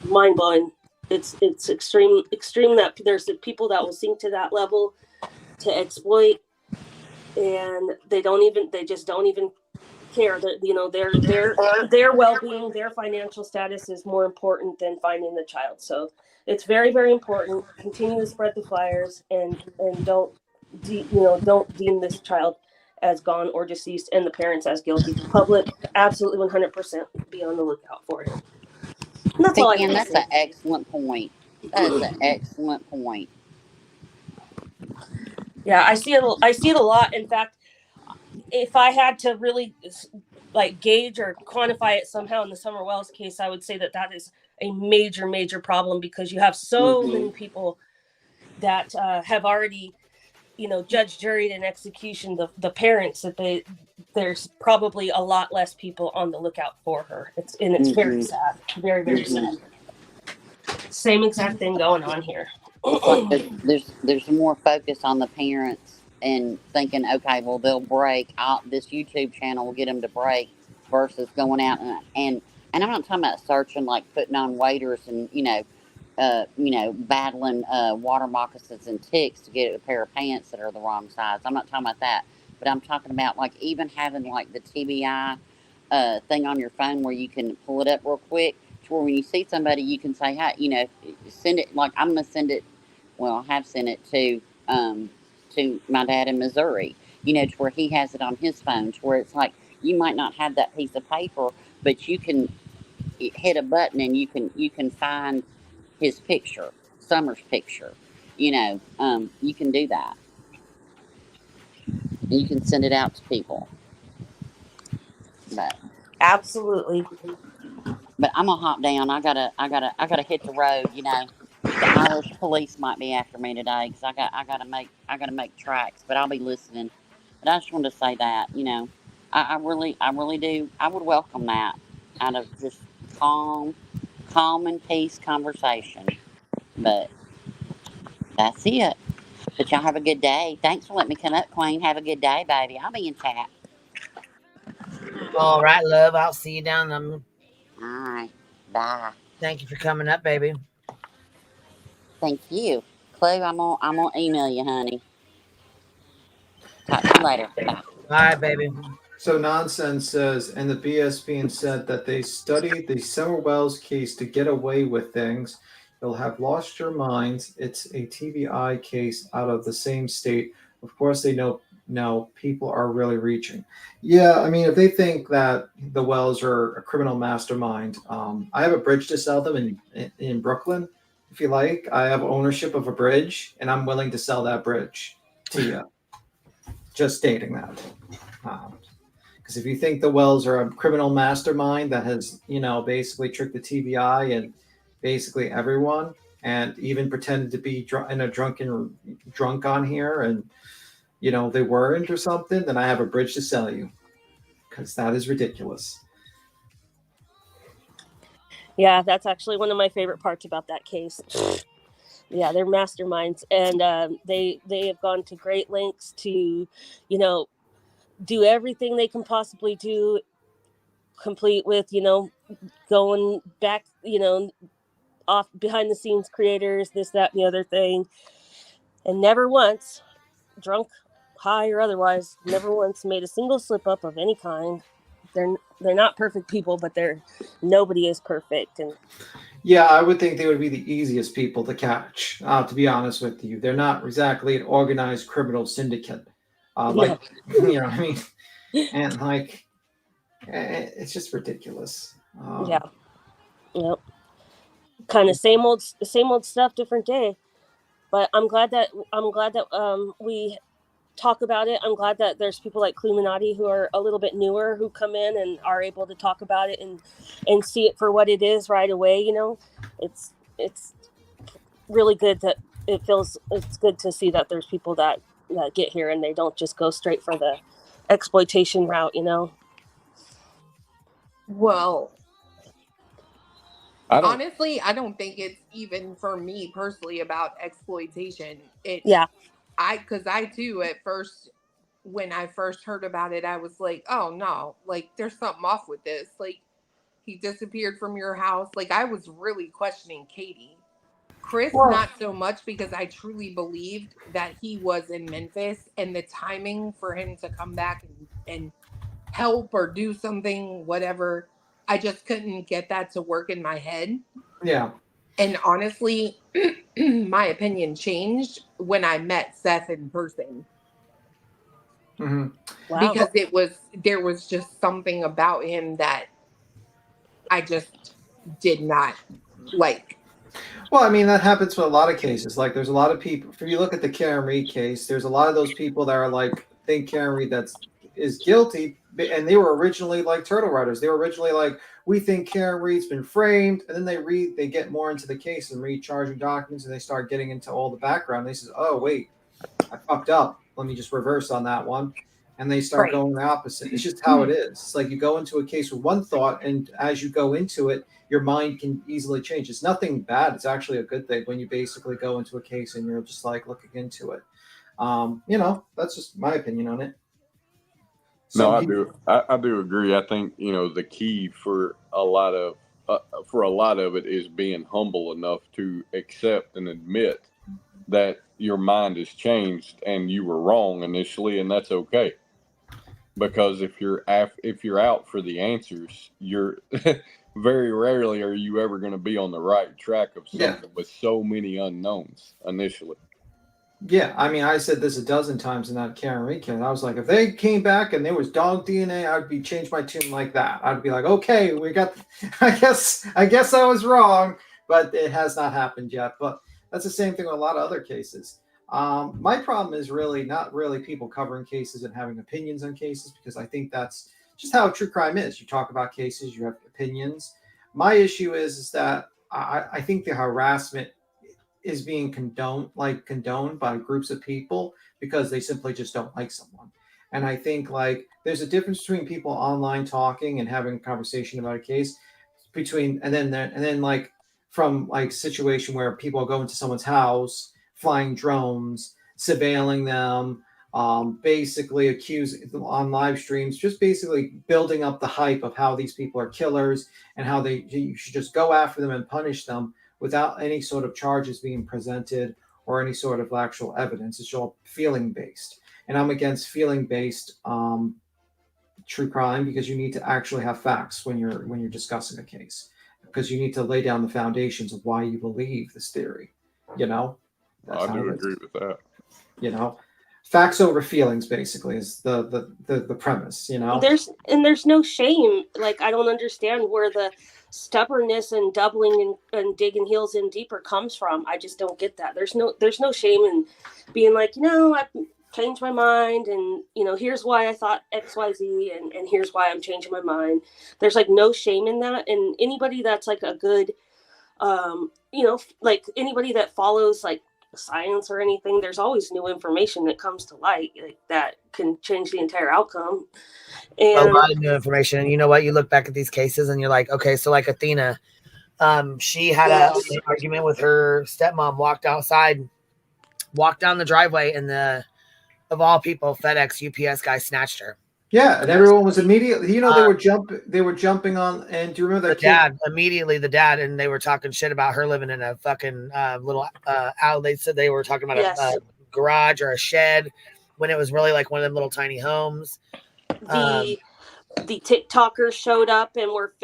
mind blowing. It's extreme that there's people that will sink to that level to exploit, and they just don't even care that, you know, their well-being, their financial status is more important than finding the child. So it's very, very important. Continue to spread the flyers and don't deem this child as gone or deceased and the parents as guilty. The public absolutely 100% be on the lookout for him. And that's all I have to That's say. an excellent point. That is an excellent point. Yeah, I see it a lot. In fact, if I had to really like gauge or quantify it somehow in the Summer Wells case, I would say that is a major, major problem, because you have so many people that have already, you know, judge, juried, and execution the parents, that there's probably a lot less people on the lookout for her. It's very sad, very, very sad. Same exact thing going on here. There's more focus on the parents and thinking, okay, well, they'll break. This YouTube channel will get them to break, versus going out and I'm not talking about searching, like putting on waders and battling water moccasins and ticks to get a pair of pants that are the wrong size. I'm not talking about that, but I'm talking about like even having like the TBI thing on your phone where you can pull it up real quick, to where when you see somebody, you can say, hi, send it. Like I'm gonna send it. Well, I have sent it to my dad in Missouri, to where he has it on his phone, to where it's like you might not have that piece of paper, but you can hit a button and you can find his picture, Summer's picture. You can do that. And you can send it out to people. But absolutely. But I'm gonna hop down. I gotta hit the road. The Irish police might be after me today because I gotta make tracks. But I'll be listening. But I just wanted to say that I really do. I would welcome that out of just calm and peace conversation. But that's it. But y'all have a good day. Thanks for letting me come up, Queen. Have a good day, baby. I'll be in chat. All right, love. I'll see you down. All right. Bye. Thank you for coming up, baby. Thank you. Chloe, I'm gonna email you, honey. Talk to you later. Bye. All right, baby. So Nonsense says, and the BS being said that they studied the Summer Wells case to get away with things. You'll have lost your minds. It's a TBI case out of the same state. Of course, they know now people are really reaching. Yeah, I mean, if they think that the Wells are a criminal mastermind, I have a bridge to sell them in Brooklyn. If you like, I have ownership of a bridge, and I'm willing to sell that bridge to you. Just stating that. Because if you think the Wells are a criminal mastermind that has, basically tricked the TBI and basically everyone, and even pretended to be drunk on here, and they weren't or something, then I have a bridge to sell you, because that is ridiculous. Yeah, that's actually one of my favorite parts about that case. Yeah, they're masterminds, and they have gone to great lengths to, do everything they can possibly do, complete with, going back, off behind the scenes creators, this, that, and the other thing, and never once, drunk, high, or otherwise, never once made a single slip up of any kind. They're not perfect people, but nobody is perfect. And yeah, I would think they would be the easiest people to catch, to be honest with you. They're not exactly an organized criminal syndicate. And it's just ridiculous. Yeah. Yep. Kind of same old stuff, different day. But I'm glad that we talk about it. I'm glad that there's people like Cluminati who are a little bit newer, who come in and are able to talk about it and see it for what it is right away. It's really good that it's good to see that there's people that get here and they don't just go straight for the exploitation route, you know. Well, honestly, I don't think it's even for me personally about exploitation. Because I too, at first, when I first heard about it, I was like, oh no, like there's something off with this. Like he disappeared from your house. Like I was really questioning Katie. Chris, not so much, because I truly believed that he was in Memphis, and the timing for him to come back and help or do something, whatever, I just couldn't get that to work in my head. Yeah. And honestly, my opinion changed when I met Seth in person. Mm-hmm. Wow. Because there was just something about him that I just did not like. Well, I mean, that happens with a lot of cases. Like, there's a lot of people. If you look at the Karen Reed case, there's a lot of those people that are like, think Karen Reed is guilty, and they were originally like turtle riders. They were originally like, we think Karen Reed's been framed, and then they get more into the case and read charging documents, and they start getting into all the background. They say, oh wait, I fucked up. Let me just reverse on that one. And they start going the opposite. It's just how it is. It's like you go into a case with one thought, and as you go into it, your mind can easily change. It's nothing bad. It's actually a good thing when you basically go into a case and you're just like looking into it. You know, that's just my opinion on it. I do agree. I think, you know, the key for a lot of it is being humble enough to accept and admit that your mind has changed and you were wrong initially, and that's okay. Because if you're out for the answers, you're very rarely are you ever going to be on the right track of something with so many unknowns initially. Yeah, I mean, I said this a dozen times in that Karen Reed case. I was like, if they came back and there was dog DNA, I'd be change my tune like that. I'd be like, okay, we got. I guess I was wrong, but it has not happened yet. But that's the same thing with a lot of other cases. My problem is really not really people covering cases and having opinions on cases, because I think that's just how true crime is. You talk about cases, you have opinions. My issue is that I think the harassment is being condoned by groups of people because they simply just don't like someone. And I think like there's a difference between people online talking and having a conversation about a case and then like from like situation where people go into someone's house, flying drones, surveilling them, basically accusing on live streams, just basically building up the hype of how these people are killers and how you should just go after them and punish them without any sort of charges being presented or any sort of actual evidence. It's all feeling based. And I'm against feeling based true crime, because you need to actually have facts when you're discussing a case, because you need to lay down the foundations of why you believe this theory. You know, I do agree with that. You know, facts over feelings basically is the premise. You know, there's no shame. Like, I don't understand where the stubbornness and doubling and digging heels in deeper comes from. I just don't get that. There's no shame in being like, you know, I've changed my mind, and you know, here's why I thought XYZ, and here's why I'm changing my mind. There's like no shame in that. And anybody that's like a good you know, like anybody that follows like science or anything, there's always new information that comes to light, like, that can change the entire outcome. And a lot of new information. And you know what? You look back at these cases and you're like, okay, so like Athena, she had an argument with her stepmom, walked down the driveway, and of all people, FedEx, UPS guy snatched her. Yeah, and everyone was immediately, you know, they were jumping on. And do you remember that the dad, and they were talking shit about her living in a fucking little out. They said they were talking about a garage or a shed when it was really like one of them little tiny homes. The TikTokers showed up and were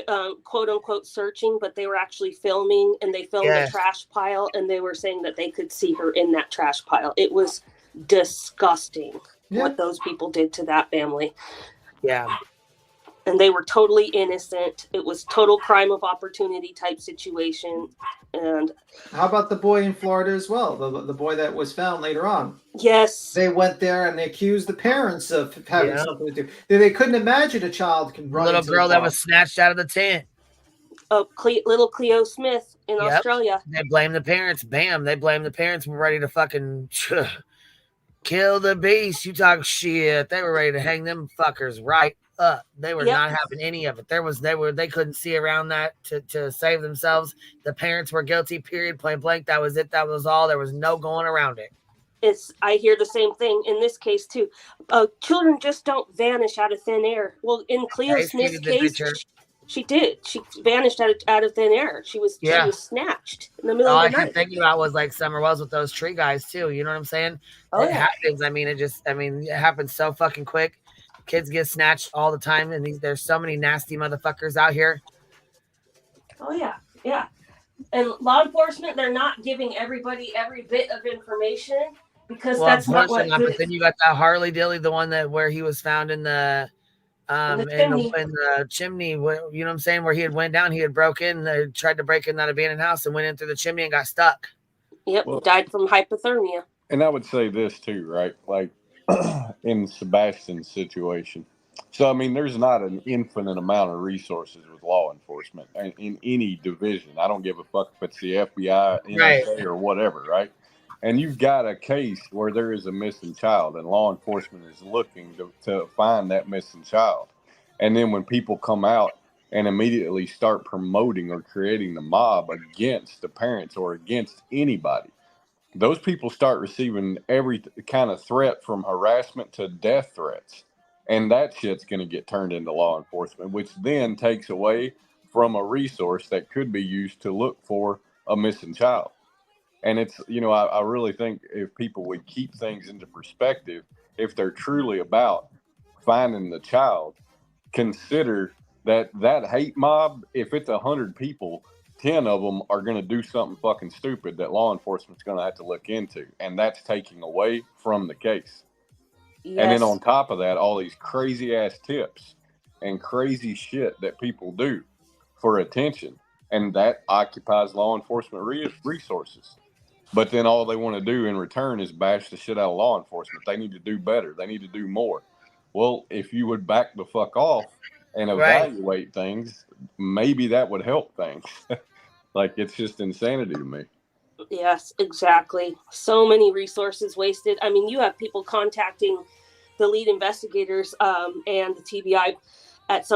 quote unquote searching, but they were actually filming, and they filmed a trash pile, and they were saying that they could see her in that trash pile. It was disgusting what those people did to that family. Yeah. And they were totally innocent. It was total crime of opportunity type situation. And how about the boy in Florida as well? The boy that was found later on. Yes. They went there and they accused the parents of having something to do. They couldn't imagine a child can run. Little girl that was snatched out of the tent. little Cleo Smith in Australia. They blame the parents. Bam. They blame the parents. We're ready to fucking kill the beast. You talk shit. They were ready to hang them fuckers right up. They were not having any of it. They couldn't see around that to save themselves. The parents were guilty, period, point blank. That was it. That was all. There was no going around it. I hear the same thing in this case too. Children just don't vanish out of thin air. Well, in Cleo Smith's case, she did. She vanished out of thin air. She was snatched in the middle of the night. All I kept thinking about was like Summer Wells with those tree guys too. You know what I'm saying? It happens. I mean, it happens so fucking quick. Kids get snatched all the time, and there's so many nasty motherfuckers out here. Oh yeah. And law enforcement, they're not giving everybody every bit of information because that's not what. But then you got that Harley Dilly, the one where he was found in the chimney. You know what I'm saying? Where he had went down, he had broke in, tried to break in that abandoned house, and went in through the chimney and got stuck. Yep, died from hypothermia. And I would say this too, right? Like in Sebastian's situation. So I mean, there's not an infinite amount of resources with law enforcement in any division. I don't give a fuck if it's the FBI, NSA, or whatever, right? And you've got a case where there is a missing child, and law enforcement is looking to find that missing child. And then when people come out and immediately start promoting or creating the mob against the parents or against anybody, those people start receiving every kind of threat from harassment to death threats. And that shit's going to get turned into law enforcement, which then takes away from a resource that could be used to look for a missing child. And it's, I really think if people would keep things into perspective, if they're truly about finding the child, consider that hate mob, if it's 100 people, 10 of them are going to do something fucking stupid that law enforcement's going to have to look into. And that's taking away from the case. Yes. And then on top of that, all these crazy ass tips and crazy shit that people do for attention. And that occupies law enforcement resources. But then all they want to do in return is bash the shit out of law enforcement. They need to do better. They need to do more. Well, if you would back the fuck off and evaluate things, maybe that would help things. Like, it's just insanity to me. Yes, exactly. So many resources wasted. I mean, you have people contacting the lead investigators and the TBI at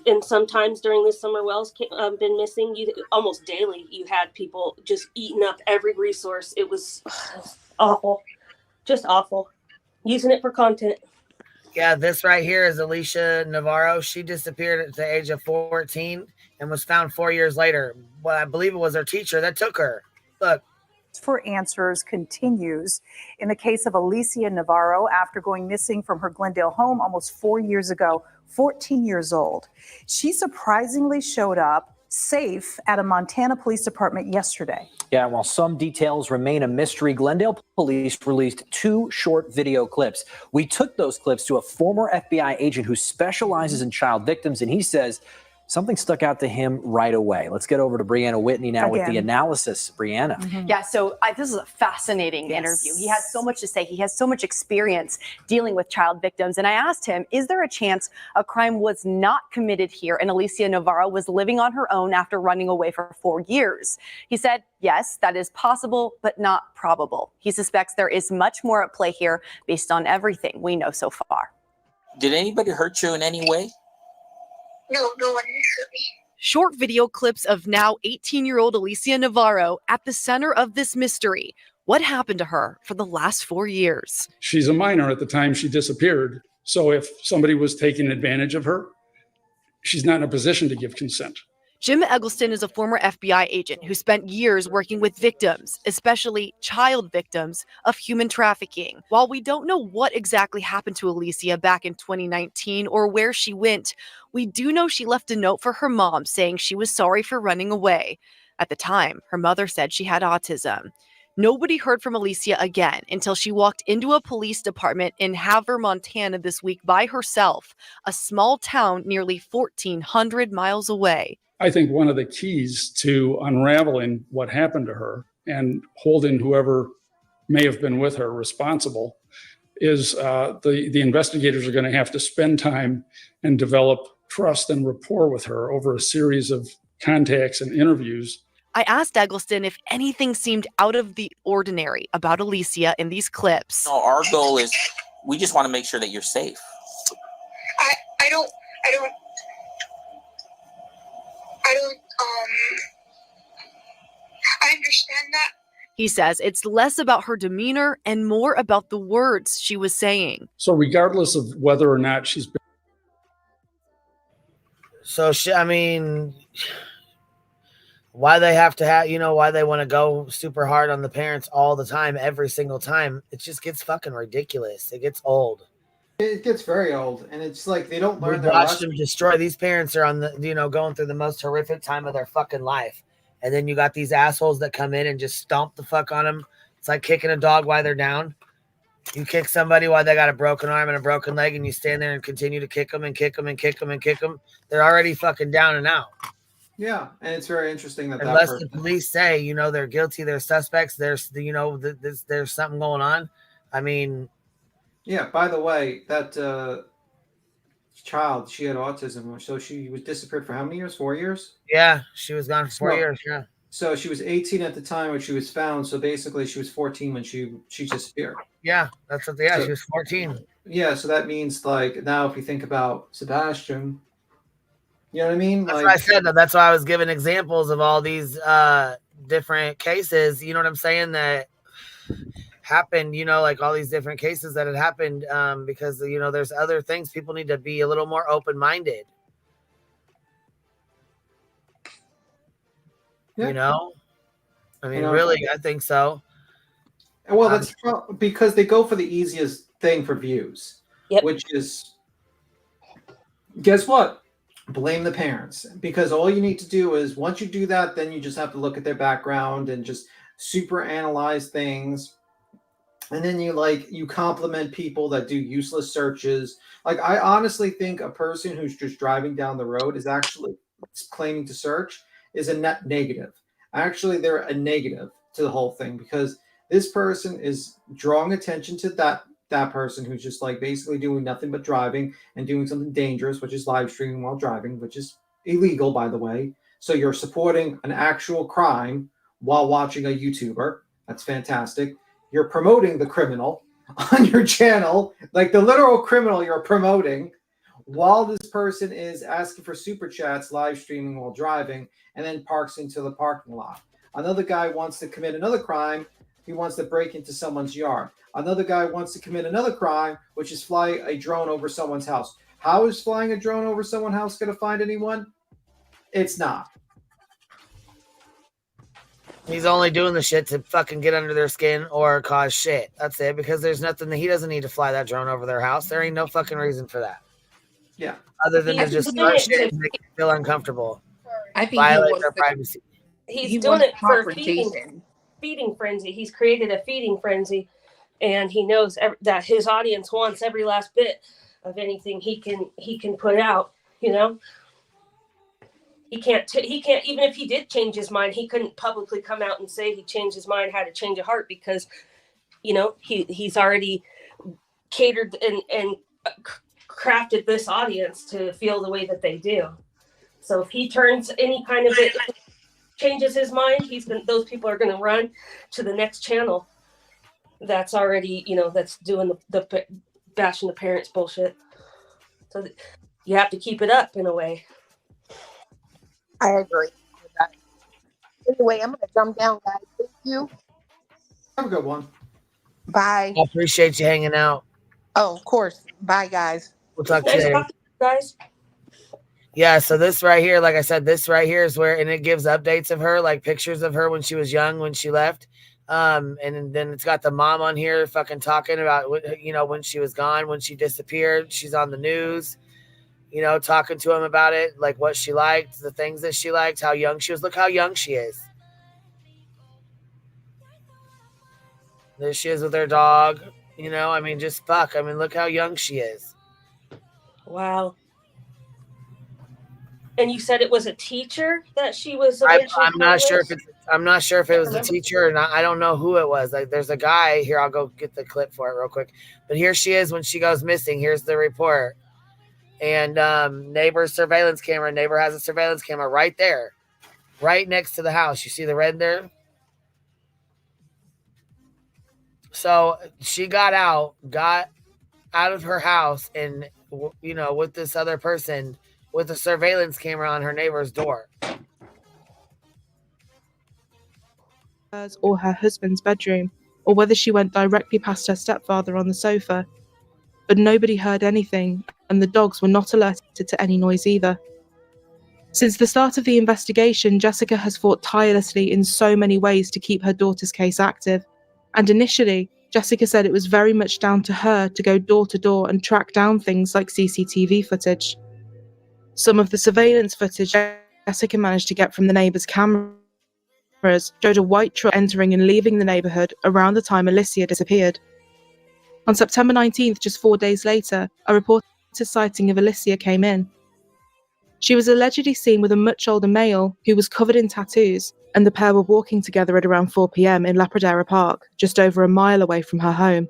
and sometimes during this Summer Wells been missing. Almost daily, you had people just eating up every resource. It was awful, just awful. Using it for content. Yeah, this right here is Alicia Navarro. She disappeared at the age of 14 and was found 4 years later. Well, I believe it was her teacher that took her. Look. For answers continues in the case of Alicia Navarro after going missing from her Glendale home almost 4 years ago, 14 years old. She surprisingly showed up safe at a Montana police department yesterday. Yeah, while some details remain a mystery, Glendale police released 2 short video clips. We took those clips to a former FBI agent who specializes in child victims, and he says something stuck out to him right away. Let's get over to Brianna Whitney now with the analysis. Brianna. Mm-hmm. Yeah, so this is a fascinating interview. He has so much to say. He has so much experience dealing with child victims. And I asked him, is there a chance a crime was not committed here and Alicia Navarro was living on her own after running away for 4 years? He said, yes, that is possible, but not probable. He suspects there is much more at play here based on everything we know so far. Did anybody hurt you in any way? No one hurt me. Short video clips of now 18-year-old Alicia Navarro at the center of this mystery. What happened to her for the last 4 years? She's a minor at the time she disappeared. So if somebody was taking advantage of her, she's not in a position to give consent. Jim Eggleston is a former FBI agent who spent years working with victims, especially child victims, of human trafficking. While we don't know what exactly happened to Alicia back in 2019 or where she went, we do know she left a note for her mom saying she was sorry for running away. At the time, her mother said she had autism. Nobody heard from Alicia again until she walked into a police department in Havre, Montana this week by herself, a small town nearly 1,400 miles away. I think one of the keys to unraveling what happened to her and holding whoever may have been with her responsible is the investigators are going to have to spend time and develop trust and rapport with her over a series of contacts and interviews. I asked Eggleston if anything seemed out of the ordinary about Alicia in these clips. No, our goal is we just want to make sure that you're safe. I don't I understand that. He says it's less about her demeanor and more about the words she was saying. So regardless of whether or not she's been. So I mean, why they have to have, why they want to go super hard on the parents all the time, every single time. It just gets fucking ridiculous. It gets old. It gets very old, and it's like they don't learn We their watch lesson. them destroy. These parents are on the, going through the most horrific time of their fucking life. And then you got these assholes that come in and just stomp the fuck on them. It's like kicking a dog while they're down. You kick somebody while they got a broken arm and a broken leg, and you stand there and continue to kick them and kick them and kick them and kick them. They're already fucking down and out. Yeah, and it's very interesting that Unless that the police say, they're guilty, they're suspects, there's something going on. I mean, yeah. By the way, that child, she had autism, so she was disappeared for how many years? 4 years. Yeah, she was gone for 4 years. Yeah. So she was 18 at the time when she was found. So basically, she was 14 when she disappeared. Yeah, that's what. Yeah, So, she was 14. Yeah, so that means like now, if you think about Sebastian, you know what I mean? That's like, what I said. That's why I was giving examples of all these different cases. You know what I'm saying? That happened. Like all these different cases that had happened because there's other things. People need to be a little more open-minded. Yeah. I mean, really, I think so. Well, that's because they go for the easiest thing for views, which is, guess what? Blame the parents. Because all you need to do is, once you do that, then you just have to look at their background and just super analyze things. And then you compliment people that do useless searches. Like, I honestly think a person who's just driving down the road is actually claiming to search is a net negative. Actually, they're a negative to the whole thing, because this person is drawing attention to that person who's just like basically doing nothing but driving and doing something dangerous, which is live streaming while driving, which is illegal, by the way. So you're supporting an actual crime while watching a YouTuber. That's fantastic. You're promoting the criminal on your channel, like the literal criminal you're promoting, while this person is asking for super chats, live streaming while driving, and then parks into the parking lot. Another guy wants to commit another crime. He wants to break into someone's yard. Another guy wants to commit another crime, which is fly a drone over someone's house. How is flying a drone over someone's house going to find anyone? It's not. He's only doing the shit to fucking get under their skin or cause shit. That's it. Because there's nothing that he doesn't need to fly that drone over their house. There ain't no fucking reason for that. Yeah. Other than to just start shit and make them feel uncomfortable. I think violate their privacy. He's doing it for feeding frenzy. He's created a feeding frenzy, and he knows that his audience wants every last bit of anything he can put out. He can't even if he did change his mind, he couldn't publicly come out and say he changed his mind, had a change of heart, because he's already catered and crafted this audience to feel the way that they do. So if he turns any kind of it, changes his mind, those people are going to run to the next channel that's already that's doing the bashing the parents bullshit. So you have to keep it up in a way. I agree with that. Anyway, I'm going to jump down, guys. Thank you. Have a good one. Bye. I appreciate you hanging out. Oh, of course. Bye, guys. We'll talk to you later. Guys. Yeah, so this right here, like I said, this right here is where, and it gives updates of her, like pictures of her when she was young, when she left. And then it's got the mom on here fucking talking about, when she was gone, when she disappeared. She's on the news, talking to him about it, like what she liked, the things that she liked, how young she was. Look how young she is. There she is with her dog, just fuck. Look how young she is. Wow. And you said it was a teacher that she was. I'm not sure if it was a teacher or not. I don't know who it was. Like, there's a guy here. I'll go get the clip for it real quick. But here she is when she goes missing. Here's the report. And neighbor has a surveillance camera right there. right next to the house. You see the red there? So she got out of her house and, you know, with this other person with a surveillance camera on her neighbor's door. Or her husband's bedroom, or whether she went directly past her stepfather on the sofa. But nobody heard anything, and the dogs were not alerted to any noise either. Since the start of the investigation, Jessica has fought tirelessly in so many ways to keep her daughter's case active. And initially, Jessica said it was very much down to her to go door to door and track down things like CCTV footage. Some of the surveillance footage Jessica managed to get from the neighbours' cameras showed a white truck entering and leaving the neighbourhood around the time Alicia disappeared. On September 19th, just 4 days later, a reported sighting of Alicia came in. She was allegedly seen with a much older male who was covered in tattoos, and the pair were walking together at around 4 p.m. in La Pradera Park, just over a mile away from her home.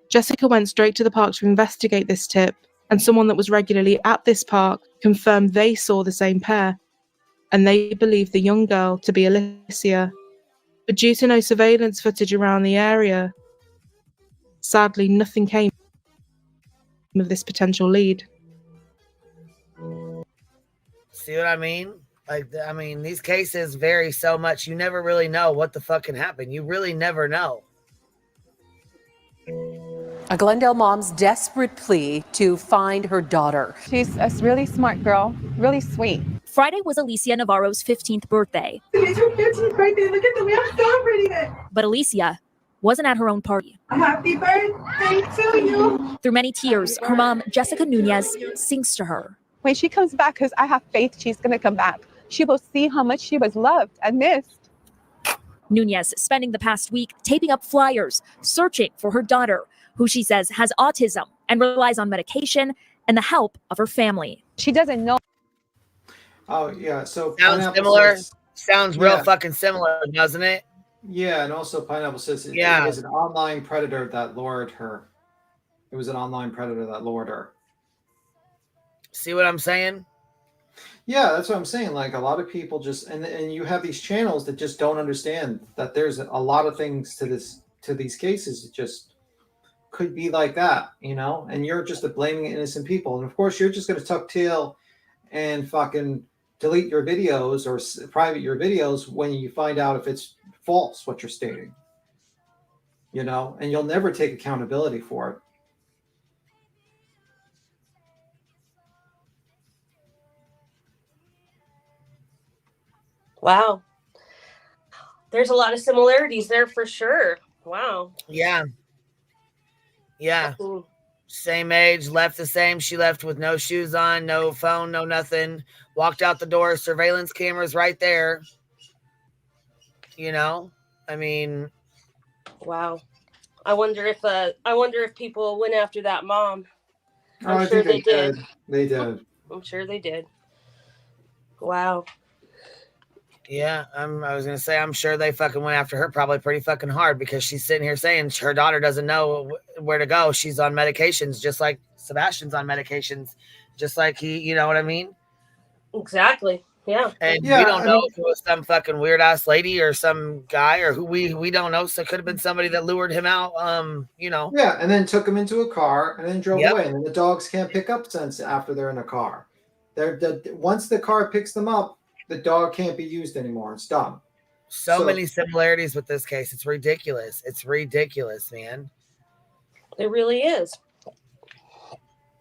Jessica went straight to the park to investigate this tip, and someone that was regularly at this park confirmed they saw the same pair, and they believed the young girl to be Alicia. But due to no surveillance footage around the area, sadly nothing came of this potential lead. See what I mean? Like, I mean, these cases vary so much. You never really know what the fuck can happen. You really never know. A Glendale mom's desperate plea to find her daughter. She's a really smart girl, really sweet. Friday was Alicia Navarro's 15th birthday. It's her 15th birthday. Look at them. We are celebrating it. But Alicia wasn't at her own party. Happy birthday to you. Through many tears, her mom, Jessica Nunez, sings to her. When she comes back, because I have faith she's going to come back, she will see how much she was loved and missed. Nunez spending the past week taping up flyers, searching for her daughter, who she says has autism and relies on medication and the help of her family. She doesn't know. Oh, yeah. So sounds similar. Sounds real fucking similar, doesn't it? Yeah, and also Pineapple says it was an online predator that lured her. It was an online predator that lured her. See what I'm saying? Yeah, that's what I'm saying. Like a lot of people just and you have these channels that just don't understand that there's a lot of things to these cases that just could be like that, you know, and you're just blaming innocent people. And of course you're just going to tuck tail and fucking delete your videos or private your videos when you find out if it's false what you're stating, you know, and you'll never take accountability for it. Wow. There's a lot of similarities there for sure. Wow. Yeah. Yeah. Same age, left the same. She left with no shoes on, no phone, no nothing. Walked out the door, surveillance cameras right there. You know? I mean, wow. I wonder if people went after that mom. I think they did. They did. I'm sure they did. Wow. Yeah, I was gonna say I'm sure they fucking went after her probably pretty fucking hard because she's sitting here saying her daughter doesn't know where to go. She's on medications, just like Sebastian's on medications, just like he, you know what I mean? Exactly. Yeah. And we don't know if it was some fucking weird ass lady or some guy or who we don't know. So it could have been somebody that lured him out. You know. Yeah, and then took him into a car and then drove away. And then the dogs can't pick up since after they're in a car. Once the car picks them up, the dog can't be used anymore. It's done. So many similarities with this case. It's ridiculous. It's ridiculous, man. It really is.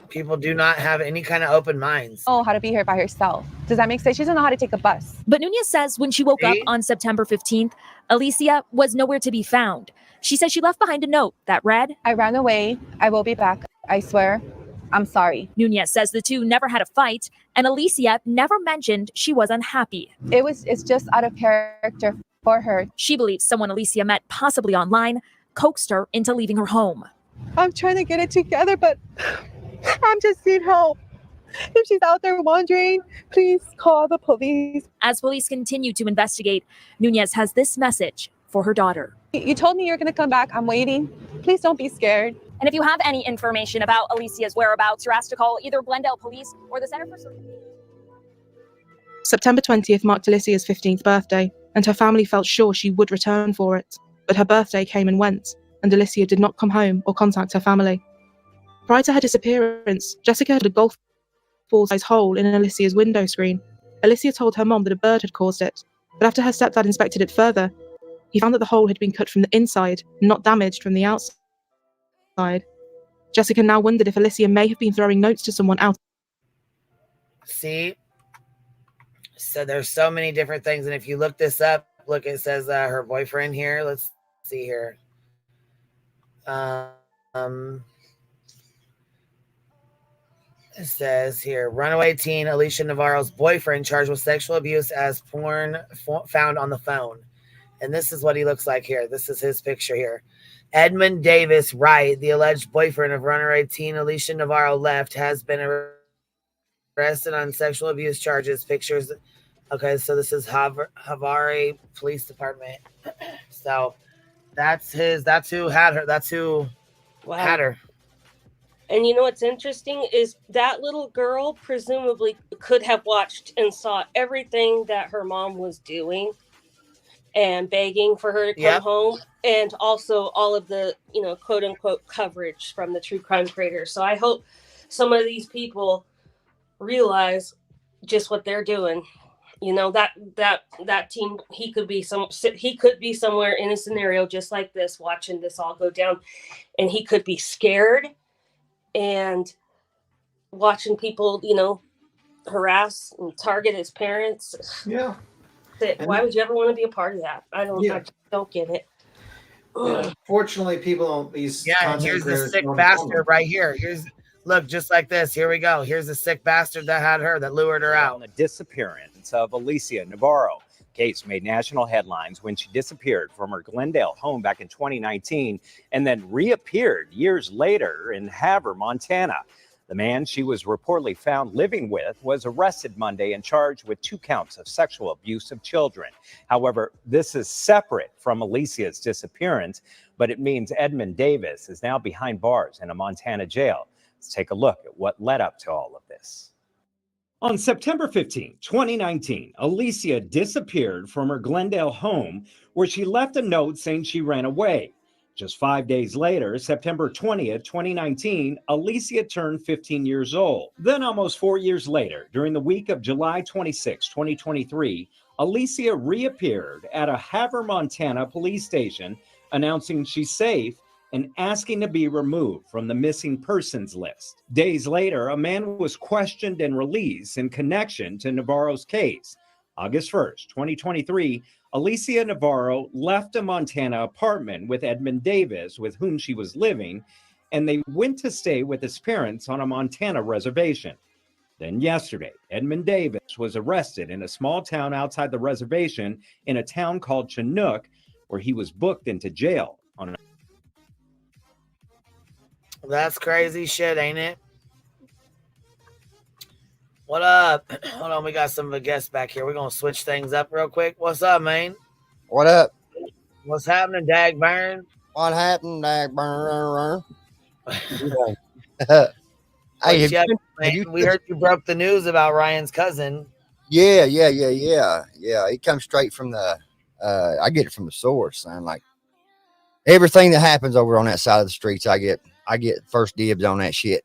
People do not have any kind of open minds. Oh, how to be here by herself. Does that make sense? She doesn't know how to take a bus. But Nunez says when she woke up on September 15th, Alicia was nowhere to be found. She says she left behind a note that read, "I ran away. I will be back. I swear. I'm sorry." Nunez says the two never had a fight, and Alicia never mentioned she was unhappy. It's just out of character for her. She believes someone Alicia met possibly online coaxed her into leaving her home. I'm trying to get it together, but I'm just need help. If she's out there wandering, please call the police. As police continue to investigate, Nunez has this message for her daughter. You told me you're going to come back. I'm waiting. Please don't be scared. And if you have any information about Alicia's whereabouts, you're asked to call either Glendale Police or the Center for... September 20th marked Alicia's 15th birthday, and her family felt sure she would return for it. But her birthday came and went, and Alicia did not come home or contact her family. Prior to her disappearance, Jessica had a golf ball-sized hole in Alicia's window screen. Alicia told her mom that a bird had caused it, but after her stepdad inspected it further, he found that the hole had been cut from the inside, not damaged from the outside. Jessica now wondered if Alicia may have been throwing notes to someone out. See? So there's so many different things, and if you look this up, look, it says her boyfriend here. Let's see here. It says here, runaway teen Alicia Navarro's boyfriend charged with sexual abuse as porn found on the phone. And this is what he looks like here. This is his picture here. Edmund Davis Wright, the alleged boyfriend of runaway teen Alicia Navarro left, has been arrested on sexual abuse charges. Pictures. Okay, so this is Havari Police Department. So that's who had her. That's who had her. And you know what's interesting is that little girl presumably could have watched and saw everything that her mom was doing and begging for her to come home, and also all of the, quote unquote coverage from the true crime creators. So I hope some of these people realize just what they're doing. That team, he could be somewhere in a scenario just like this, watching this all go down, and he could be scared and watching people, harass and target his parents. Yeah. Why would you ever want to be a part of that? I don't get it. Yeah. Fortunately, people don't. These and here's the sick bastard right here. Look, just like this. Here we go. Here's the sick bastard that had her, that lured her out. On the disappearance of Alicia Navarro. Case made national headlines when she disappeared from her Glendale home back in 2019 and then reappeared years later in Havre, Montana. The man she was reportedly found living with was arrested Monday and charged with 2 counts of sexual abuse of children. However, this is separate from Alicia's disappearance, but it means Edmund Davis is now behind bars in a Montana jail. Let's take a look at what led up to all of this. On September 15, 2019, Alicia disappeared from her Glendale home where she left a note saying she ran away. Just 5 days later, September 20th, 2019, Alicia turned 15 years old. Then almost 4 years later, during the week of July 26, 2023, Alicia reappeared at a Havre, Montana police station, announcing she's safe and asking to be removed from the missing persons list. Days later, a man was questioned and released in connection to Navarro's case. August 1st, 2023, Alicia Navarro left a Montana apartment with Edmund Davis, with whom she was living, and they went to stay with his parents on a Montana reservation. Then yesterday, Edmund Davis was arrested in a small town outside the reservation in a town called Chinook, where he was booked into jail on a That's crazy shit, ain't it? What up? Hold on, we got some of the guests back here. We're going to switch things up real quick. What's up, man? What up? What's happening, Dag Burn? What happened, Dag Burn? Hey, we heard you broke the news about Ryan's cousin. Yeah. It comes straight from the, I get it from the source, son. Like, everything that happens over on that side of the streets, I get first dibs on that shit.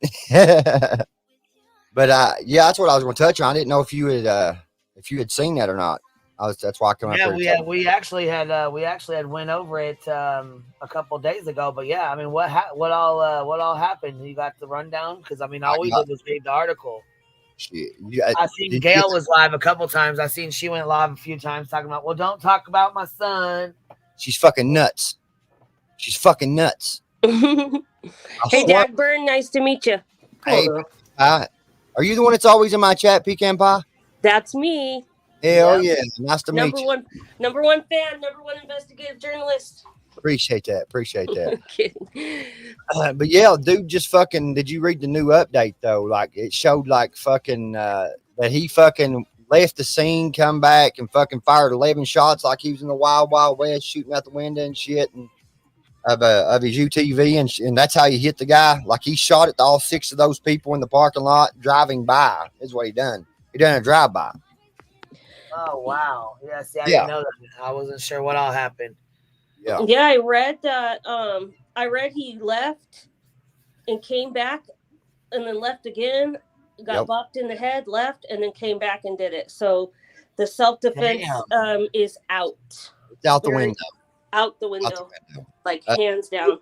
But that's what I was going to touch on. I didn't know if you had seen that or not. That's why I come up here. We actually had went over it a couple of days ago. But yeah, I mean, what all happened? You got the rundown? Because I mean, all we did was read the article. Shit. I seen Gail was live a couple times. I seen she went live a few times talking about, well, don't talk about my son. She's fucking nuts. Hey, Dag Burn, nice to meet you. Hey, are you the one that's always in my chat, Pecan Pie? That's me. Hell yeah. Nice to meet you. Number one fan, number one investigative journalist. Appreciate that. I'm kidding. But yeah, dude, just fucking, did you read the new update though? Like, it showed like fucking that he fucking left the scene, come back and fucking fired 11 shots like he was in the Wild Wild West, shooting out the window and shit, and of his UTV, and that's how you hit the guy. Like, he shot at all 6 of those people in the parking lot driving by. Is what he done. He done a drive-by. Oh wow. Yeah, see, I Yeah. didn't know that. I wasn't sure what all happened. Yeah. Yeah, I read that. I read he left and came back, and then left again. Got bopped in the head, left, and then came back and did it. So the self-defense is out. It's out the window. Out the window. Like hands down.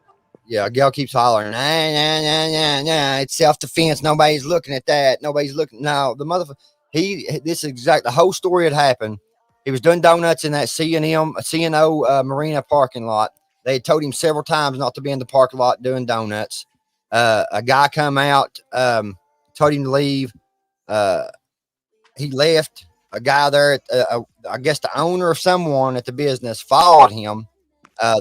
Yeah, a gal keeps hollering, nah, nah, nah, nah, nah. It's self-defense. Nobody's looking at that. Nobody's looking. No, the motherfucker. This is exact. The whole story had happened. He was doing donuts in that CNO Marina parking lot. They had told him several times not to be in the parking lot doing donuts. A guy come out, told him to leave. He left. A guy there, I guess the owner of someone at the business, followed him.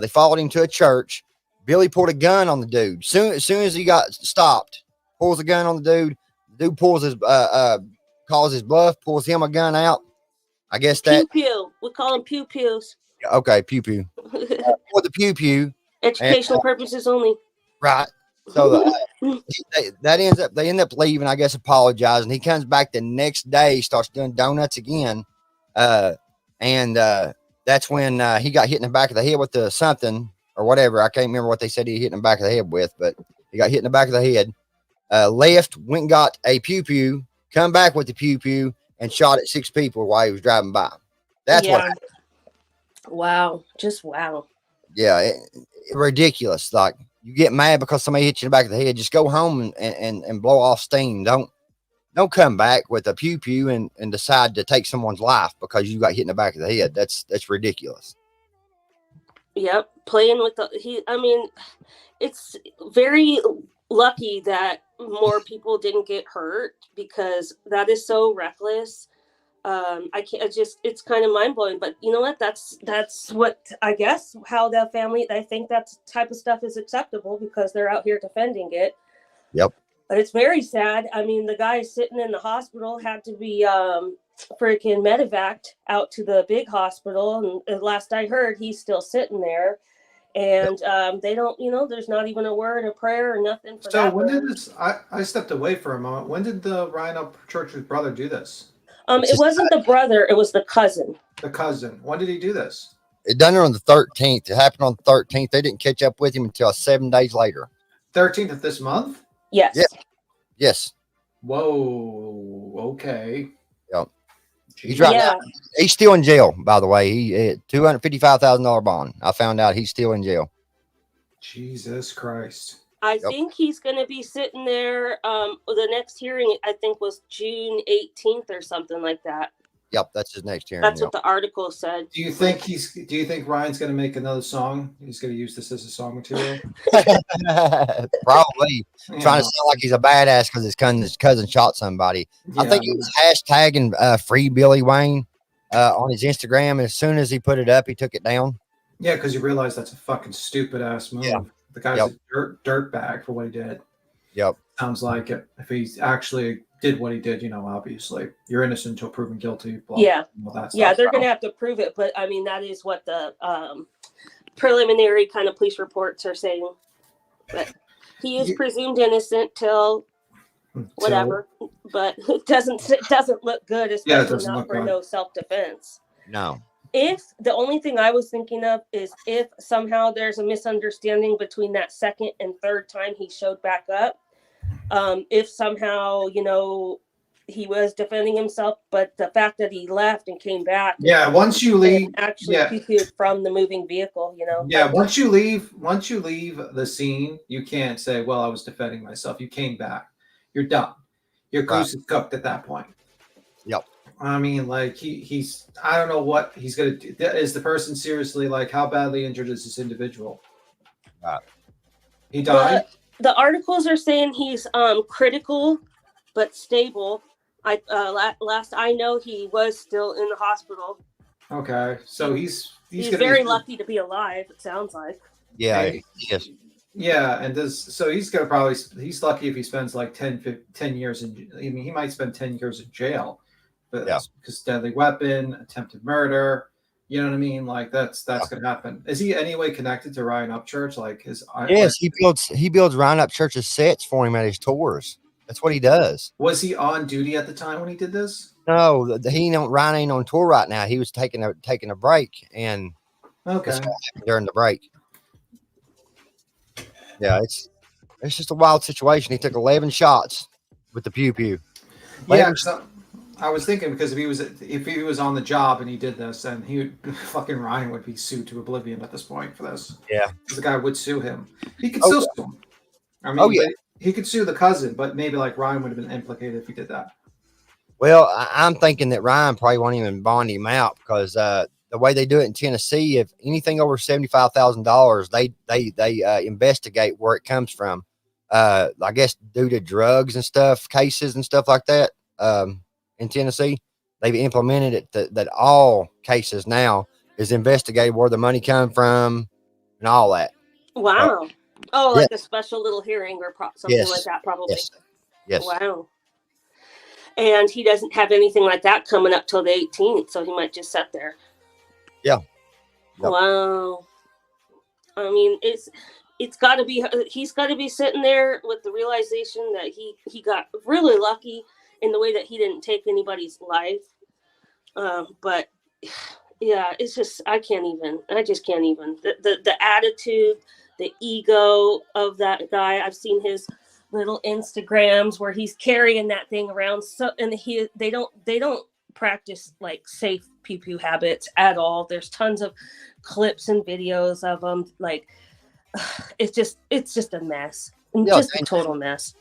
They followed him to a church. Billy pulled a gun on the dude. As soon as he got stopped, pulls a gun on the dude. The dude pulls his calls his bluff, pulls him a gun out. I guess that pew pew. We call them pew pews. Okay, pew pew. For the pew pew. Educational purposes only. Right. So they end up leaving, I guess, apologizing. He comes back the next day, starts doing donuts again. And that's when he got hit in the back of the head with something or whatever. I can't remember what they said he hit in the back of the head with, but he got hit in the back of the head. Left, went and got a pew pew, come back with the pew pew, and shot at 6 people while he was driving by. That's what happened. Wow. Just wow. Yeah, ridiculous. Like, you get mad because somebody hit you in the back of the head. Just go home and blow off steam. Don't come back with a pew pew and decide to take someone's life because you got hit in the back of the head. That's ridiculous. Yep, playing with it's very lucky that more people didn't get hurt because that is so reckless. It's kind of mind blowing, but you know what? That's what I guess how the family, I think that type of stuff is acceptable because they're out here defending it. Yep. But it's very sad. I mean, the guy sitting in the hospital had to be freaking medevaced out to the big hospital. And last I heard, he's still sitting there. And they don't, there's not even a word of prayer or nothing for that. So when did this, I stepped away for a moment. When did the Ryan Up Church's brother do this? It wasn't the brother, it was the cousin. The cousin. When did he do this? It done it on the 13th. It happened on the 13th. They didn't catch up with him until 7 days later. 13th of this month? Yes. Yeah. Yes. Whoa. Okay. Yep. He's right now. He's still in jail, by the way. He $255,000 bond. I found out he's still in jail. Jesus Christ. I think he's going to be sitting there. The next hearing, I think, was June 18th or something like that. Yep, that's his next hearing. That's what the article said. Do you think Ryan's going to make another song? He's going to use this as a song material? Probably. Trying to sound like he's a badass because his cousin shot somebody. Yeah. I think he was hashtagging Free Billy Wayne on his Instagram. And as soon as he put it up, he took it down. Yeah, because you realize that's a fucking stupid ass move. Yeah. The guy's a dirt bag for what he did. Yep. Sounds like it. If he's actually did what he did, obviously you're innocent until proven guilty. Blah, yeah. Yeah, they're going to have to prove it. But I mean, that is what the preliminary kind of police reports are saying. But he is presumed innocent till whatever. But it doesn't look good, especially not for no self-defense. No. If the only thing I was thinking of is if somehow there's a misunderstanding between that second and third time he showed back up, if somehow, he was defending himself, but the fact that he left and came back. Yeah. Once you leave, actually from the moving vehicle, Yeah. Once you leave the scene, you can't say, well, I was defending myself. You came back. You're done. Your goose is cooked at that point. Yep. I mean, like he's I don't know what he's gonna do. Is the person seriously, like, how badly injured is this individual? He died. The articles are saying he's critical but stable. Last I know, he was still in the hospital. Okay, so he's very lucky to be alive. It sounds like. Yeah. Yes. Yeah, and he's lucky if he spends like 10 years in. I mean, he might spend 10 years in jail. But because deadly weapon, attempted murder, you know what I mean? Like that's gonna happen. Is he anyway connected to Ryan Upchurch? Like yes, he builds Ryan Upchurch's sets for him at his tours. That's what he does. Was he on duty at the time when he did this? No, Ryan ain't on tour right now. He was taking a break, and Okay. this happened during the break. Yeah, it's just a wild situation. He took 11 shots with the pew pew. Yeah, so I was thinking, because if he was on the job and he did this, then fucking Ryan would be sued to oblivion at this point for this. Yeah, the guy would sue him. He could still sue him. I mean, but he could sue the cousin, but maybe like Ryan would have been implicated if he did that. Well, I'm thinking that Ryan probably won't even bond him out, because the way they do it in Tennessee, if anything over $75,000, they investigate where it comes from. I guess due to drugs and stuff, cases and stuff like that. In Tennessee, they've implemented it that all cases now is investigated where the money come from and all that. Wow. Like a special little hearing or something like that, probably. Yes. Wow. And he doesn't have anything like that coming up till the 18th, so he might just sit there. Yeah. Yep. Wow. I mean, he's got to be sitting there with the realization that he got really lucky in the way that he didn't take anybody's life. But yeah, it's just, I just can't even. The attitude, the ego of that guy. I've seen his little Instagrams where he's carrying that thing around. So, and they don't practice like safe pew-pew habits at all. There's tons of clips and videos of them. Like, it's just a mess. Just a total mess.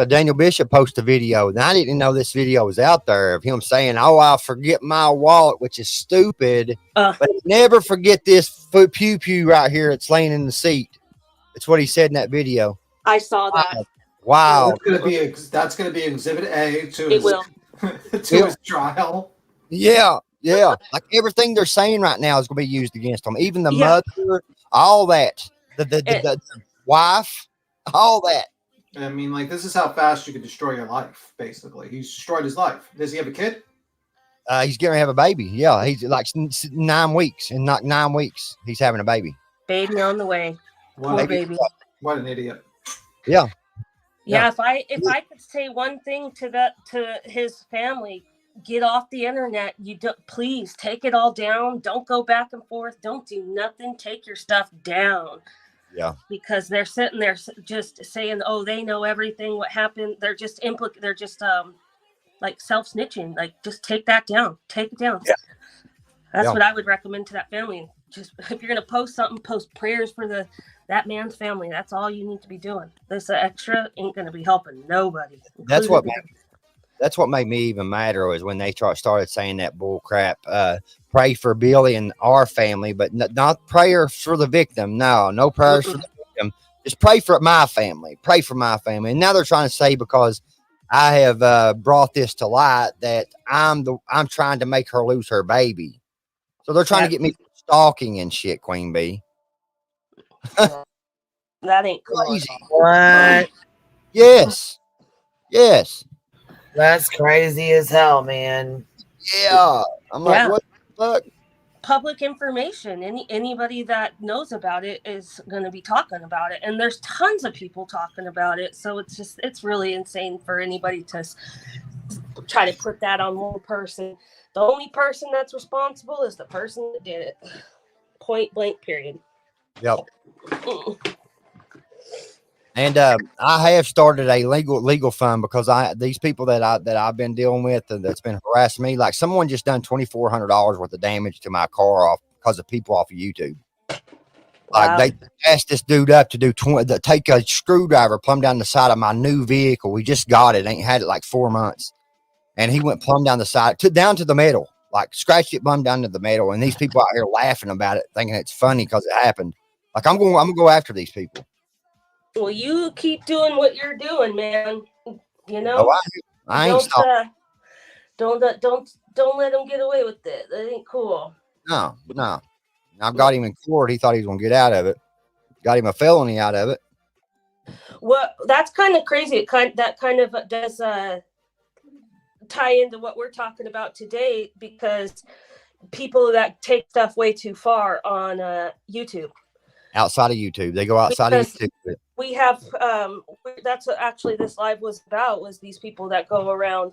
Daniel Bishop posted a video, and I didn't know this video was out there of him saying, "Oh, I'll forget my wallet," which is stupid. But never forget this pew pew right here. It's laying in the seat. It's what he said in that video. I saw that. Wow. That's gonna be Exhibit A to his trial. Yeah. Like everything they're saying right now is gonna be used against him. Even the mother, all that, the wife, all that. I mean, like, this is how fast you can destroy your life, basically. He's destroyed his life. Does he have a kid? He's going to have a baby. Yeah, he's like 9 weeks. In like 9 weeks, he's having a baby. Baby on the way. Poor baby. What an idiot. Yeah. Yeah, if I could say one thing to his family, get off the internet. Please take it all down. Don't go back and forth. Don't do nothing. Take your stuff down. Yeah, because they're sitting there just saying, "Oh, they know everything. What happened?" They're just like self-snitching. Like, just take that down. Take it down. Yeah. That's what I would recommend to that family. Just if you're gonna post something, post prayers for that man's family. That's all you need to be doing. This extra ain't gonna be helping nobody. That's what made me even madder was when they started saying that bull crap. Pray for Billy and our family, but not prayer for the victim. No prayers for the victim. Just pray for my family. Pray for my family. And now they're trying to say, because I have brought this to light, that I'm trying to make her lose her baby. So they're trying to get me stalking and shit, Queen Bee. That ain't crazy. What? Yes. That's crazy as hell, man. Yeah. I'm like, what the fuck? Public information. Anybody that knows about it is going to be talking about it, and there's tons of people talking about it. So it's really insane for anybody to try to put that on one person. The only person that's responsible is the person that did it. Point blank. Period. Yep. And I have started a legal fund, because these people that I've been dealing with and that's been harassing me, like someone just done $2,400 worth of damage to my car off because of people off of YouTube. Like they asked this dude up to take a screwdriver plumb down the side of my new vehicle. We just got it, ain't had it like 4 months, and he went plumb down the side down to the metal, like scratched it plumb down to the metal. And these people out here laughing about it, thinking it's funny because it happened. Like I'm gonna go after these people. Well, you keep doing what you're doing, man. You know, I ain't stopping. Don't let them get away with it. That ain't cool. No. I've got him in court. He thought he was gonna get out of it. Got him a felony out of it. Well, that's kind of crazy. That kind of does tie into what we're talking about today, because people that take stuff way too far on YouTube. Outside of YouTube, they go outside of YouTube. We have that's what actually this live was about, was these people that go around,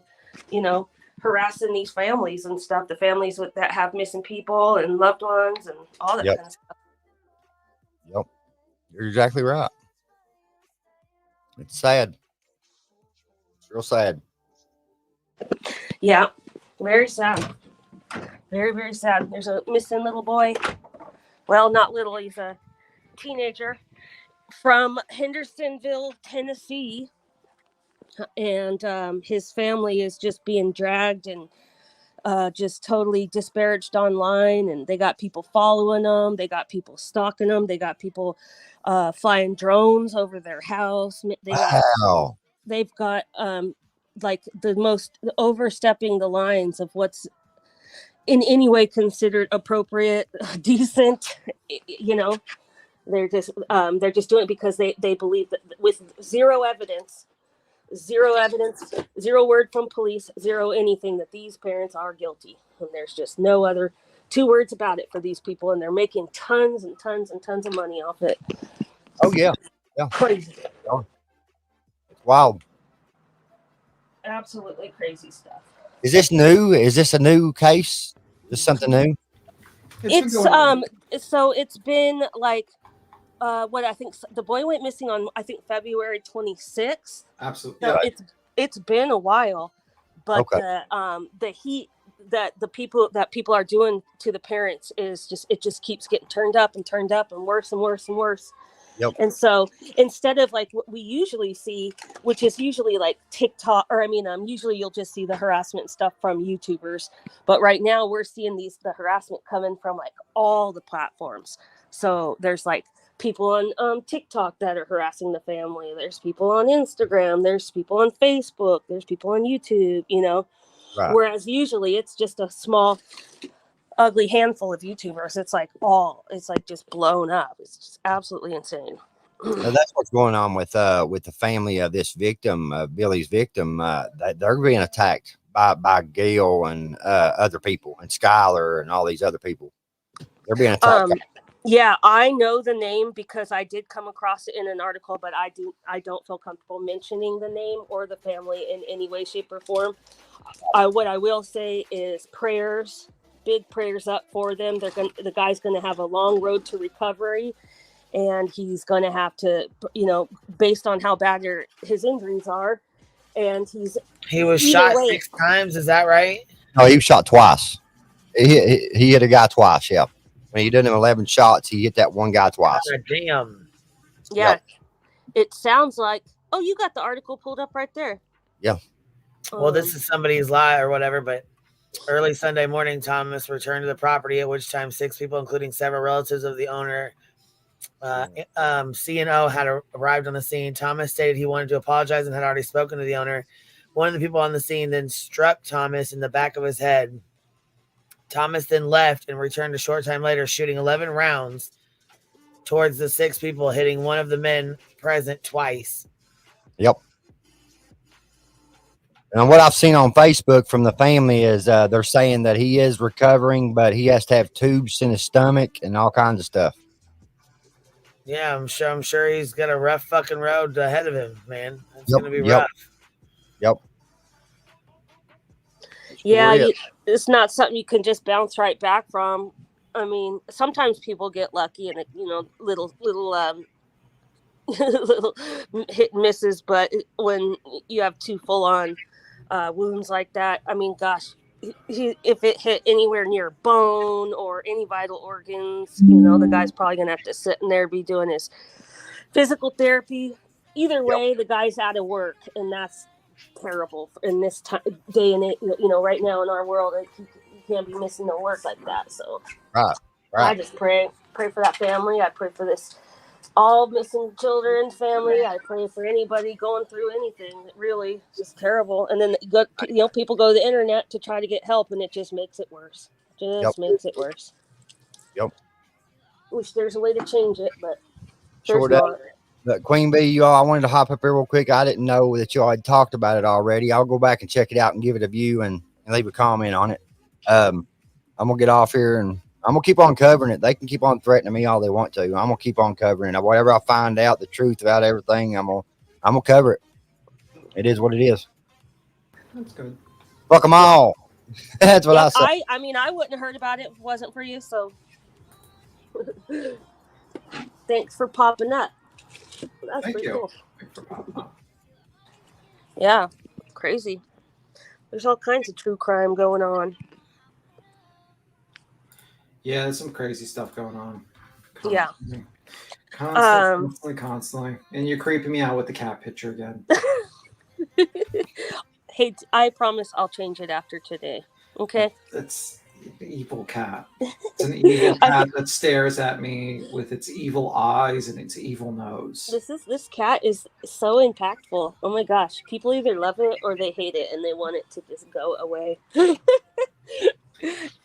harassing these families and stuff, the families that have missing people and loved ones and all that kind of stuff. Yep. You're exactly right. It's sad. It's real sad. Yeah, very sad. Very, very sad. There's a missing little boy. Well, not little, he's a teenager from Hendersonville, Tennessee. And his family is just being dragged and just totally disparaged online. And they got people following them. They got people stalking them. They got people flying drones over their house. They've got like the most overstepping the lines of what's in any way considered appropriate, decent. You know, they're just doing it because they believe that with zero evidence, zero word from police, zero anything, that these parents are guilty. And there's just no other two words about it for these people. And they're making tons and tons and tons of money off it. Oh, yeah. Yeah. Crazy. Oh. It's wild. Absolutely crazy stuff. Is this new? Is this a new case? Is this something new? It's so it's been like what I think the boy went missing on, I think, February 26th. Absolutely. So Yeah. it's been a while, but Okay. the heat that people are doing to the parents is just keeps getting turned up and worse and worse and worse. Yep. And so instead of like what we usually see, which is usually like TikTok, or usually you'll just see the harassment stuff from YouTubers, but right now we're seeing the harassment coming from like all the platforms. So there's like people on TikTok that are harassing the family. There's people on Instagram. There's people on Facebook. There's people on YouTube, you know. Right. Whereas usually it's just a small, ugly handful of YouTubers. It's like just blown up. It's just absolutely insane. Now, that's what's going on with the family of this victim, Billy's victim. They're being attacked by Gail and other people, and Skylar and all these other people. They're being attacked. Yeah, I know the name because I did come across it in an article, but I don't feel comfortable mentioning the name or the family in any way, shape, or form. What I will say is prayers, big prayers up for them. The guy's gonna have a long road to recovery, and he's gonna have to, based on how bad his injuries are, and he was shot 6 times. Is that right? No, he was shot twice. He hit a guy twice. Yeah. When he did him 11 shots, he hit that one guy twice. God damn. Yeah. Yep. It sounds like, you got the article pulled up right there. Yeah. Well, this is somebody's lie or whatever, but early Sunday morning, Thomas returned to the property, at which time 6 people, including several relatives of the owner, C&O, had arrived on the scene. Thomas stated he wanted to apologize and had already spoken to the owner. One of the people on the scene then struck Thomas in the back of his head. Thomas then left and returned a short time later, shooting 11 rounds towards the 6 people, hitting one of the men present twice. Yep. And what I've seen on Facebook from the family is they're saying that he is recovering, but he has to have tubes in his stomach and all kinds of stuff. Yeah, I'm sure he's got a rough fucking road ahead of him, man. It's Yep, gonna be yep. rough. Yep. Yeah, it's not something you can just bounce right back from. I mean, sometimes people get lucky and little little hit and misses, but when you have 2 full-on wounds like that, I mean, gosh, if it hit anywhere near bone or any vital organs, the guy's probably gonna have to sit in there, be doing his physical therapy. Either way, the guy's out of work, and that's terrible in this day and age. Right now in our world, you can't be missing no work like that. So right. I just pray for that family. I pray for this all missing children family. I pray for anybody going through anything. It really is just terrible. And then people go to the internet to try to get help, and it just makes it worse. Makes it worse. Yep. Wish there's a way to change it, but Sure there's does. not. But Queen Bee, y'all, I wanted to hop up here real quick. I didn't know that y'all had talked about it already. I'll go back and check it out and give it a view and leave a comment on it. I'm gonna get off here and I'm gonna keep on covering it. They can keep on threatening me all they want to. I'm gonna keep on covering it. Whatever I find out, the truth about everything, I'm gonna cover it. It is what it is. That's good. Fuck them all. That's what I say. I mean, I wouldn't have heard about it if it wasn't for you. So, thanks for popping up. That's Thank pretty you. cool. Thanks for popping up. Yeah, crazy. There's all kinds of true crime going on. Yeah, there's some crazy stuff going on. Constantly. Yeah. Constantly. And you're creeping me out with the cat picture again. Hey, I promise I'll change it after today. Okay? It's an evil cat. It's an evil cat that stares at me with its evil eyes and its evil nose. This cat is so impactful. Oh my gosh. People either love it or they hate it and they want it to just go away.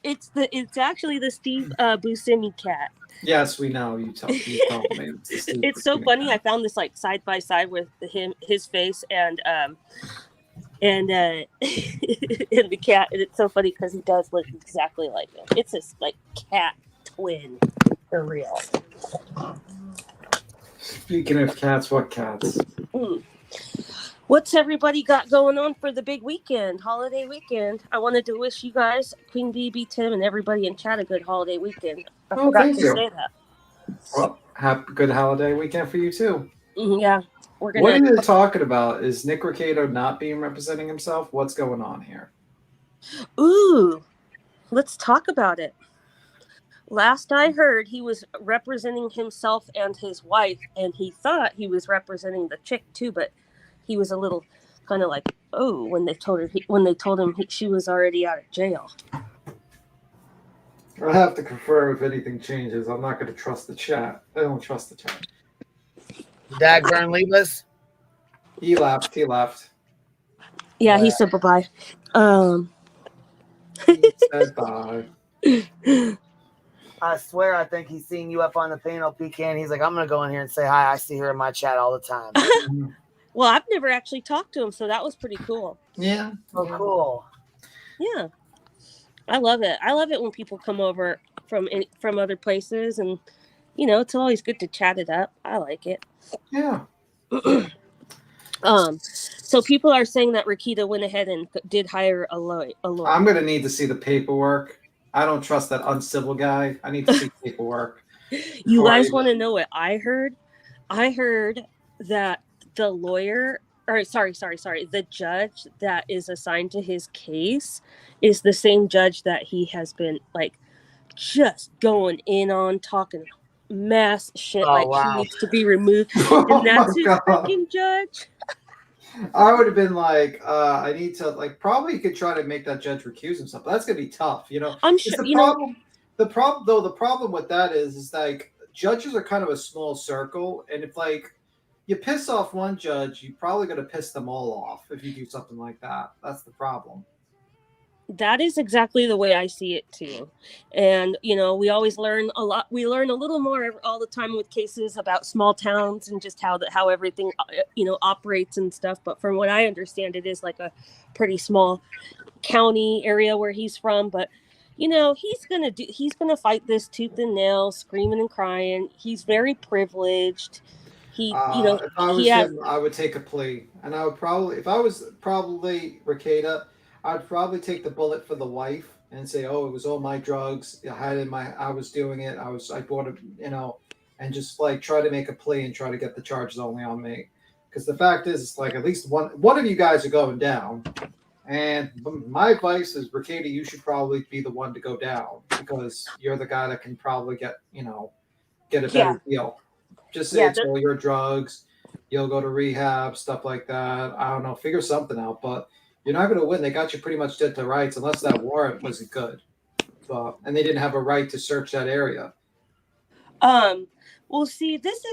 It's actually the Steve Buscemi cat. Yes, we know. You told me. It's so funny. I found this like side by side with his face and the cat, and it's so funny because he does look exactly like him. It's this like cat twin for real. Speaking of cats, what cats? What's everybody got going on for the big weekend, holiday weekend? I wanted to wish you guys, Queen BB, Tim, and everybody in chat a good holiday weekend. I forgot to say that. Well, happy good holiday weekend for you too. Yeah, we're gonna. What are you talking about? Is Nick Ricciardo not being representing himself? What's going on here? Ooh, let's talk about it. Last I heard, he was representing himself and his wife, and he thought he was representing the chick too, but he was a little kind of like, oh, when they told him she was already out of jail. I'll have to confirm if anything changes. I'm not going to trust the chat. I don't trust the chat. Dagburn leave us? He left. Yeah, he said bye-bye. He said bye. I swear I think he's seeing you up on the panel, Pecan. He's like, I'm going to go in here and say hi. I see her in my chat all the time. Well, I've never actually talked to him, so that was pretty cool. Yeah. Oh, cool. Yeah. I love it. I love it when people come over from other places, and, you know, it's always good to chat it up. I like it. Yeah. So people are saying that Rakita went ahead and did hire a lawyer. I'm going to need to see the paperwork. I don't trust that uncivil guy. I need to see paperwork. You guys want to know what I heard? I heard that the lawyer, or the judge that is assigned to his case is the same judge that he has been like just going in on, talking mass shit, he needs to be removed. And that's his freaking judge. I would have been like, I need to probably could try to make that judge recuse himself. But that's gonna be tough, you know. I'm sure. The problem with that is like judges are kind of a small circle, and if you piss off one judge, you're probably gonna piss them all off if you do something like that. That's the problem. That is exactly the way I see it too. And, you know, we always learn a lot. We learn a little more all the time with cases about small towns and just how everything, you know, operates and stuff. But from what I understand, it is like a pretty small county area where he's from. But, you know, he's going to fight this tooth and nail, screaming and crying. He's very privileged. He, you know, if I was him, I would take a plea. And I would probably, if I was probably Ricciardo, I'd probably take the bullet for the wife and say, "Oh, it was all my drugs. I was doing it. I bought it, you know," and just try to make a plea and try to get the charges only on me. Because the fact is, it's at least one of you guys are going down. And my advice is, Ricciardo, you should probably be the one to go down because you're the guy that can probably get a better deal. Just say it's all your drugs. You'll go to rehab, stuff like that. I don't know. Figure something out, but. You're not going to win. They got you pretty much dead to rights unless that warrant wasn't good. And they didn't have a right to search that area. Well, see, this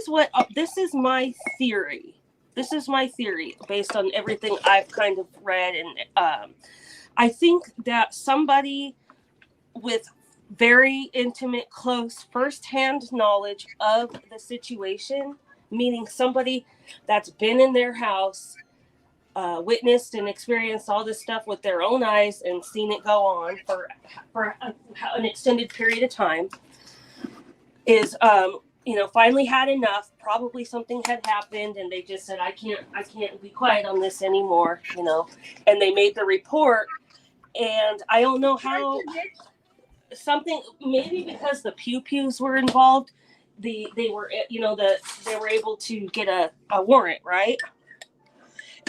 is my theory. This is my theory based on everything I've kind of read. And I think that somebody with very intimate, close, firsthand knowledge of the situation, meaning somebody that's been in their house, witnessed and experienced all this stuff with their own eyes and seen it go on for an extended period of time, is you know, finally had enough. Probably something had happened and they just said, I can't be quiet on this anymore, you know. And they made the report, And I don't know how, something, maybe because the pew-pews were involved, they were able to get a warrant, right?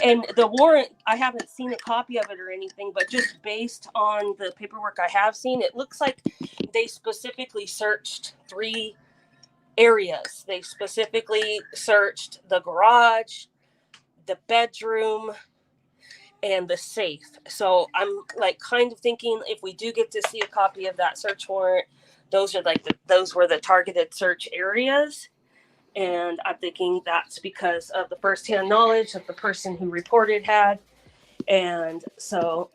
And the warrant, I haven't seen a copy of it or anything, but just based on the paperwork I have seen, it looks like they specifically searched 3 areas. They specifically searched the garage, the bedroom, and the safe. So I'm like kind of thinking, if we do get to see a copy of that search warrant, those were the targeted search areas. And I'm thinking that's because of the firsthand knowledge that the person who reported had. And so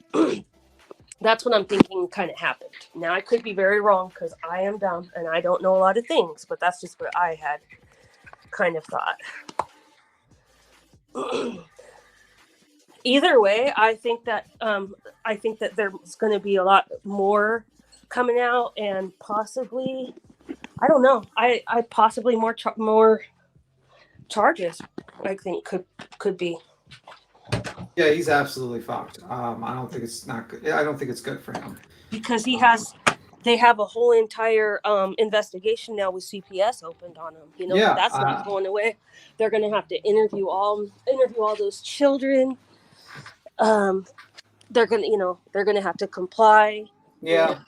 that's what I'm thinking kind of happened. Now, I could be very wrong because I am dumb and I don't know a lot of things, but that's just what I had kind of thought. Either way, I think that there's going to be a lot more coming out, and possibly, I don't know, I possibly more charges. I think could be. Yeah, he's absolutely fucked. I don't think it's not good. I don't think it's good for him because they have a whole entire investigation now with CPS opened on him. You know, yeah, that's not going away. They're going to have to interview all those children. They're gonna have to comply. Yeah.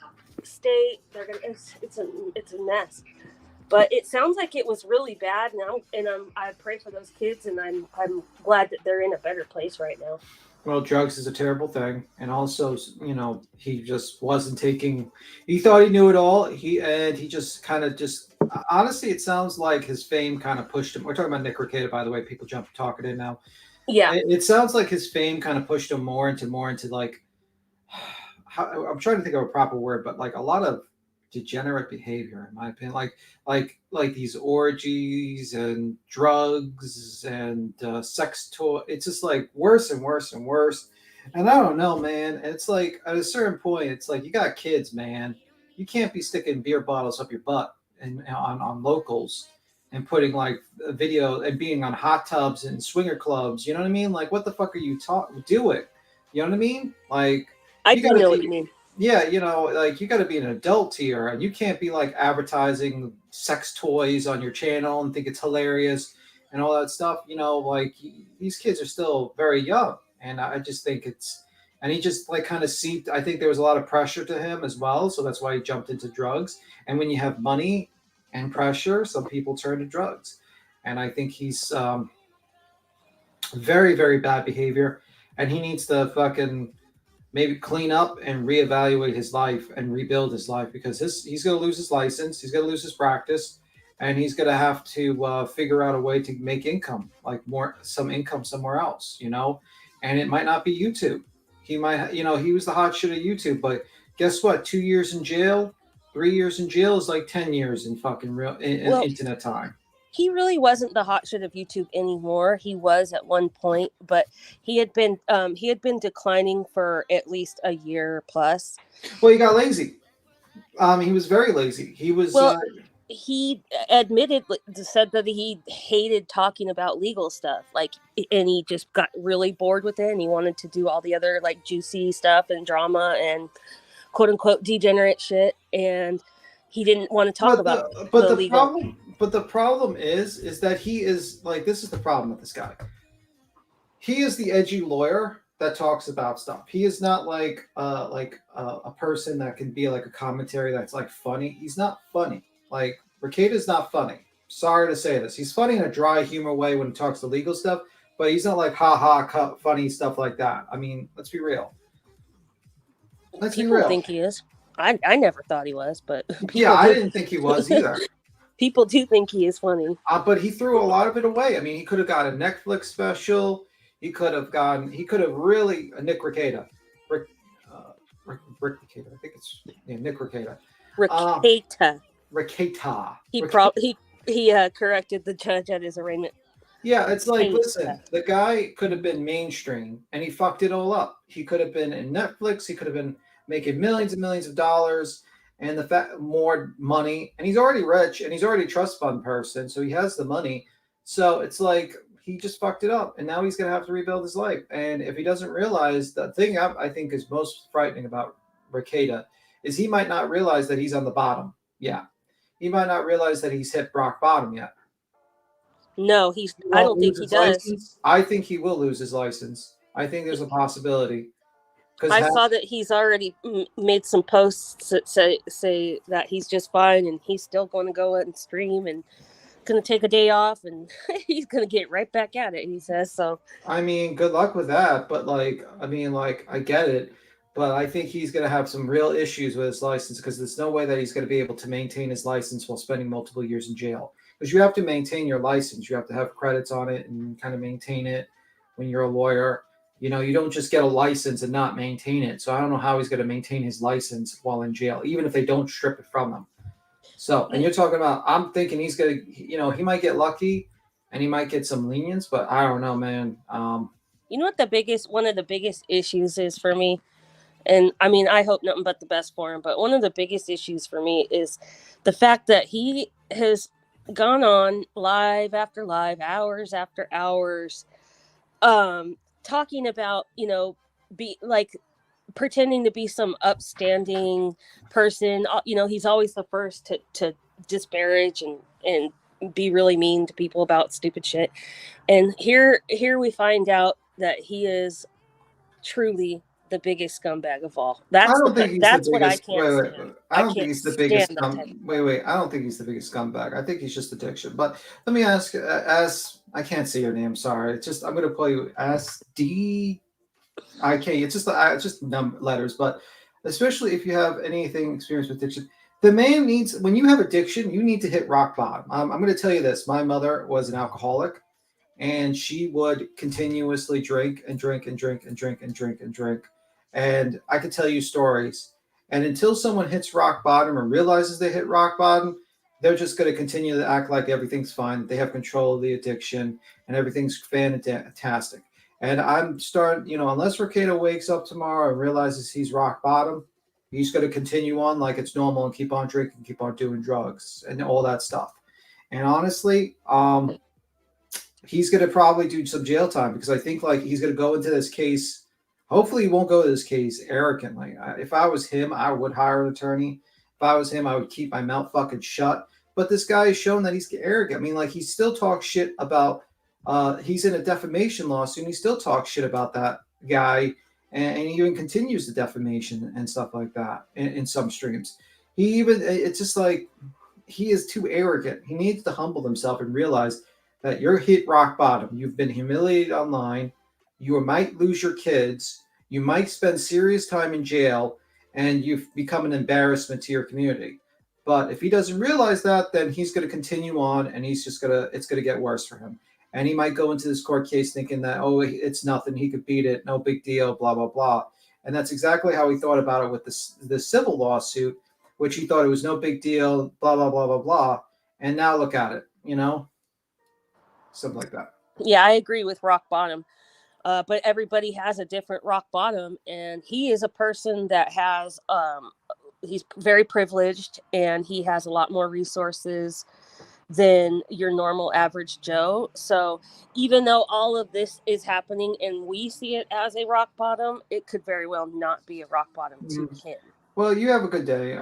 State. It's a mess. But it sounds like it was really bad now, and I pray for those kids, and I'm glad that they're in a better place right now. Well, drugs is a terrible thing, and also, he just wasn't taking. He thought he knew it all. He just kind of honestly, it sounds like his fame kind of pushed him. We're talking about Nick Rekieta, by the way. People talking in now. Yeah, it sounds like his fame kind of pushed him more into like. I'm trying to think of a proper word, but like a lot of degenerate behavior, in my opinion, like these orgies and drugs and sex toy. It's just like worse and worse and worse. And I don't know, man. It's like at a certain point, it's like you got kids, man. You can't be sticking beer bottles up your butt and on locals and putting like a video and being on hot tubs and swinger clubs. You know what I mean? Like, what the fuck are you doing? You know what I mean? Like, I do know what you mean. Yeah, like you got to be an adult here, and you can't be like advertising sex toys on your channel and think it's hilarious and all that stuff. Like these kids are still very young, and I just think and he just like kind of seeped. I think there was a lot of pressure to him as well, so that's why he jumped into drugs. And when you have money and pressure, some people turn to drugs, and I think he's very, very bad behavior, and he needs to fucking maybe clean up and reevaluate his life and rebuild his life, because he's going to lose his license, he's going to lose his practice, and he's going to have to figure out a way to make income, like some income somewhere else, and it might not be YouTube. He might, he was the hot shit of YouTube, but guess what? 2 years in jail, 3 years in jail is like 10 years in fucking real internet time. He really wasn't the hot shit of YouTube anymore. He was at one point, but he had been declining for at least a year plus. Well, he got lazy. He was very lazy. He was. Well, he said that he hated talking about legal stuff, and he just got really bored with it, and he wanted to do all the other like juicy stuff and drama and quote unquote degenerate shit, and he didn't want to talk about the legal. But the problem is that he is like, this is the problem with this guy. He is the edgy lawyer that talks about stuff. He is not like a person that can be like a commentary that's like funny. He's not funny. Like Rekieta is not funny. Sorry to say this. He's funny in a dry humor way when he talks to legal stuff, but he's not like funny stuff like that. I mean, let's be real. People think he is. I never thought he was, but I didn't think he was either. People do think he is funny. But he threw a lot of it away. I mean, he could have got a Netflix special. He could have really, Nick Rekieta. Rick Rekieta. I think it's Nick Rekieta. Rekieta. He corrected the judge at his arraignment. Yeah, it's like, listen, the guy could have been mainstream, and he fucked it all up. He could have been in Netflix. He could have been making millions and millions of dollars. And more money, and he's already rich, and he's already a trust fund person, so he has the money. So it's like he just fucked it up, and now he's gonna have to rebuild his life. And if he doesn't realize, the thing I think is most frightening about Rekieta is he might not realize that he's on the bottom. Yeah, he might not realize that he's hit rock bottom yet. No, I don't think he does. License. I think he will lose his license. I think there's a possibility. I saw that he's already made some posts that say that he's just fine and he's still going to go and stream and going to take a day off and he's going to get right back at it, he says. So I mean, good luck with that, but I get it, but I think he's going to have some real issues with his license, because there's no way that he's going to be able to maintain his license while spending multiple years in jail. Because you have to maintain your license, you have to have credits on it and kind of maintain it when you're a lawyer. You know, you don't just get a license and not maintain it. So I don't know how he's going to maintain his license while in jail, even if they don't strip it from him. So, and you're talking about, I'm thinking he's going to, he might get lucky and he might get some lenience, but I don't know, man. You know what one of the biggest issues is for me? And I mean, I hope nothing but the best for him, but one of the biggest issues for me is the fact that he has gone on live after live, hours after hours, talking about, be like pretending to be some upstanding person. He's always the first to disparage and be really mean to people about stupid shit. And here we find out that he is truly the biggest scumbag of all. That's what I can't stand. I don't think he's the biggest I don't think he's the biggest scumbag. I think he's just addiction. But let me ask, I can't say your name, sorry. It's just, I'm going to call you SDIK. It's just letters, but especially if you have anything experience with addiction, the man needs, when you have addiction, you need to hit rock bottom. I'm going to tell you this. My mother was an alcoholic, and she would continuously drink and drink and drink and drink and drink and drink. And I could tell you stories. And until someone hits rock bottom or realizes they hit rock bottom, they're just going to continue to act like everything's fine. They have control of the addiction and everything's fantastic. And I'm starting, unless Rekieta wakes up tomorrow and realizes he's rock bottom, he's going to continue on like it's normal and keep on drinking, keep on doing drugs and all that stuff. And honestly, he's going to probably do some jail time, because I think he's going to go into this case. Hopefully he won't go to this case arrogantly. If I was him, I would hire an attorney. If I was him, I would keep my mouth fucking shut. But this guy has shown that he's arrogant. I mean, he still talks shit about, he's in a defamation lawsuit, and he still talks shit about that guy, and he even continues the defamation and stuff like that in some streams. It's just like, he is too arrogant. He needs to humble himself and realize that you're hit rock bottom. You've been humiliated online. You might lose your kids. You might spend serious time in jail, and you've become an embarrassment to your community. But if he doesn't realize that, then he's going to continue on, and it's going to get worse for him. And he might go into this court case thinking that, oh, it's nothing. He could beat it. No big deal, blah, blah, blah. And that's exactly how he thought about it with the civil lawsuit, which he thought it was no big deal, blah, blah, blah, blah, blah. And now look at it, something like that. Yeah, I agree with rock bottom. But everybody has a different rock bottom, and he is a person that has, he's very privileged, and he has a lot more resources than your normal average Joe. So even though all of this is happening and we see it as a rock bottom, it could very well not be a rock bottom to him. Well, you have a good day.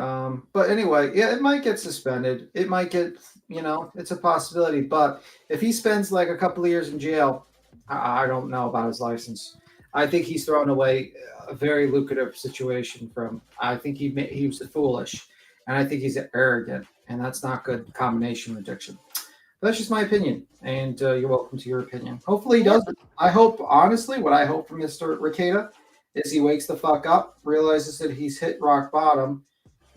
But anyway, yeah, it might get suspended. It might get, it's a possibility. But if he spends a couple of years in jail, I don't know about his license. I think he's thrown away a very lucrative situation for him. I think he was foolish, and I think he's arrogant, and that's not good combination with addiction. But that's just my opinion, and you're welcome to your opinion. Hopefully he doesn't. I hope, honestly, what I hope from Mr. Rekieta is he wakes the fuck up, realizes that he's hit rock bottom,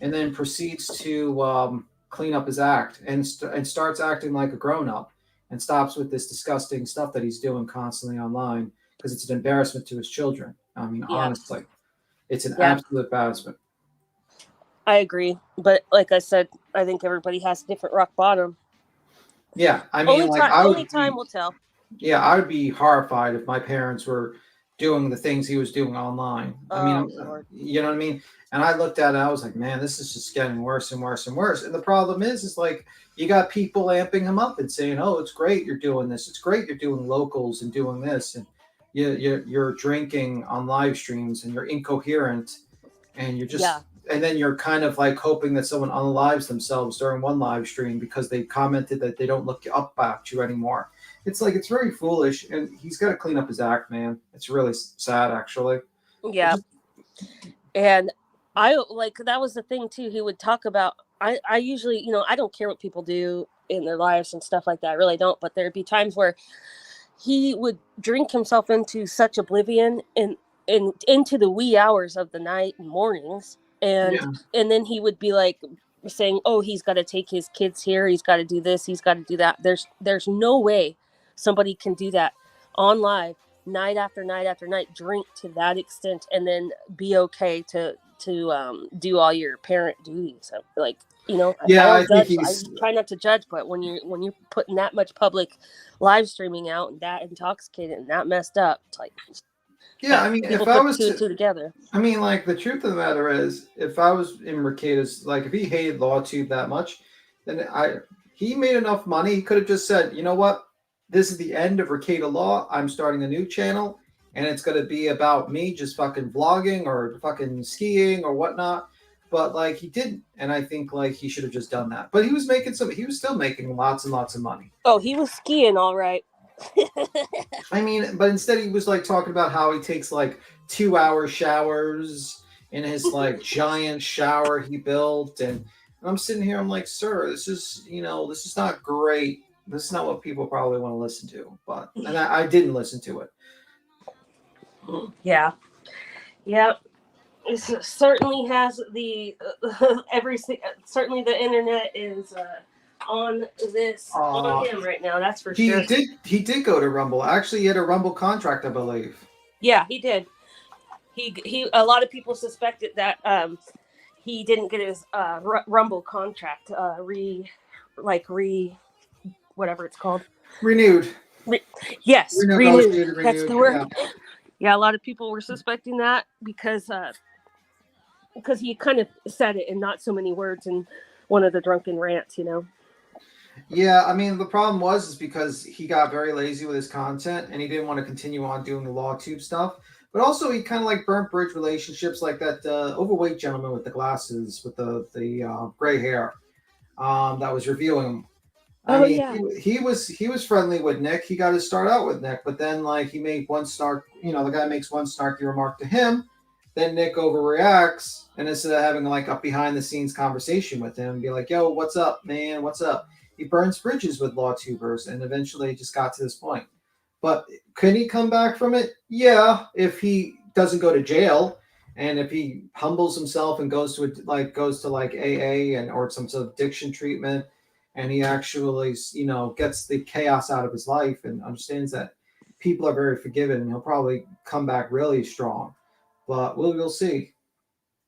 and then proceeds to clean up his act and starts acting like a grown-up, and stops with this disgusting stuff that he's doing constantly online, because it's an embarrassment to his children. I mean, honestly, it's an absolute embarrassment. I agree. But like I said, I think everybody has a different rock bottom. Yeah. I mean, only time will tell. Yeah, I would be horrified if my parents were doing the things he was doing online. I Oh, mean, Lord. you know what I mean? And I looked at it, I was like, man, this is just getting worse and worse and worse. And the problem is like, you got people amping him up and saying, oh, it's great you're doing this. It's great you're doing locals and doing this. And you're drinking on live streams and you're incoherent and you're just, and then you're kind of like hoping that someone unlives themselves during one live stream because they commented that they don't look up at you anymore. It's like, it's very foolish, and he's got to clean up his act, man. It's really sad, actually. Yeah. And I like, that was the thing too. He would talk about, I usually, you know, I don't care what people do in their lives and stuff like that. I really don't. But there'd be times where he would drink himself into such oblivion and into the wee hours of the night and mornings. And then he would be like saying, oh, he's got to take his kids here. He's got to do this. He's got to do that. There's no way somebody can do that on live night after night after night, drink to that extent, and then be okay to do all your parent duties. Like, you know, I try not to judge, but when you're putting that much public live streaming out and that intoxicated and that messed up, it's like, yeah, I mean, if I was two together. I mean, like, the truth of the matter is, if I was in Mercator's, like, if he hated LawTube that much, then he made enough money. He could have just said, you know what? This is the end of Mercator Law. I'm starting a new channel, and it's going to be about me just fucking vlogging or fucking skiing or whatnot. But, like, he didn't. And I think, like, he should have just done that. But he was still making lots and lots of money. Oh, he was skiing all right. I mean, but instead he was like talking about how he takes like 2-hour showers in his like giant shower he built, and I'm sitting here, I'm like, sir, this is not great. This is not what people probably want to listen to. But and I didn't listen to it. Yeah. It certainly has the certainly the internet is on him right now. That's for sure. He did go to Rumble. Actually, he had a Rumble contract, I believe. Yeah, he did. He a lot of people suspected that he didn't get his Rumble contract whatever it's called. Renewed. Yes, renewed. Renewed. That's the word. Yeah, a lot of people were suspecting that because he kind of said it in not so many words in one of the drunken rants, you know. Yeah, I mean, the problem is because he got very lazy with his content and he didn't want to continue on doing the LawTube stuff. But also, he kind of like burnt bridge relationships, like that overweight gentleman with the glasses, with the gray hair, that was reviewing him. He was friendly with Nick. He got his start out with Nick, but then like he made one snark. You know, the guy makes one snarky remark to him. Then Nick overreacts, and instead of having like a behind the scenes conversation with him, be like, "Yo, what's up, man? What's up?" He burns bridges with LawTubers, and eventually it just got to this point. But can he come back from it? Yeah, if he doesn't go to jail, and if he humbles himself and goes to AA or some sort of addiction treatment, and he actually, you know, gets the chaos out of his life and understands that people are very forgiving, and he'll probably come back really strong. But we'll see.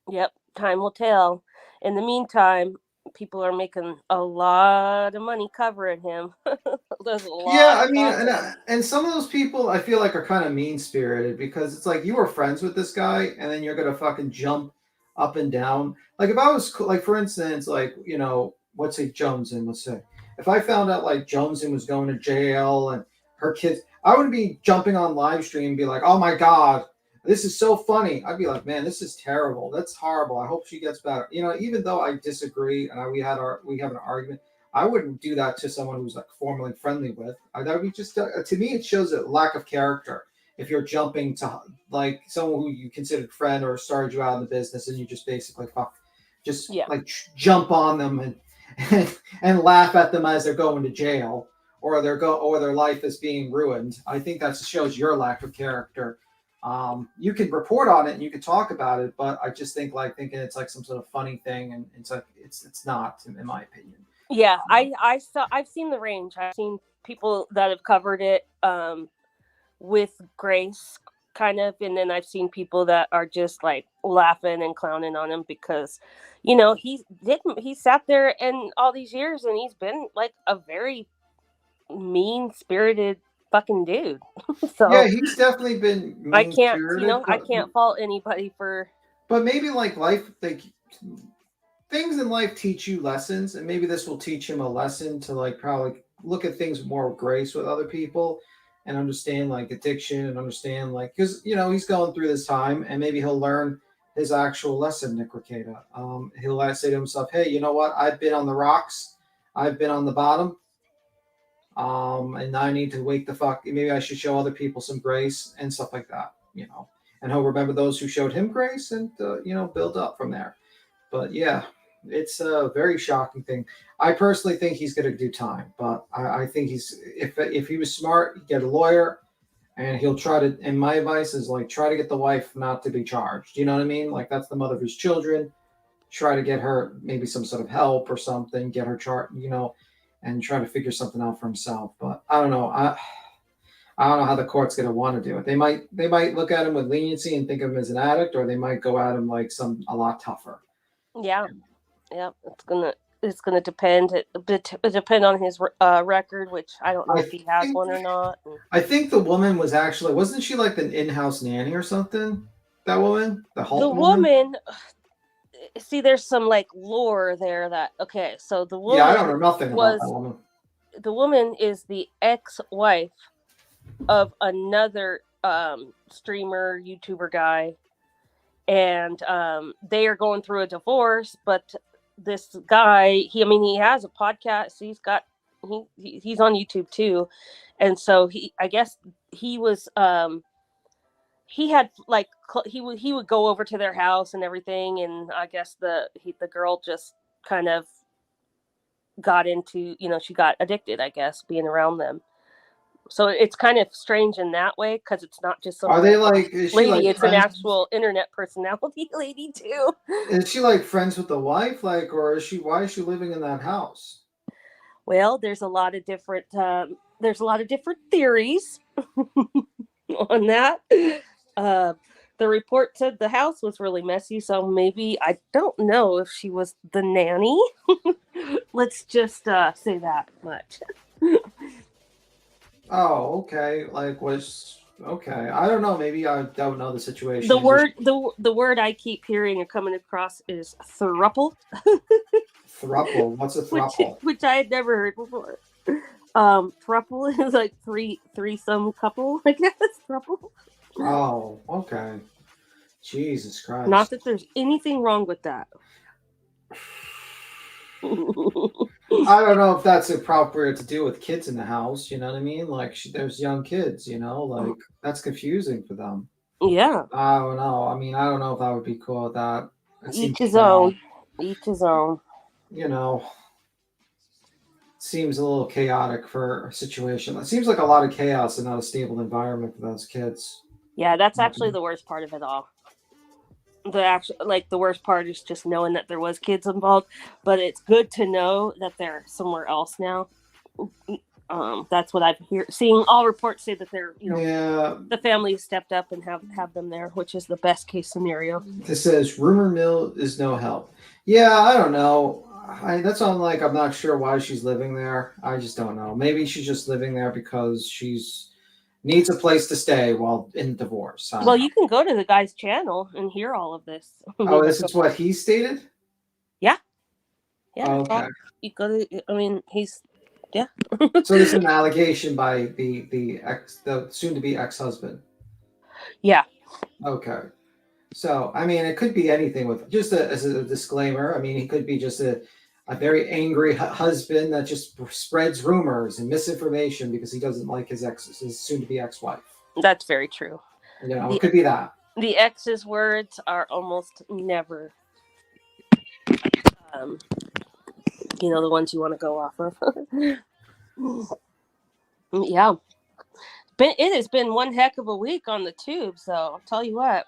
Yep, time will tell. In the meantime, people are making a lot of money covering him. There's a lot. Yeah, I mean, and some of those people I feel like are kind of mean spirited because it's like you were friends with this guy, and then you're gonna fucking jump up and down. Like if I was like, for instance, like, you know, let's say Jonesin, let's say if I found out like Jonesin was going to jail and her kids, I would be jumping on live stream and be like, oh my God, this is so funny. I'd be like, man, this is terrible. That's horrible. I hope she gets better. You know, even though I disagree and we have an argument, I wouldn't do that to someone who's like formerly friendly with. That would be just to me, it shows a lack of character. If you're jumping to like someone who you considered friend or started you out in the business, and you just basically jump on them and laugh at them as they're going to jail or their life is being ruined. I think that shows your lack of character. You can report on it and you can talk about it, but I just think thinking it's like some sort of funny thing, and it's like it's not, in my opinion. Yeah, I've seen the range. I've seen people that have covered it with grace, kind of, and then I've seen people that are just like laughing and clowning on him because, you know, he sat there and all these years and he's been like a very mean-spirited fucking dude. So yeah, he's definitely been I can't, mean-spirited, I can't fault anybody for. But maybe like life, like things in life teach you lessons, and maybe this will teach him a lesson to like probably look at things with more grace with other people and understand like addiction and understand like because he's going through this time, and maybe he'll learn his actual lesson, Nick Ricada. He'll say to himself, hey, you know what? I've been on the rocks, I've been on the bottom. And now I need to wake the fuck. Maybe I should show other people some grace and stuff like that, And he'll remember those who showed him grace and build up from there. But yeah, it's a very shocking thing. I personally think he's going to do time, but I think if he was smart, he'd get a lawyer, and he'll try to. And my advice is like try to get the wife not to be charged. You know what I mean? Like that's the mother of his children. Try to get her maybe some sort of help or something. Get her and try to figure something out for himself. But I don't know. I don't know how the court's going to want to do it. They might look at him with leniency and think of him as an addict, or they might go at him like a lot tougher. Yeah. It's gonna depend. It depend on his record, which I don't know if he has one or not. I think the woman wasn't she like an in-house nanny or something? That woman, the woman. See, there's some like lore there that so the woman. Yeah, I don't know nothing about that woman. The woman is the ex-wife of another streamer, YouTuber guy, and they are going through a divorce. But this guy, he has a podcast. He's on YouTube too, and so I guess he was he had like he would go over to their house and everything, and I guess the girl just kind of got into she got addicted, I guess, being around them. So it's kind of strange in that way because it's not just some lady, it's an actual internet personality lady too. Is she like friends with the wife, or why is she living in that house? Well, there's a lot of different theories on that. The report said the house was really messy, so maybe I don't know if she was the nanny. Let's just say that much. Oh, okay. I don't know. Maybe I don't know the situation. The word I keep hearing and coming across is throuple. Throuple. What's a throuple? Which I had never heard before. Throuple is like threesome couple, I guess. Throuple. Oh, okay. Jesus Christ. Not that there's anything wrong with that. I don't know if that's appropriate to do with kids in the house. You know what I mean? Like there's young kids, that's confusing for them. Yeah. I don't know. I mean, I don't know if I would be cool with that. Each his own. Each his own. Seems a little chaotic for a situation. It seems like a lot of chaos and not a stable environment for those kids. Yeah, that's actually the worst part of it all. The worst part is just knowing that there was kids involved, but it's good to know that they're somewhere else now. That's what I've seeing. All reports say that they're, the family stepped up and have them there, which is the best case scenario. This says rumor mill is no help. Yeah, I don't know. That's on I'm not sure why she's living there. I just don't know. Maybe she's just living there because she's needs a place to stay while in divorce. Well, you can go to the guy's channel and hear all of this. Oh, this is what he stated? Yeah. Yeah. Oh, okay. You go to, he's, yeah. So this is an allegation by the soon-to-be ex-husband. Yeah. Okay. So, it could be anything with just as a disclaimer. He could be just a very angry husband that just spreads rumors and misinformation because he doesn't like his soon-to-be ex-wife. That's very true. It could be that. The ex's words are almost never, the ones you want to go off of. Yeah. It has been one heck of a week on the tube, so I'll tell you what.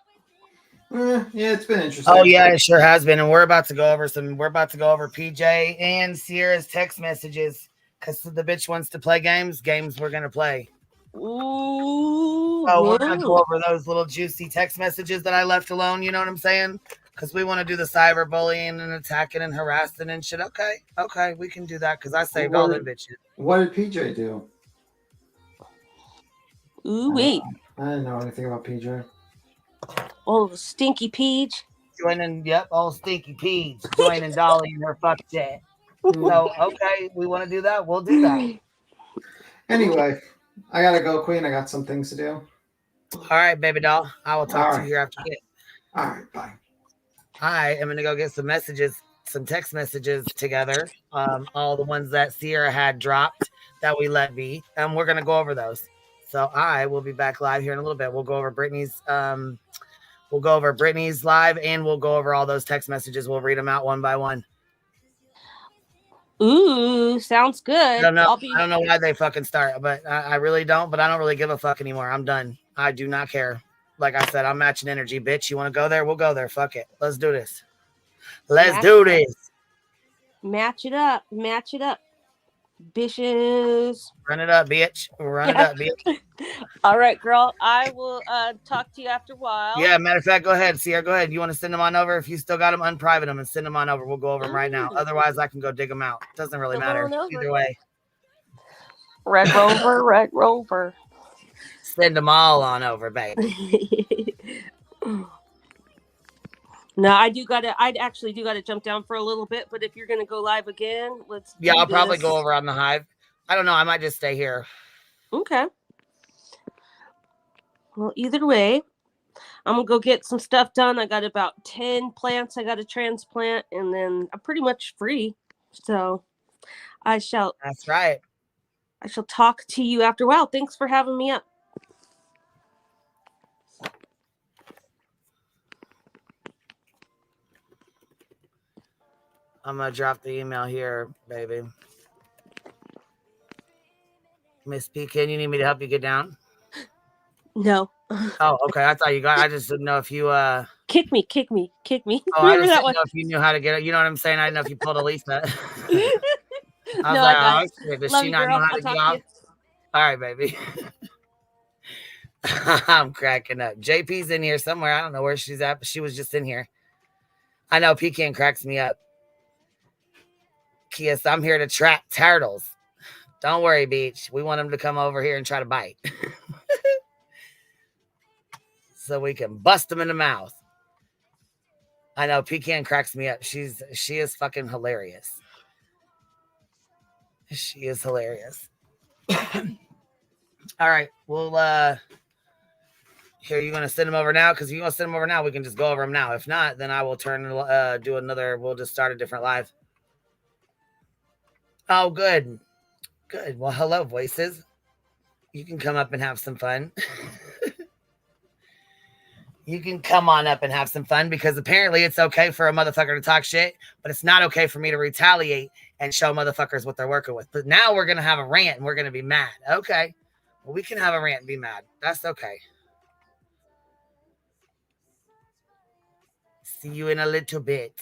Yeah, it's been interesting. Oh yeah, it sure has been, and we're about to go over PJ and Sierra's text messages because the bitch wants to play games we're gonna play. Ooh. Oh, we're gonna go over those little juicy text messages that I left alone. You know what I'm saying? Because we want to do the cyberbullying and attacking and harassing and shit. Okay, we can do that because I saved all the bitches. What did PJ do? Ooh wait. I didn't know anything about PJ. Oh, stinky Peach. Joining, yep, old stinky Peach. Joining Dolly in her fuck shit. So, okay, we want to do that? We'll do that. Anyway, I gotta go, Queen. I got some things to do. All right, baby doll. I will talk to you here after this. All right, bye. I am going to go get some messages, some text messages together. All the ones that Sierra had dropped that we let be. And we're going to go over those. So I will be back live here in a little bit. We'll go over Britney's live, and we'll go over all those text messages. We'll read them out one by one. Ooh, sounds good. I don't know why they fucking start, but I really don't. But I don't really give a fuck anymore. I'm done. I do not care. Like I said, I'm matching energy, bitch. You want to go there? We'll go there. Fuck it. Let's do this. Let's do this. Match it up. Match it up. Bitches. Run it up, bitch. Run it up, bitch. All right, girl. I will talk to you after a while. Yeah, matter of fact, go ahead, Sierra. Go ahead. You want to send them on over? If you still got them, unprivate them and send them on over. We'll go over them right now. Otherwise, I can go dig them out. Doesn't really matter. Either way. Red Rover, Red Rover. Send them all on over, baby. No, I actually do gotta jump down for a little bit, but if you're gonna go live again, let's Yeah, I'll probably go over on the Hive. I don't know. I might just stay here. Okay. Well, either way, I'm gonna go get some stuff done. I got about 10 plants I gotta transplant, and then I'm pretty much free. So That's right. I shall talk to you after a while. Thanks for having me up. I'm going to drop the email here, baby. Miss Pekin, you need me to help you get down? No. Oh, okay. I thought you got. I just didn't know if you kick me. Oh, I just didn't know if you knew how to get it. You know what I'm saying? I didn't know if you pulled a Lisa. I was like, oh, shit. Does she not know how to get off? All right, baby. I'm cracking up. JP's in here somewhere. I don't know where she's at, but she was just in here. I know Pecan cracks me up. Kias, I'm here to trap turtles. Don't worry, Beach. We want them to come over here and try to bite. So we can bust them in the mouth. I know Pecan cracks me up. She is fucking hilarious. She is hilarious. All right. Well, here, you going to send them over now? Because if you want to send them over now, we can just go over them now. If not, then I will do another. We'll just start a different live. Oh, good. Good. Well, hello, voices. You can come up and have some fun. You can come on up and have some fun, because apparently it's okay for a motherfucker to talk shit, but it's not okay for me to retaliate and show motherfuckers what they're working with. But now we're going to have a rant and we're going to be mad. Okay. Well, we can have a rant and be mad. That's okay. See you in a little bit.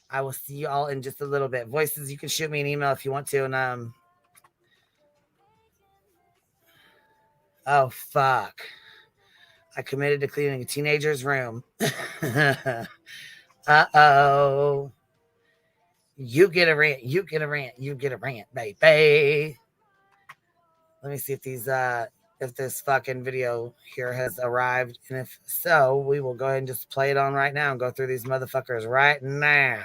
I will see you all in just a little bit. Voices, you can shoot me an email if you want to. And oh, fuck. I committed to cleaning a teenager's room. Uh-oh. You get a rant. You get a rant. You get a rant, baby. Let me see if this fucking video here has arrived. And if so, we will go ahead and just play it on right now and go through these motherfuckers right now.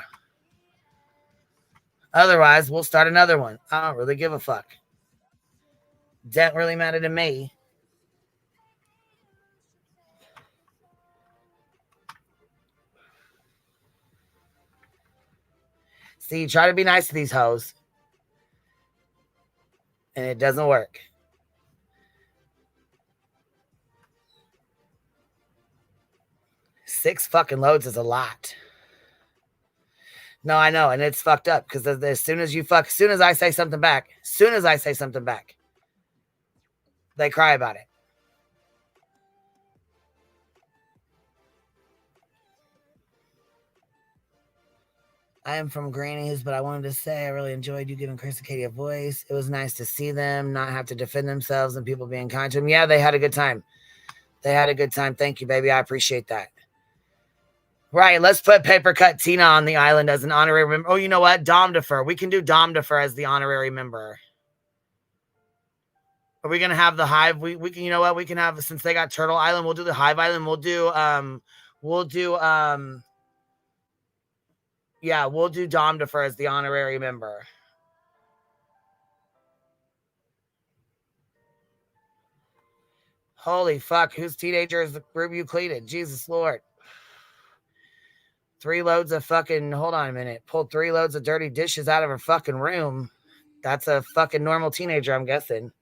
Otherwise, we'll start another one. I don't really give a fuck. Don't really matter to me. See, try to be nice to these hoes. And it doesn't work. Six fucking loads is a lot. No, I know, and it's fucked up, because as soon as I say something back, they cry about it. I am from Granny's, but I wanted to say I really enjoyed you giving Chris and Katie a voice. It was nice to see them not have to defend themselves and people being kind to them. Yeah, they had a good time. Thank you, baby. I appreciate that. Right, let's put Paper Cut Tina on the island as an honorary member. Oh, you know what? Dom Defer. We can do Dom Defer as the honorary member. Are we gonna have the Hive? We can, you know what? We can have, since they got Turtle Island, we'll do the Hive Island. We'll do yeah, we'll do Dom Defer as the honorary member. Holy fuck, whose teenager is the group you cleated? Jesus Lord. 3 loads of fucking, hold on a minute. Pulled 3 loads of dirty dishes out of her fucking room. That's a fucking normal teenager, I'm guessing.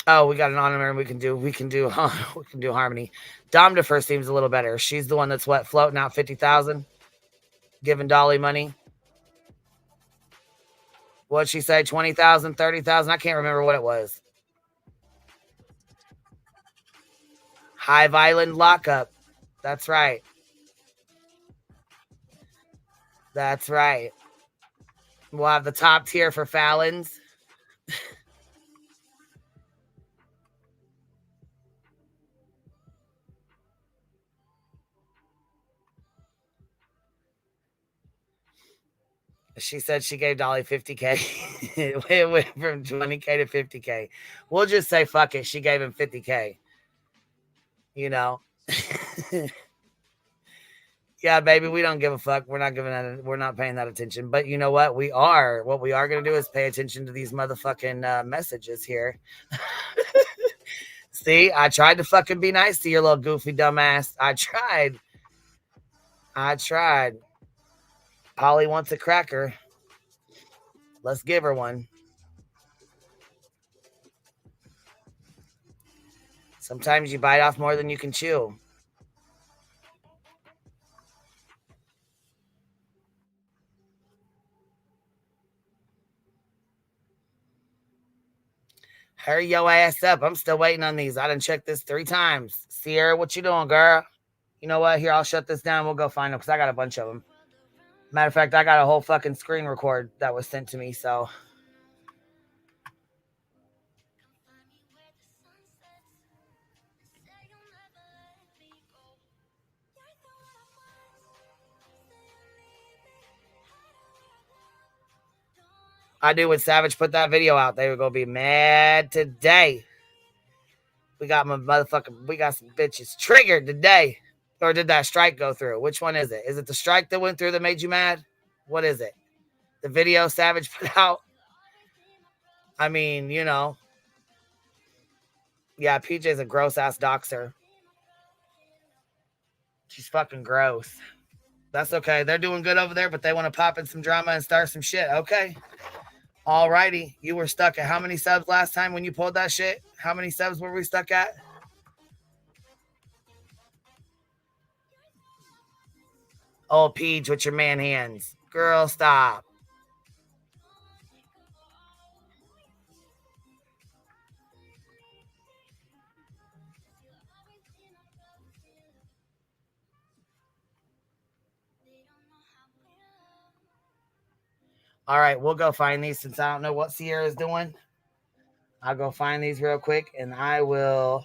Oh, we got an honorary. We can do Harmony. Dom Defer seems a little better. She's the one that's what, floating out 50,000, giving Dolly money. What'd she say? 20,000, 30,000? I can't remember what it was. Hive Island lockup. That's right. That's right. We'll have the top tier for Fallon's. She said she gave Dolly 50K. It went from 20K to 50K. We'll just say fuck it. She gave him 50K. You know. Yeah, baby, we don't give a fuck. We're not paying that attention. But you know what? What we are gonna do is pay attention to these motherfucking messages here. See, I tried to fucking be nice to your little goofy dumbass. I tried. Polly wants a cracker. Let's give her one. Sometimes you bite off more than you can chew. Hurry your ass up. I'm still waiting on these. I done checked this 3 times. Sierra, what you doing, girl? You know what? Here, I'll shut this down. We'll go find them because I got a bunch of them. Matter of fact, I got a whole fucking screen record that was sent to me, so. I knew when Savage put that video out, they were going to be mad today. We got some bitches triggered today. Or did that strike go through? Which one is it? Is it the strike that went through that made you mad? What is it? The video Savage put out? I mean, you know. Yeah, PJ's a gross-ass doxer. She's fucking gross. That's okay. They're doing good over there, but they want to pop in some drama and start some shit. Okay. Alrighty. You were stuck at how many subs last time when you pulled that shit? How many subs were we stuck at? Oh, Peach with your man hands. Girl, stop. All right, we'll go find these since I don't know what Sierra's doing. I'll go find these real quick and I will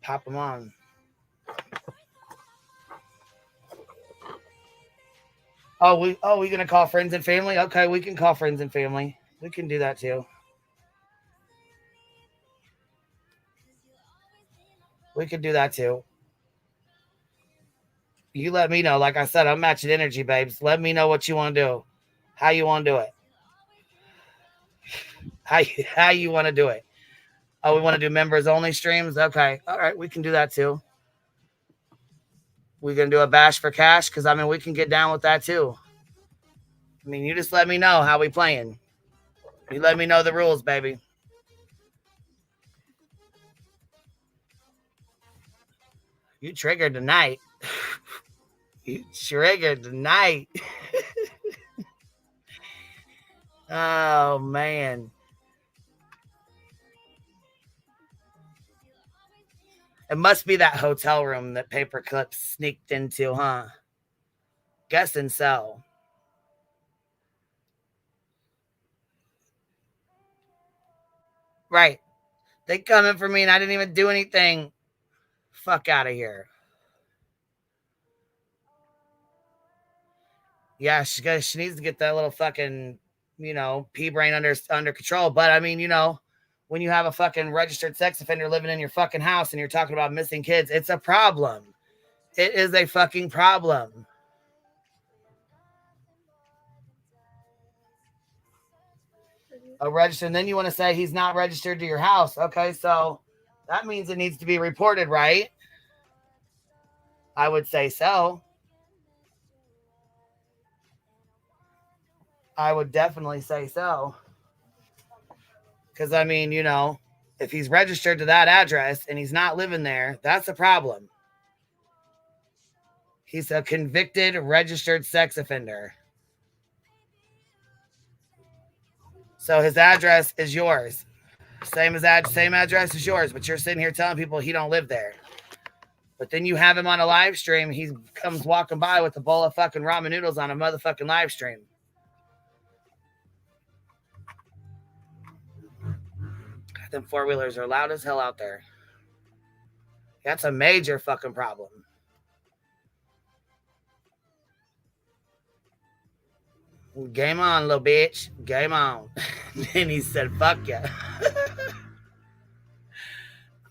pop them on. Oh, we gonna call friends and family? Okay, we can call friends and family. We can do that too. We could do that too. You let me know. Like I said, I'm matching energy, babes. Let me know what you want to do. How you want to do it. How you want to do it. Oh, we want to do members only streams? Okay. All right, we can do that too. We're going to do a bash for cash because, I mean, we can get down with that too. I mean, you just let me know how we playing. You let me know the rules, baby. You triggered tonight. You triggered tonight. Oh, man. It must be that hotel room that Paperclip sneaked into, huh? Guessing so. Right. They coming for me and I didn't even do anything. Fuck out of here. Yeah, she needs to get that little fucking, pea brain under control. But I mean, when you have a fucking registered sex offender living in your fucking house and you're talking about missing kids, it's a problem. It is a fucking problem. Registered, and then you want to say he's not registered to your house. Okay, so that means it needs to be reported, right? I would say so. I would definitely say so. Because, I mean, if he's registered to that address and he's not living there, that's a problem. He's a convicted, registered sex offender. So his address is yours. Same address as yours, but you're sitting here telling people he don't live there. But then you have him on a live stream. He comes walking by with a bowl of fucking ramen noodles on a motherfucking live stream. God, them four-wheelers are loud as hell out there. That's a major fucking problem. Game on, little bitch. Game on. And he said, fuck ya.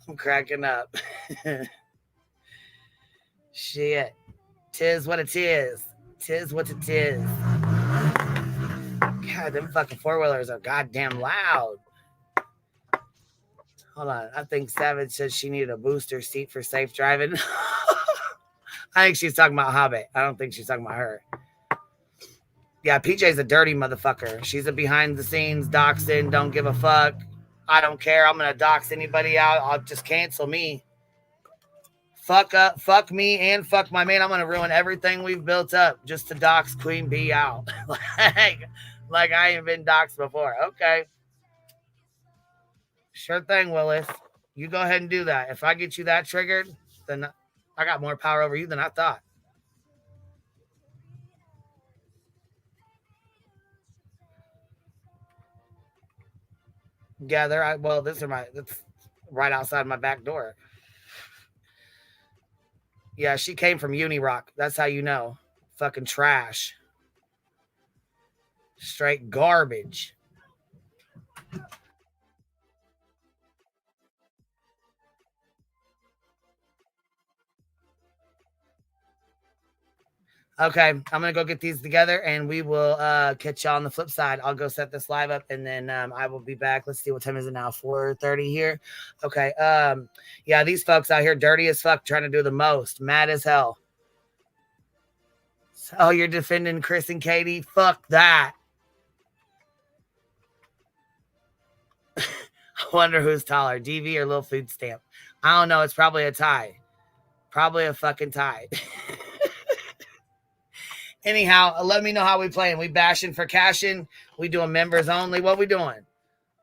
I'm cracking up. Shit. Tis what it is. Tis what it is. God, them fucking four-wheelers are goddamn loud. Hold on. I think Savage said she needed a booster seat for safe driving. I think she's talking about Hobbit. I don't think she's talking about her. Yeah, PJ's a dirty motherfucker. She's a behind-the-scenes doxing, don't give a fuck. I don't care. I'm going to dox anybody out. I'll just cancel me. Fuck me and fuck my man. I'm going to ruin everything we've built up just to dox Queen Bee out. like I ain't been doxed before. Okay. Sure thing, Willis. You go ahead and do that. If I get you that triggered, then I got more power over you than I thought. Yeah, that's right outside my back door. Yeah, she came from Unirock. That's how you know. Fucking trash. Straight garbage. Okay, I'm going to go get these together, and we will catch y'all on the flip side. I'll go set this live up, and then I will be back. Let's see, what time is it now? 4:30 here? Okay, yeah, these folks out here dirty as fuck, trying to do the most. Mad as hell. Oh, you're defending Chris and Katie? Fuck that. I wonder who's taller, DV or Little Food Stamp. I don't know. It's probably a tie. Probably a fucking tie. Anyhow, let me know how we playing. We bashing for cashing. We doing members only. What we doing?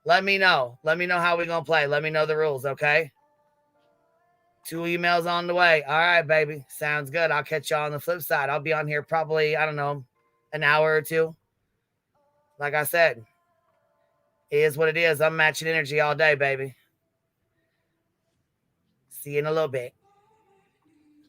Let me know. Let me know how we gonna play. Let me know the rules, okay? 2 emails on the way. All right, baby. Sounds good. I'll catch y'all on the flip side. I'll be on here probably, I don't know, an hour or two. Like I said, it is what it is. I'm matching energy all day, baby. See you in a little bit.